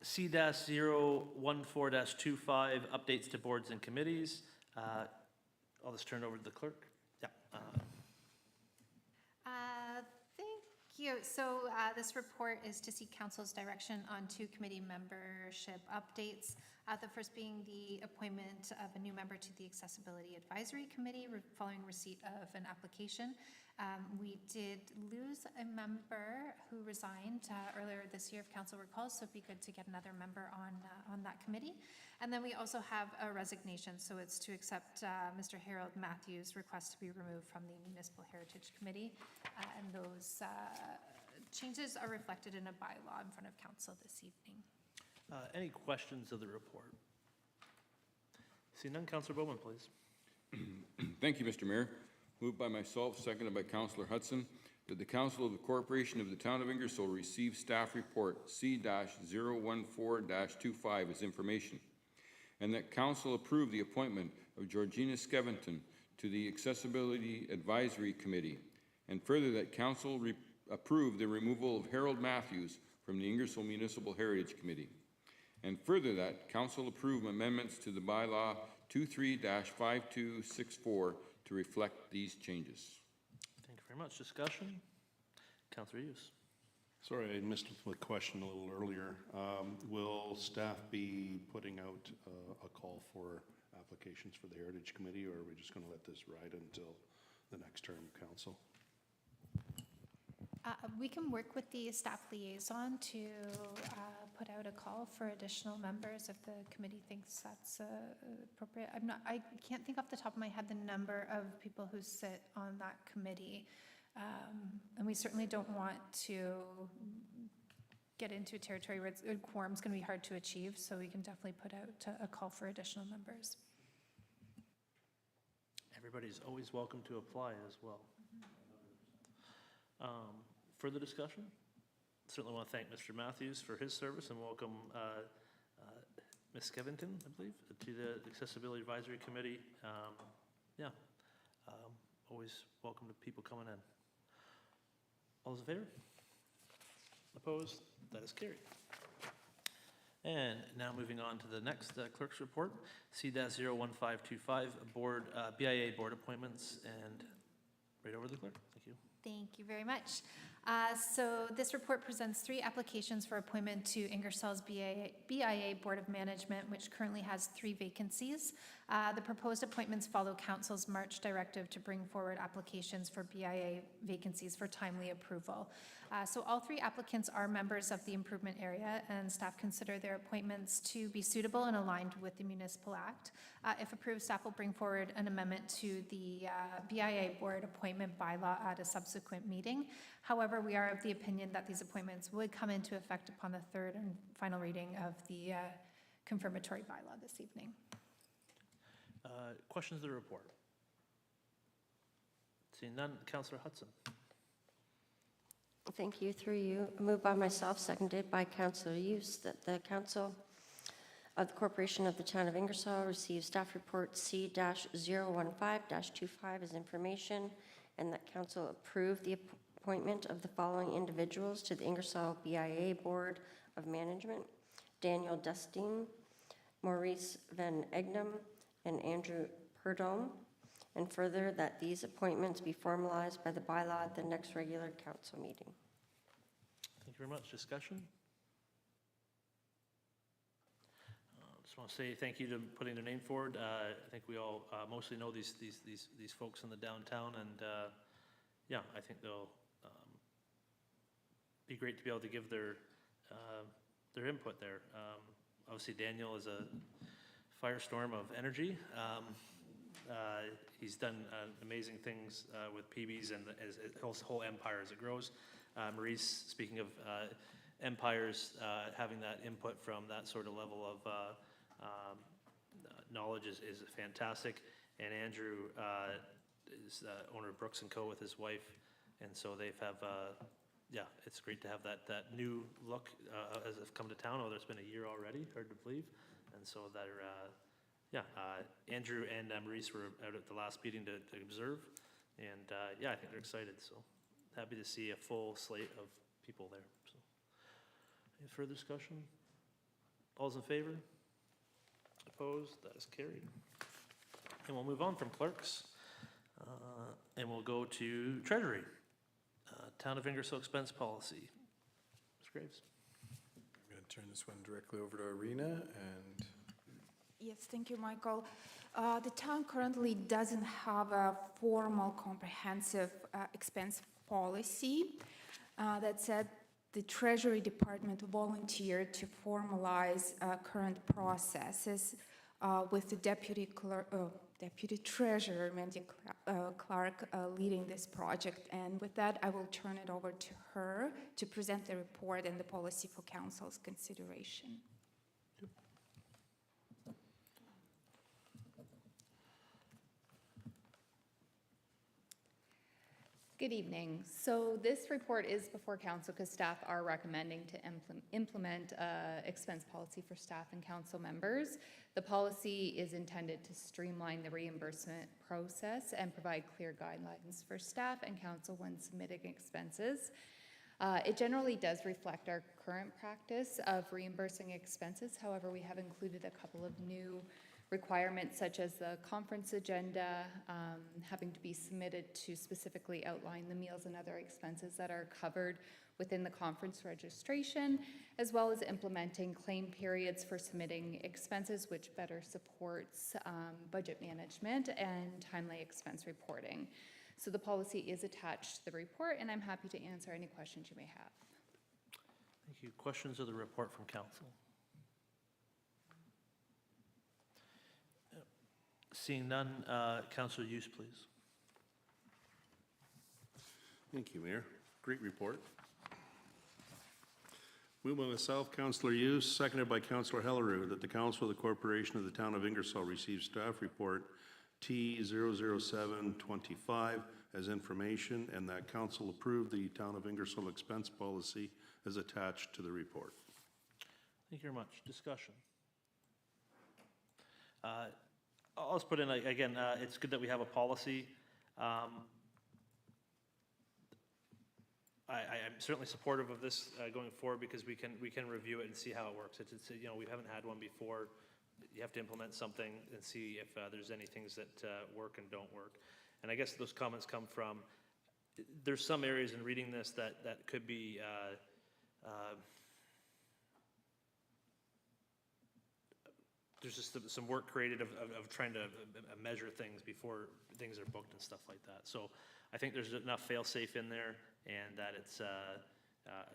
C-014-25, updates to boards and committees. I'll just turn it over to the clerk. Yeah. Thank you. So this report is to seek council's direction on 2 committee membership updates. The first being the appointment of a new member to the Accessibility Advisory Committee following receipt of an application. We did lose a member who resigned earlier this year, if council recalls, so it'd be good to get another member on that committee. And then we also have a resignation, so it's to accept Mr. Harold Matthews' request to be removed from the Municipal Heritage Committee. And those changes are reflected in a bylaw in front of council this evening. Any questions of the report? See none, Councillor Bowman, please. Thank you, Mr. Mayor. Moved by myself, seconded by Councillor Hudson, that the Council of the Corporation of the Town of Ingersoll receive staff report C-014-25 as information, and that Council approve the appointment of Georgina Skevington to the Accessibility Advisory Committee, and further that Council approve the removal of Harold Matthews from the Ingersoll Municipal Heritage Committee, and further that Council approve amendments to the bylaw 23-5264 to reflect these changes. Thank you very much. Discussion? Councillor Hughes. Sorry, I missed the question a little earlier. Will staff be putting out a call for applications for the Heritage Committee, or are we just going to let this ride until the next term of council? We can work with the staff liaison to put out a call for additional members if the committee thinks that's appropriate. I can't think off the top of my head the number of people who sit on that committee. And we certainly don't want to get into a territory where quorum's going to be hard to achieve, so we can definitely put out a call for additional members. Everybody's always welcome to apply as well. Further discussion? Certainly want to thank Mr. Matthews for his service and welcome Ms. Skevington, I believe, to the Accessibility Advisory Committee. Always welcome to people coming in. All those in favor? Opposed? That is carried. And now moving on to the next clerk's report, C-01525, BIA Board Appointments, and right over to the clerk. Thank you. you. Thank you very much. So this report presents 3 applications for appointment to Ingersoll's BIA Board of Management, which currently has 3 vacancies. The proposed appointments follow Council's March directive to bring forward applications for BIA vacancies for timely approval. So all 3 applicants are members of the improvement area, and staff consider their appointments to be suitable and aligned with the Municipal Act. If approved, staff will bring forward an amendment to the BIA Board appointment bylaw at a subsequent meeting. However, we are of the opinion that these appointments would come into effect upon the 3rd and final reading of the confirmatory bylaw this evening. Questions of the report? Seeing none, Councillor Hudson. Thank you. Through you, moved by myself, seconded by Councillor Hughes, that the Council of the Corporation of the Town of Ingersoll receives staff report C-015-25 as information, and that Council approve the appointment of the following individuals to the Ingersoll BIA Board of Management: Daniel Dustin, Maurice Van Egnum, and Andrew Perdome, and further that these appointments be formalized by the bylaw at the next regular council meeting. Thank you very much. Discussion? Just want to say thank you to putting their name forward. I think we all mostly know these folks in the downtown, and yeah, I think they'll be great to be able to give their input there. Obviously, Daniel is a firestorm of energy. He's done amazing things with PBs and his whole empire as it grows. Maurice, speaking of empires, having that input from that sort of level of knowledge is fantastic. And Andrew is owner of Brooks & Co. with his wife, and so they have, yeah, it's great to have that new look as they've come to town. Oh, there's been a year already, hard to believe. And so they're, yeah, Andrew and Maurice were out at the last meeting to observe, and yeah, I think they're excited, so happy to see a full slate of people there. So, any further discussion? All's in favor? Opposed? That is carried. And we'll move on from clerks, and we'll go to Treasury. Town of Ingersoll expense policy. Ms. Graves. I'm going to turn this one directly over to Arena, and yes, thank you, Michael. The town currently doesn't have a formal comprehensive expense policy. That said, the Treasury Department volunteered to formalize current processes with the Deputy Treasurer, Mandy Clark, leading this project. And with that, I will turn it over to her to present the report and the policy for Council's consideration. Good evening. So this report is before council because staff are recommending to implement expense policy for staff and council members. The policy is intended to streamline the reimbursement process and provide clear guidelines for staff and council when submitting expenses. It generally does reflect our current practice of reimbursing expenses. However, we have included a couple of new requirements, such as the conference agenda having to be submitted to specifically outline the meals and other expenses that are covered within the conference registration, as well as implementing claim periods for submitting expenses, which better supports budget management and timely expense reporting. So the policy is attached to the report, and I'm happy to answer any questions you may have. Thank you. Questions of the report from council? Seeing none, Councillor Hughes, please. Thank you, Mayor. Great report. Moved by myself, Councillor Hughes, seconded by Councillor Haliru, that the Council of the Corporation of the Town of Ingersoll receives staff report T-00725 as information, and that Council approve the Town of Ingersoll expense policy as attached to the report. Thank you very much. Discussion. I'll just put in, again, it's good that we have a policy. I'm certainly supportive of this going forward because we can review it and see how it works. It's you know, we haven't had one before. You have to implement something and see if there's any things that work and don't work. And I guess those comments come from, there's some areas in reading this that could be, there's just some work created of trying to measure things before things are booked and stuff like that. So I think there's enough fail-safe in there, and that it's,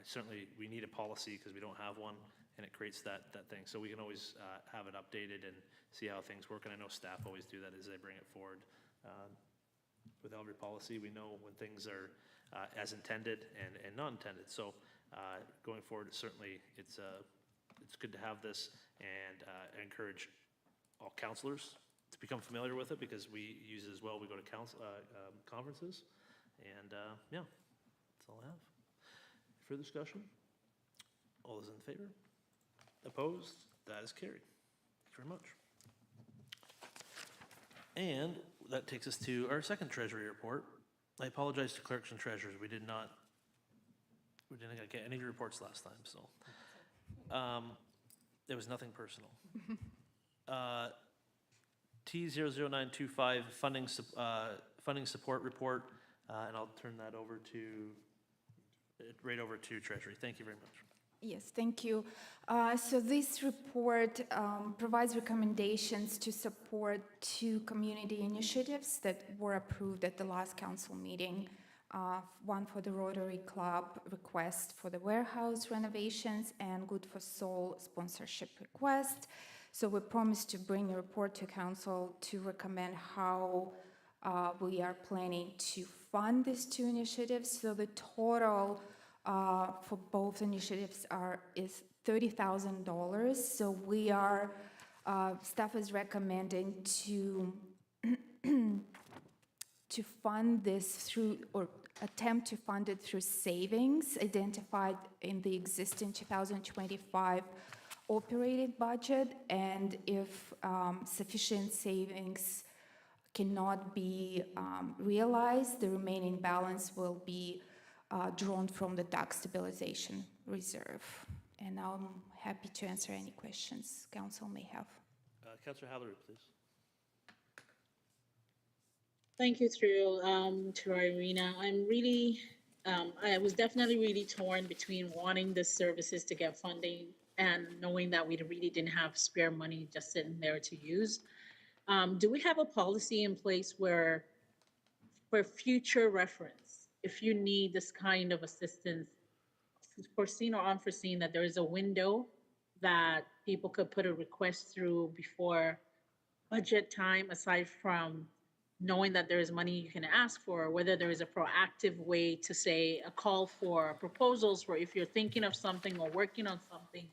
certainly, we need a policy because we don't have one, and it creates that thing. So we can always have it updated and see how things work, and I know staff always do that as they bring it forward. With every policy, we know when things are as intended and not intended. So going forward, it's good to have this, and I encourage all counselors to become familiar with it, because we use it as well. We go to conferences, and yeah, that's all I have. Further discussion? All those in favor? Opposed? That is carried. Thank you very much. And that takes us to our second Treasury report. I apologize to clerks and treasurers. We didn't get any reports last time, so. There was nothing personal. T00925 funding support report, and I'll turn that over right over to Treasury. Thank you very much. Yes, thank you. So this report provides recommendations to support 2 community initiatives that were approved at the last council meeting. One for the Rotary Club request for the warehouse renovations, and Good for Soll sponsorship request. So we promised to bring a report to council to recommend how we are planning to fund these 2 initiatives. So the total for both initiatives is $30,000. So we are, staff is recommending to fund this through, or attempt to fund it through savings identified in the existing 2025 operated budget, and if sufficient savings cannot be realized, the remaining balance will be drawn from the tax stabilization reserve. And I'm happy to answer any questions council may have. Councillor Haliru, please. Thank you, to Irina. I was definitely really torn between wanting the services to get funding and knowing that we really didn't have spare money just sitting there to use. Do we have a policy in place where, for future reference, if you need this kind of assistance, foreseen or unforeseen, that there is a window that people could put a request through before budget time, aside from knowing that there is money you can ask for, whether there is a proactive way to say a call for proposals, for if you're thinking of something or working on something,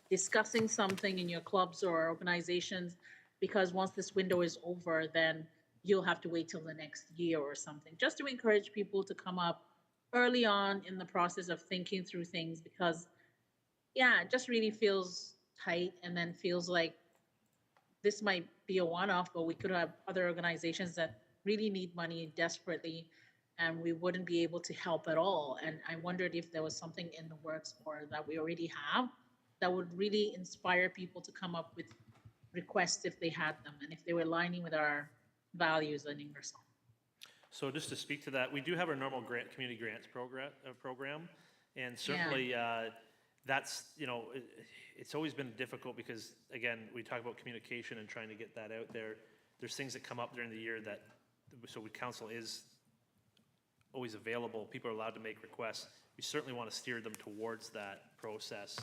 discussing something in your clubs or organizations, because once this window is over, then you'll have to wait till the next year or something, just to encourage people to come up early on in the process of thinking through things, because yeah, it just really feels tight, and then feels like this might be a one-off, but we could have other organizations that really need money desperately, and we wouldn't be able to help at all. And I wondered if there was something in the works, or that we already have, that would really inspire people to come up with requests if they had them, and if they were aligning with our values in Ingersoll. So just to speak to that, we do have our normal community grants program, and certainly that's, it's always been difficult because, again, we talk about communication and trying to get that out there. There's things that come up during the year that, so council is always available. People are allowed to make requests. We certainly want to steer them towards that process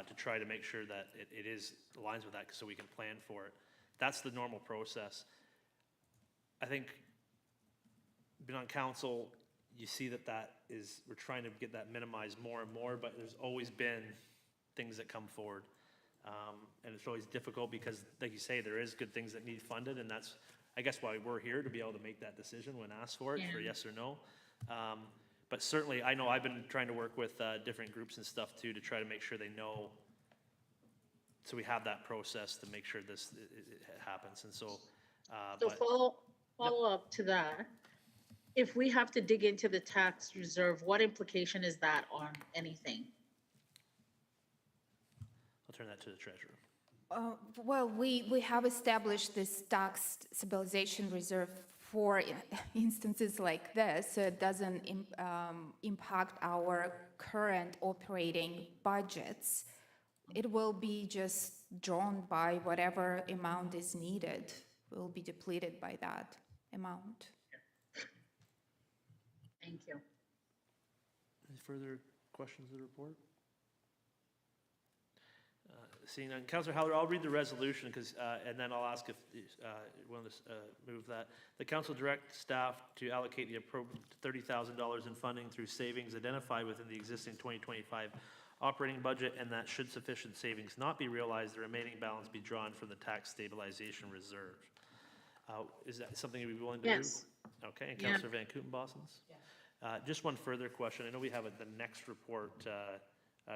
to try to make sure that it is aligns with that, so we can plan for it. That's the normal process. I think being on council, you see that we're trying to get that minimized more and more, but there's always been things that come forward. And it's always difficult because, like you say, there is good things that need funded, and that's, I guess, why we're here, to be able to make that decision when asked for it, for yes or no. But certainly, I know I've been trying to work with different groups and stuff too, to try to make sure they know, so we have that process to make sure it happens. And so, follow up to that. If we have to dig into the tax reserve, what implication is that on anything? I'll turn that to the treasurer. Well, we have established this tax stabilization reserve for instances like this, so it doesn't impact our current operating budgets. It will be just drawn by whatever amount is needed, will be depleted by that amount. Thank you. Any further questions of the report? Seeing none, Councillor Haliru, I'll read the resolution because, and then I'll ask if you want to move that. The council direct staff to allocate the appropriate $30,000 in funding through savings identified within the existing 2025 operating budget, and that should sufficient savings not be realized, the remaining balance be drawn from the tax stabilization reserve. Is that something you'd be willing to do? Yes. Okay, and Yeah. Councillor Van Kootenbosens? Just one further question. I know we have the next report,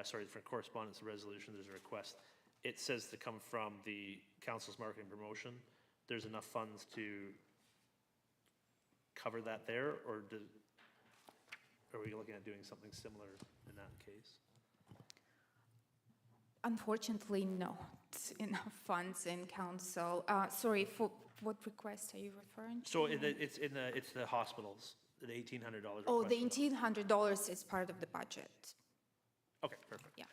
sorry, for correspondence resolution, there's a request. It says to come from the council's marketing promotion. There's enough funds to cover that there, or are we looking at doing something similar in that case? Unfortunately, not enough funds in council. Sorry, for what request are you referring to? So it's the hospitals, the $1,800 Oh, the request. $1,800 is part of the budget. Okay, perfect. Yeah.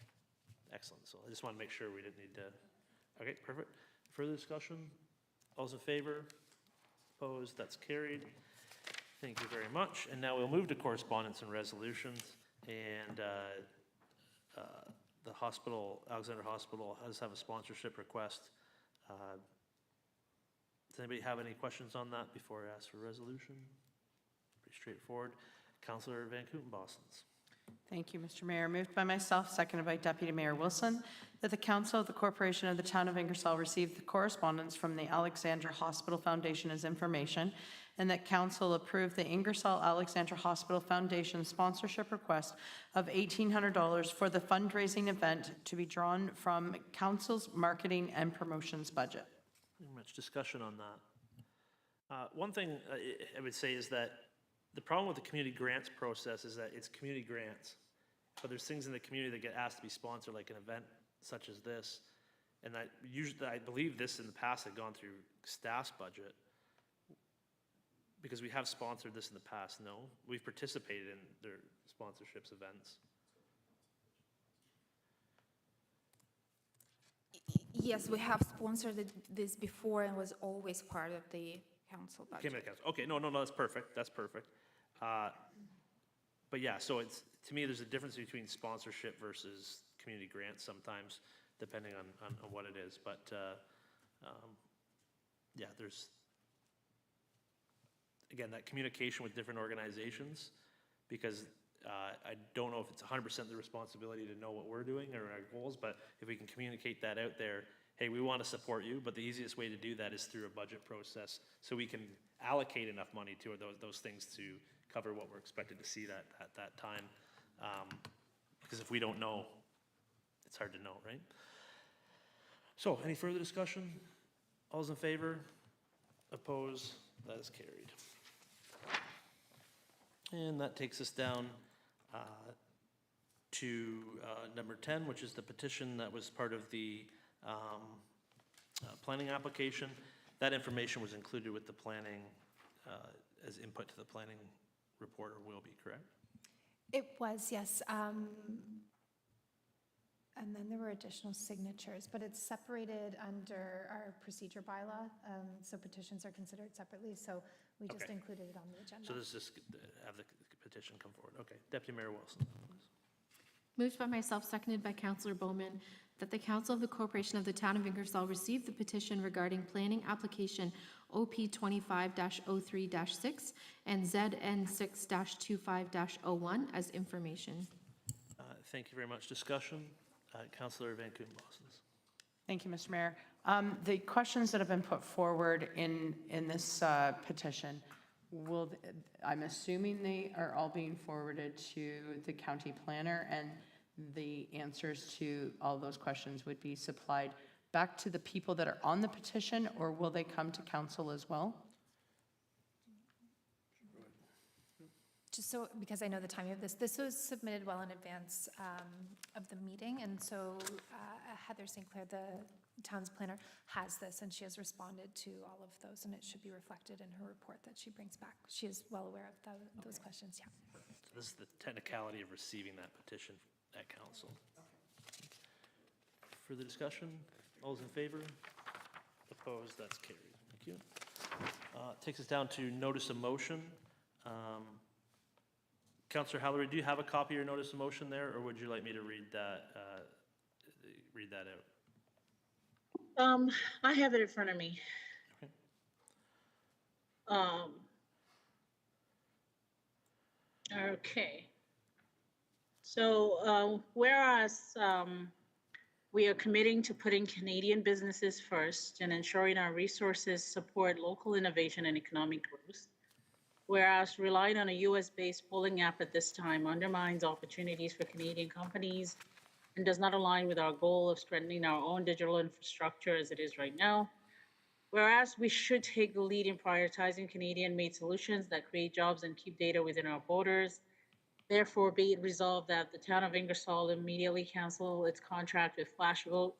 Excellent. So I just want to make sure we didn't need to. Okay, perfect. Further discussion? All's in favor? Opposed? That's carried. Thank you very much. And now we'll move to correspondence and resolutions. And the hospital, Alexandra Hospital, does have a sponsorship request. Does anybody have any questions on that before I ask for resolution? Pretty straightforward. Councillor Van Kootenbosens. Thank you, Mr. Mayor. Moved by myself, seconded by Deputy Mayor Wilson, that the Council of the Corporation of the Town of Ingersoll receive the correspondence from the Alexandra Hospital Foundation as information, and that Council approve the Ingersoll Alexandra Hospital Foundation sponsorship request of $1,800 for the fundraising event to be drawn from Council's marketing and promotions budget. Very much discussion on that. One thing I would say is that the problem with the community grants process is that it's community grants, but there's things in the community that get asked to be sponsored, like an event such as this. And I believe this in the past had gone through staff's budget, because we have sponsored this in the past. No, we've participated in their sponsorships events. Yes, we have sponsored this before and was always part of the council budget. Okay, no, that's perfect. That's perfect. But yeah, so to me, there's a difference between sponsorship versus community grants sometimes, depending on what it is. But yeah, there's, again, that communication with different organizations, because I don't know if it's 100% the responsibility to know what we're doing or our goals, but if we can communicate that out there, hey, we want to support you, but the easiest way to do that is through a budget process, so we can allocate enough money to those things to cover what we're expected to see at that time. Because if we don't know, it's hard to know, right? So, any further discussion? All's in favor? Opposed? That is carried. And that takes us down to number 10, which is the petition that was part of the planning application. That information was included with the planning as input to the planning report, or will be, correct? It was, yes. And then there were additional signatures, but it's separated under our procedure bylaw, so petitions are considered separately, so we just Okay. included it on the agenda. So let's just have the petition come forward. Okay, Deputy Mayor Wilson, please. Moved by myself, seconded by Councillor Bowman, that the Council of the Corporation of the Town of Ingersoll receive the petition regarding planning application OP 25-03-6 and ZN 6-25-01 as information. Thank you very much. Discussion? Councillor Van Kootenbosens. Thank you, Mr. Mayor. The questions that have been put forward in this petition, I'm assuming they are all being forwarded to the county planner, and the answers to all those questions would be supplied back to the people that are on the petition, or will they come to council as well? just so, because I know the timing of this was submitted well in advance of the meeting, and so Heather St. Clair, the town's planner, has this, and she has responded to all of those, and it should be reflected in her report that she brings back. She is well aware of those questions, yeah. So this is the technicality of receiving that petition at council. Further discussion? All those in favor? Opposed? That's carried. Thank you. Takes us down to notice of motion. Councillor Haliru, do you have a copy of your notice of motion there, or would you like me to read that out? I have it in front of me. Okay. Okay. So, whereas we are committing to putting Canadian businesses first and ensuring our resources support local innovation and economic growth, whereas relying on a US-based polling app at this time undermines opportunities for Canadian companies and does not align with our goal of strengthening our own digital infrastructure as it is right now. Whereas we should take the lead in prioritizing Canadian-made solutions that create jobs and keep data within our borders. Therefore, be it resolved that the town of Ingersoll immediately cancel its contract with FlashVote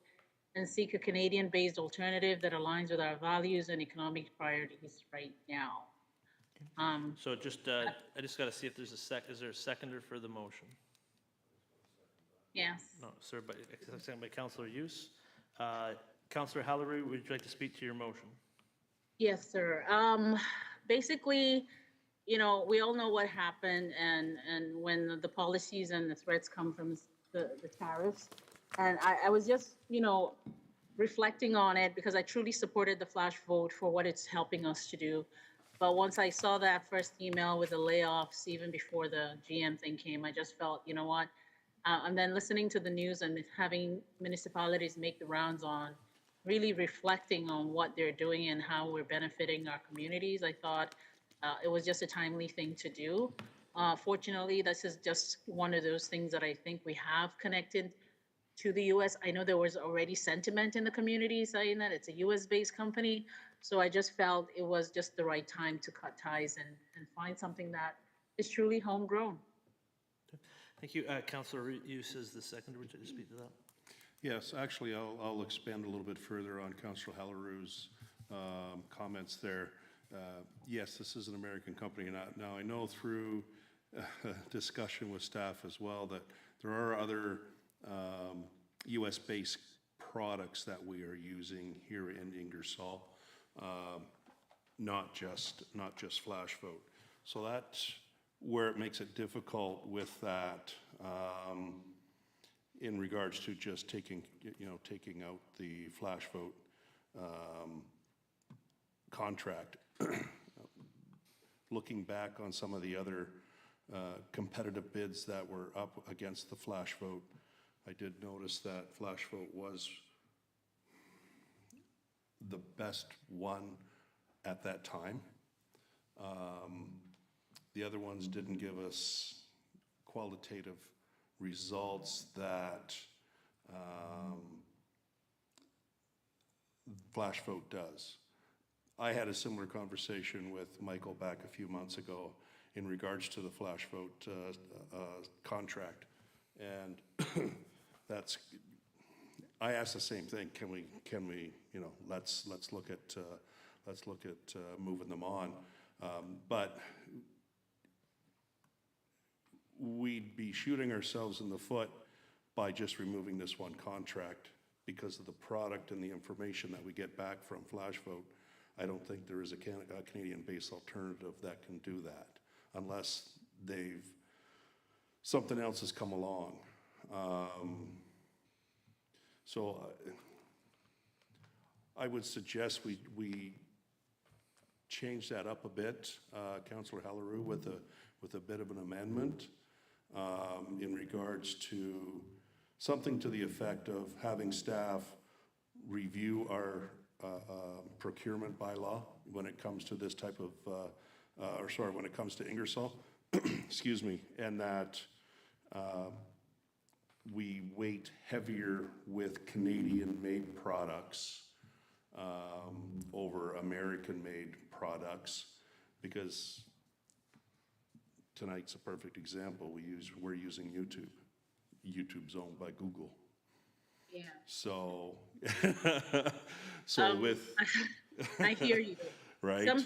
and seek a Canadian-based alternative that aligns with our values and economic priorities right now. So just, I just got to see if there's is there a seconder for the motion? Yes. No, sir, second by Councillor Hughes. Councillor Haliru, would you like to speak to your motion? Yes, sir. Basically, you know, we all know what happened and when the policies and the threats come from the tariffs. And I was just, you know, reflecting on it because I truly supported the flash vote for what it's helping us to do. But once I saw that first email with the layoffs, even before the GM thing came, I just felt, you know what? And then listening to the news and having municipalities make the rounds on really reflecting on what they're doing and how we're benefiting our communities, I thought it was just a timely thing to do. Fortunately, this is just one of those things that I think we have connected to the US. I know there was already sentiment in the community saying that it's a US-based company. So I just felt it was just the right time to cut ties and find something that is truly homegrown. Thank you. Councillor Hughes is the seconder. Would you like to speak to that? Yes, actually, I'll expand a little bit further on Councillor Haliru's comments there. Yes, this is an American company. Now, I know through discussion with staff as well that there are other US-based products that we are using here in Ingersoll, not just FlashVote. So that's where it makes it difficult with that in regards to just taking out the FlashVote contract. Looking back on some of the other competitive bids that were up against the FlashVote, I did notice that FlashVote was the best one at that time. The other ones didn't give us qualitative results that FlashVote does. I had a similar conversation with Michael back a few months ago in regards to the FlashVote contract, and I asked the same thing. Can we let's look at moving them on, but we'd be shooting ourselves in the foot by just removing this one contract because of the product and the information that we get back from FlashVote. I don't think there is a Canadian-based alternative that can do that unless something else has come along. So I would suggest we change that up a bit, Councillor Haliru, with a bit of an amendment in regards to something to the effect of having staff review our procurement bylaw when it comes to this type of, when it comes to Ingersoll, excuse me, and that we weight heavier with Canadian-made products over American-made products, because tonight's a perfect example. We're using YouTube. YouTube's owned by Google. Yeah. So, Um, I hear you. right? Some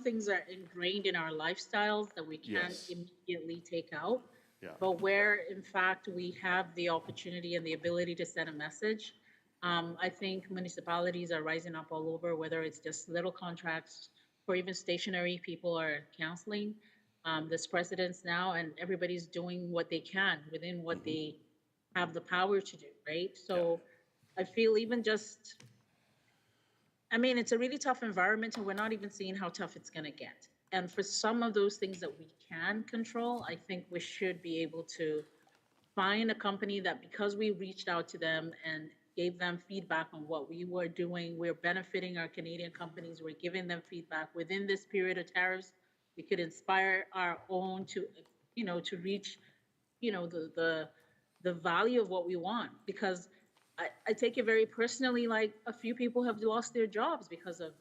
things are ingrained in our lifestyles that we can't Yes. immediately take out. Yeah. But where, in fact, we have the opportunity and the ability to send a message, I think municipalities are rising up all over, whether it's just little contracts or even stationary, people are canceling. There's precedents now, and everybody's doing what they can within what they have the power to do, right? So I feel even just, I mean, it's a really tough environment, and we're not even seeing how tough it's gonna get. And for some of those things that we can control, I think we should be able to find a company that, because we reached out to them and gave them feedback on what we were doing, we're benefiting our Canadian companies, we're giving them feedback within this period of tariffs, we could inspire our own to, to reach, the value of what we want. Because I take it very personally, like a few people have lost their jobs because of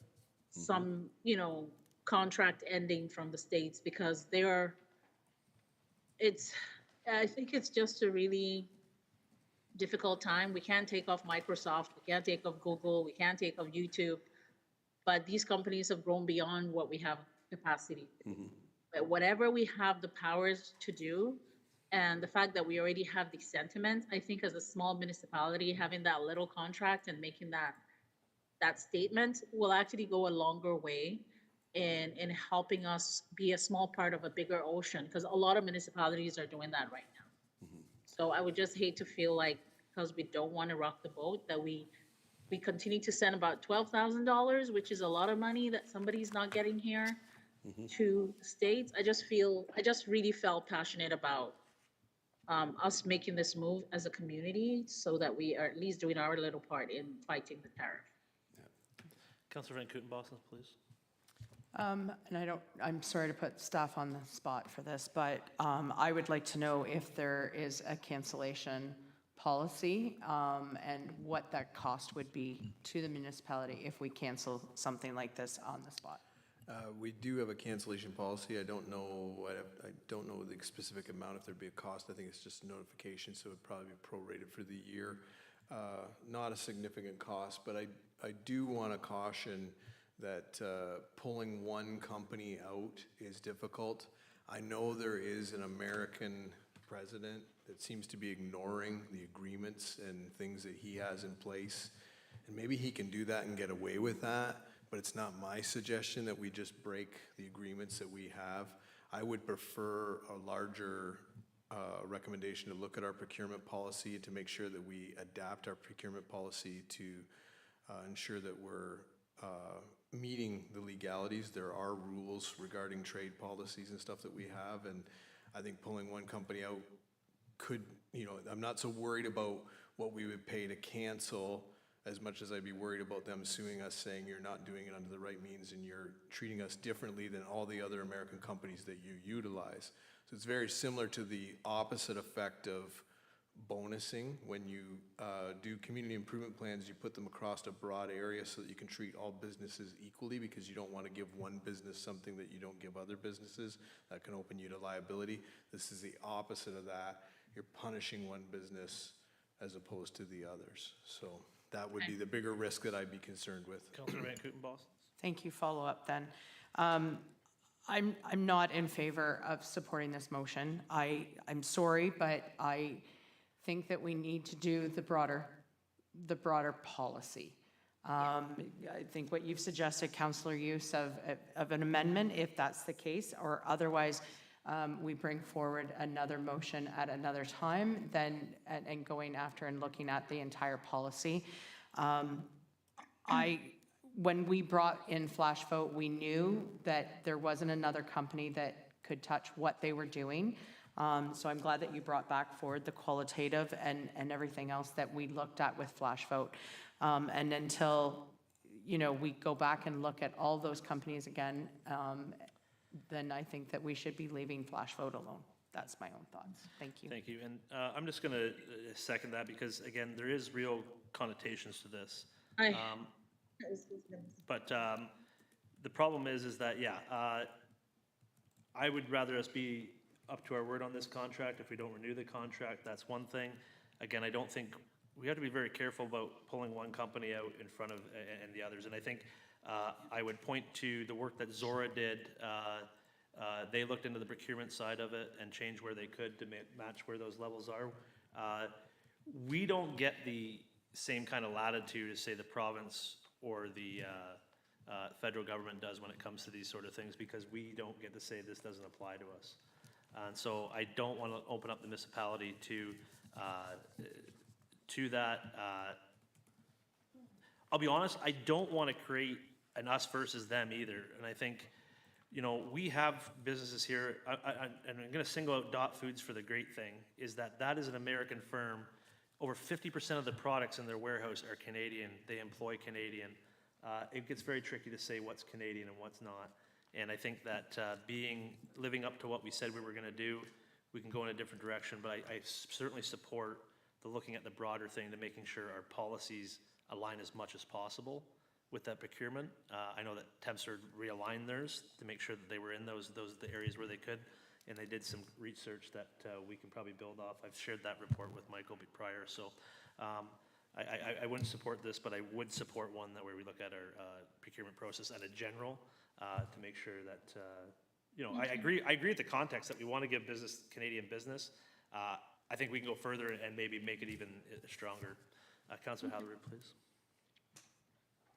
some, contract ending from the States, because I think it's just a really difficult time. We can't take off Microsoft, we can't take off Google, we can't take off YouTube, but these companies have grown beyond what we have capacity. But whatever we have the powers to do, and the fact that we already have the sentiment, I think as a small municipality, having that little contract and making that statement will actually go a longer way in helping us be a small part of a bigger ocean, because a lot of municipalities are doing that right now. So I would just hate to feel like, because we don't want to rock the boat, that we continue to send about $12,000, which is a lot of money that somebody's not getting here to the States. I just really felt passionate about us making this move as a community, so that we are at least doing our little part in fighting the tariff. Councillor Van Kooten-Boston, please. And I'm sorry to put staff on the spot for this, but I would like to know if there is a cancellation policy and what that cost would be to the municipality if we cancel something like this on the spot. We do have a cancellation policy. I don't know the specific amount, if there'd be a cost. I think it's just a notification, so it'd probably be prorated for the year. Not a significant cost, but I do want to caution that pulling one company out is difficult. I know there is an American president that seems to be ignoring the agreements and things that he has in place. And maybe he can do that and get away with that, but it's not my suggestion that we just break the agreements that we have. I would prefer a larger recommendation to look at our procurement policy, to make sure that we adapt our procurement policy to ensure that we're meeting the legalities. There are rules regarding trade policies and stuff that we have, and I think pulling one company out could, I'm not so worried about what we would pay to cancel as much as I'd be worried about them suing us, saying you're not doing it under the right means and you're treating us differently than all the other American companies that you utilize. So it's very similar to the opposite effect of bonusing. When you do community improvement plans, you put them across a broad area so that you can treat all businesses equally, because you don't want to give one business something that you don't give other businesses. That can open you to liability. This is the opposite of that. You're punishing one business as opposed to the others. So that would be the bigger risk that I'd be concerned with. Councillor Van Kooten-Boston. Thank you. Follow up then. I'm not in favor of supporting this motion. I'm sorry, but I think that we need to do the broader policy. I think what you've suggested, Councillor, use of an amendment, if that's the case, or otherwise we bring forward another motion at another time, and going after and looking at the entire policy. When we brought in Flash Vote, we knew that there wasn't another company that could touch what they were doing. So I'm glad that you brought back forward the qualitative and everything else that we looked at with Flash Vote. And until, we go back and look at all those companies again, then I think that we should be leaving Flash Vote alone. That's my own thoughts. Thank you. Thank you. And I'm just going to second that, because, again, there is real connotations to this. But the problem is that, I would rather us be up to our word on this contract. If we don't renew the contract, that's one thing. Again, I don't think, we have to be very careful about pulling one company out in front of, and the others. And I think I would point to the work that Zora did. They looked into the procurement side of it and changed where they could to match where those levels are. We don't get the same kind of latitude as, say, the province or the federal government does when it comes to these sort of things, because we don't get to say this doesn't apply to us. And so I don't want to open up the municipality to that. I'll be honest, I don't want to create an us versus them either. And I think, you know, we have businesses here, and I'm going to single out Dot Foods for the great thing, is that is an American firm. Over 50% of the products in their warehouse are Canadian. They employ Canadian. It gets very tricky to say what's Canadian and what's not. And I think that living up to what we said we were going to do, we can go in a different direction. But I certainly support the looking at the broader thing to making sure our policies align as much as possible with that procurement. I know that Tempster realigned theirs to make sure that they were in the areas where they could. And they did some research that we can probably build off. I've shared that report with Michael prior, so I wouldn't support this, but I would support one where we look at our procurement process at a general to make sure that, you know, I agree with the context that we want to give Canadian business. I think we can go further and maybe make it even stronger. Councillor Haliru, please.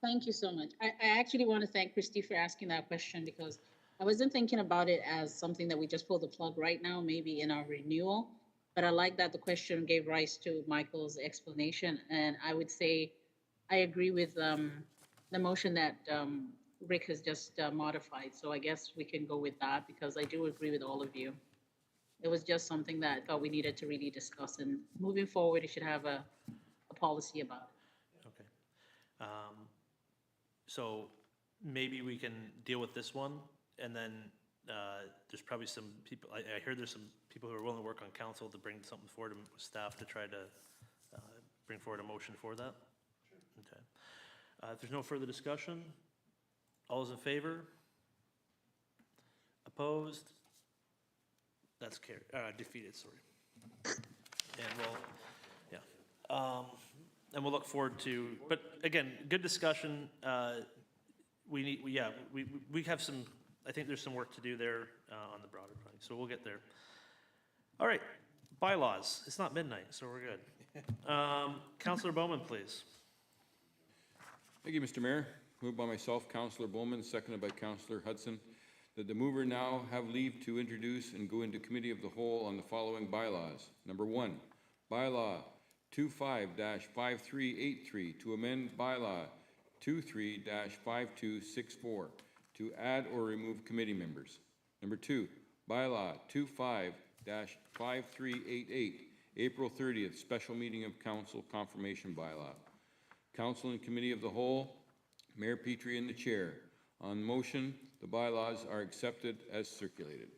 Thank you so much. I actually want to thank Christy for asking that question, because I wasn't thinking about it as something that we just pull the plug right now, maybe in our renewal, but I like that the question gave rise to Michael's explanation. And I would say I agree with the motion that Rick has just modified. So I guess we can go with that, because I do agree with all of you. It was just something that I thought we needed to really discuss, and moving forward, you should have a policy about it. Okay. So maybe we can deal with this one, and then there's probably some people, I heard there's some people who are willing to work on council to bring something forward with staff to try to bring forward a motion for that. Sure. Okay. If there's no further discussion, all those in favor? Opposed? That's carried, defeated, sorry. And we'll look forward to, but again, good discussion. We have some, I think there's some work to do there on the broader plan, so we'll get there. All right, bylaws. It's not midnight, so we're good. Councillor Bowman, please. Thank you, Mr. Mayor. Moved by myself, Councillor Bowman, seconded by Councillor Hudson, that the mover now have leave to introduce and go into committee of the whole on the following bylaws. Number 1, bylaw 25-5383 to amend bylaw 23-5264 to add or remove committee members. Number 2, bylaw 25-5388, April 30th, special meeting of council confirmation bylaw. Council and committee of the whole, Mayor Petrie and the chair. On motion, the bylaws are accepted as circulated.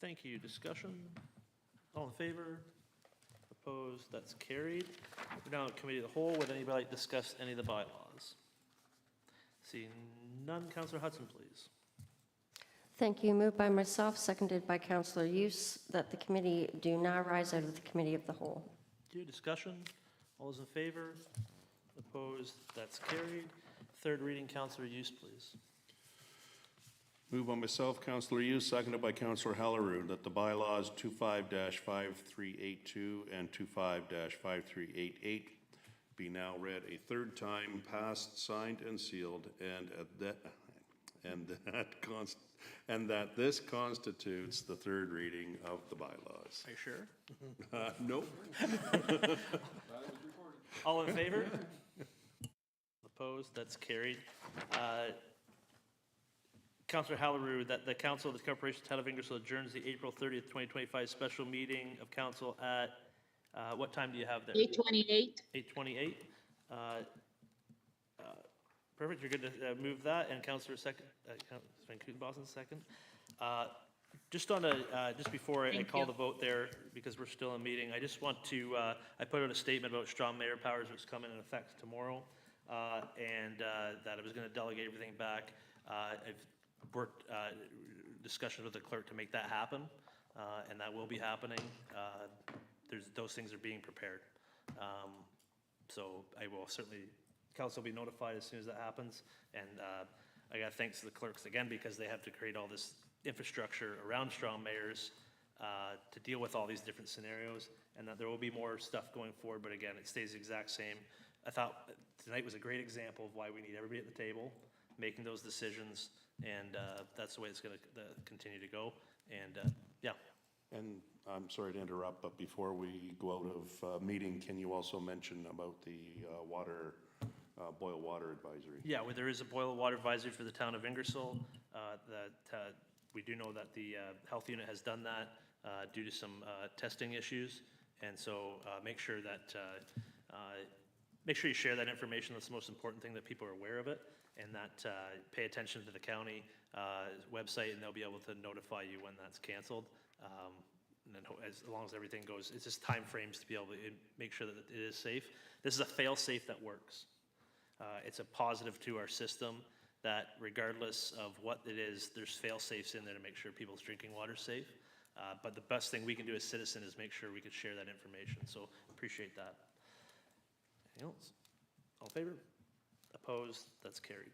Thank you. Discussion? All in favor? Opposed? That's carried. We're now at committee of the whole. Would anybody like to discuss any of the bylaws? Seeing none, Councillor Hudson, please. Thank you. Moved by myself, seconded by Councillor Hughes, that the committee do now rise out of the committee of the whole. Discussion? All those in favor? Opposed? That's carried. Third reading, Councillor Hughes, please. Moved by myself, Councillor Hughes, seconded by Councillor Haliru, that the bylaws 25-5382 and 25-5388 be now read a third time, passed, signed, and sealed, and that this constitutes the third reading of the bylaws. Are you sure? Nope. All in favor? Opposed? That's carried. Councillor Haliru, that the Council of the Corporation Town of Ingersoll adjourns the April 30th, 2025 special meeting of council at, what time do you have there? 8:28. 8:28. Perfect, you're good to move that, and Councillor Van Kutenbossen second. Just on just before I call the vote there, because we're still in meeting, I just want to, I put out a statement about strong mayor powers, which come in effect tomorrow, and that I was going to delegate everything back. I've worked, discussions with the clerk to make that happen, and that will be happening. Those things are being prepared. So I will certainly, council will be notified as soon as that happens. And I got thanks to the clerks again, because they have to create all this infrastructure around strong mayors to deal with all these different scenarios, and that there will be more stuff going forward, but again, it stays the exact same. I thought tonight was a great example of why we need everybody at the table, making those decisions, and that's the way it's gonna continue to go, and yeah. And I'm sorry to interrupt, but before we go out of meeting, can you also mention about the boil water advisory? Yeah, well, there is a boil water advisory for the town of Ingersoll. That we do know that the health unit has done that due to some testing issues, and so make sure you share that information. That's the most important thing, that people are aware of it, and that pay attention to the county website, and they'll be able to notify you when that's canceled. And then as long as everything goes, it's just time frames to be able to make sure that it is safe. This is a fail-safe that works. It's a positive to our system that regardless of what it is, there's fail-safes in there to make sure people's drinking water is safe. But the best thing we can do as citizens is make sure we can share that information. So appreciate that. Anything else? All in favor? Opposed? That's carried.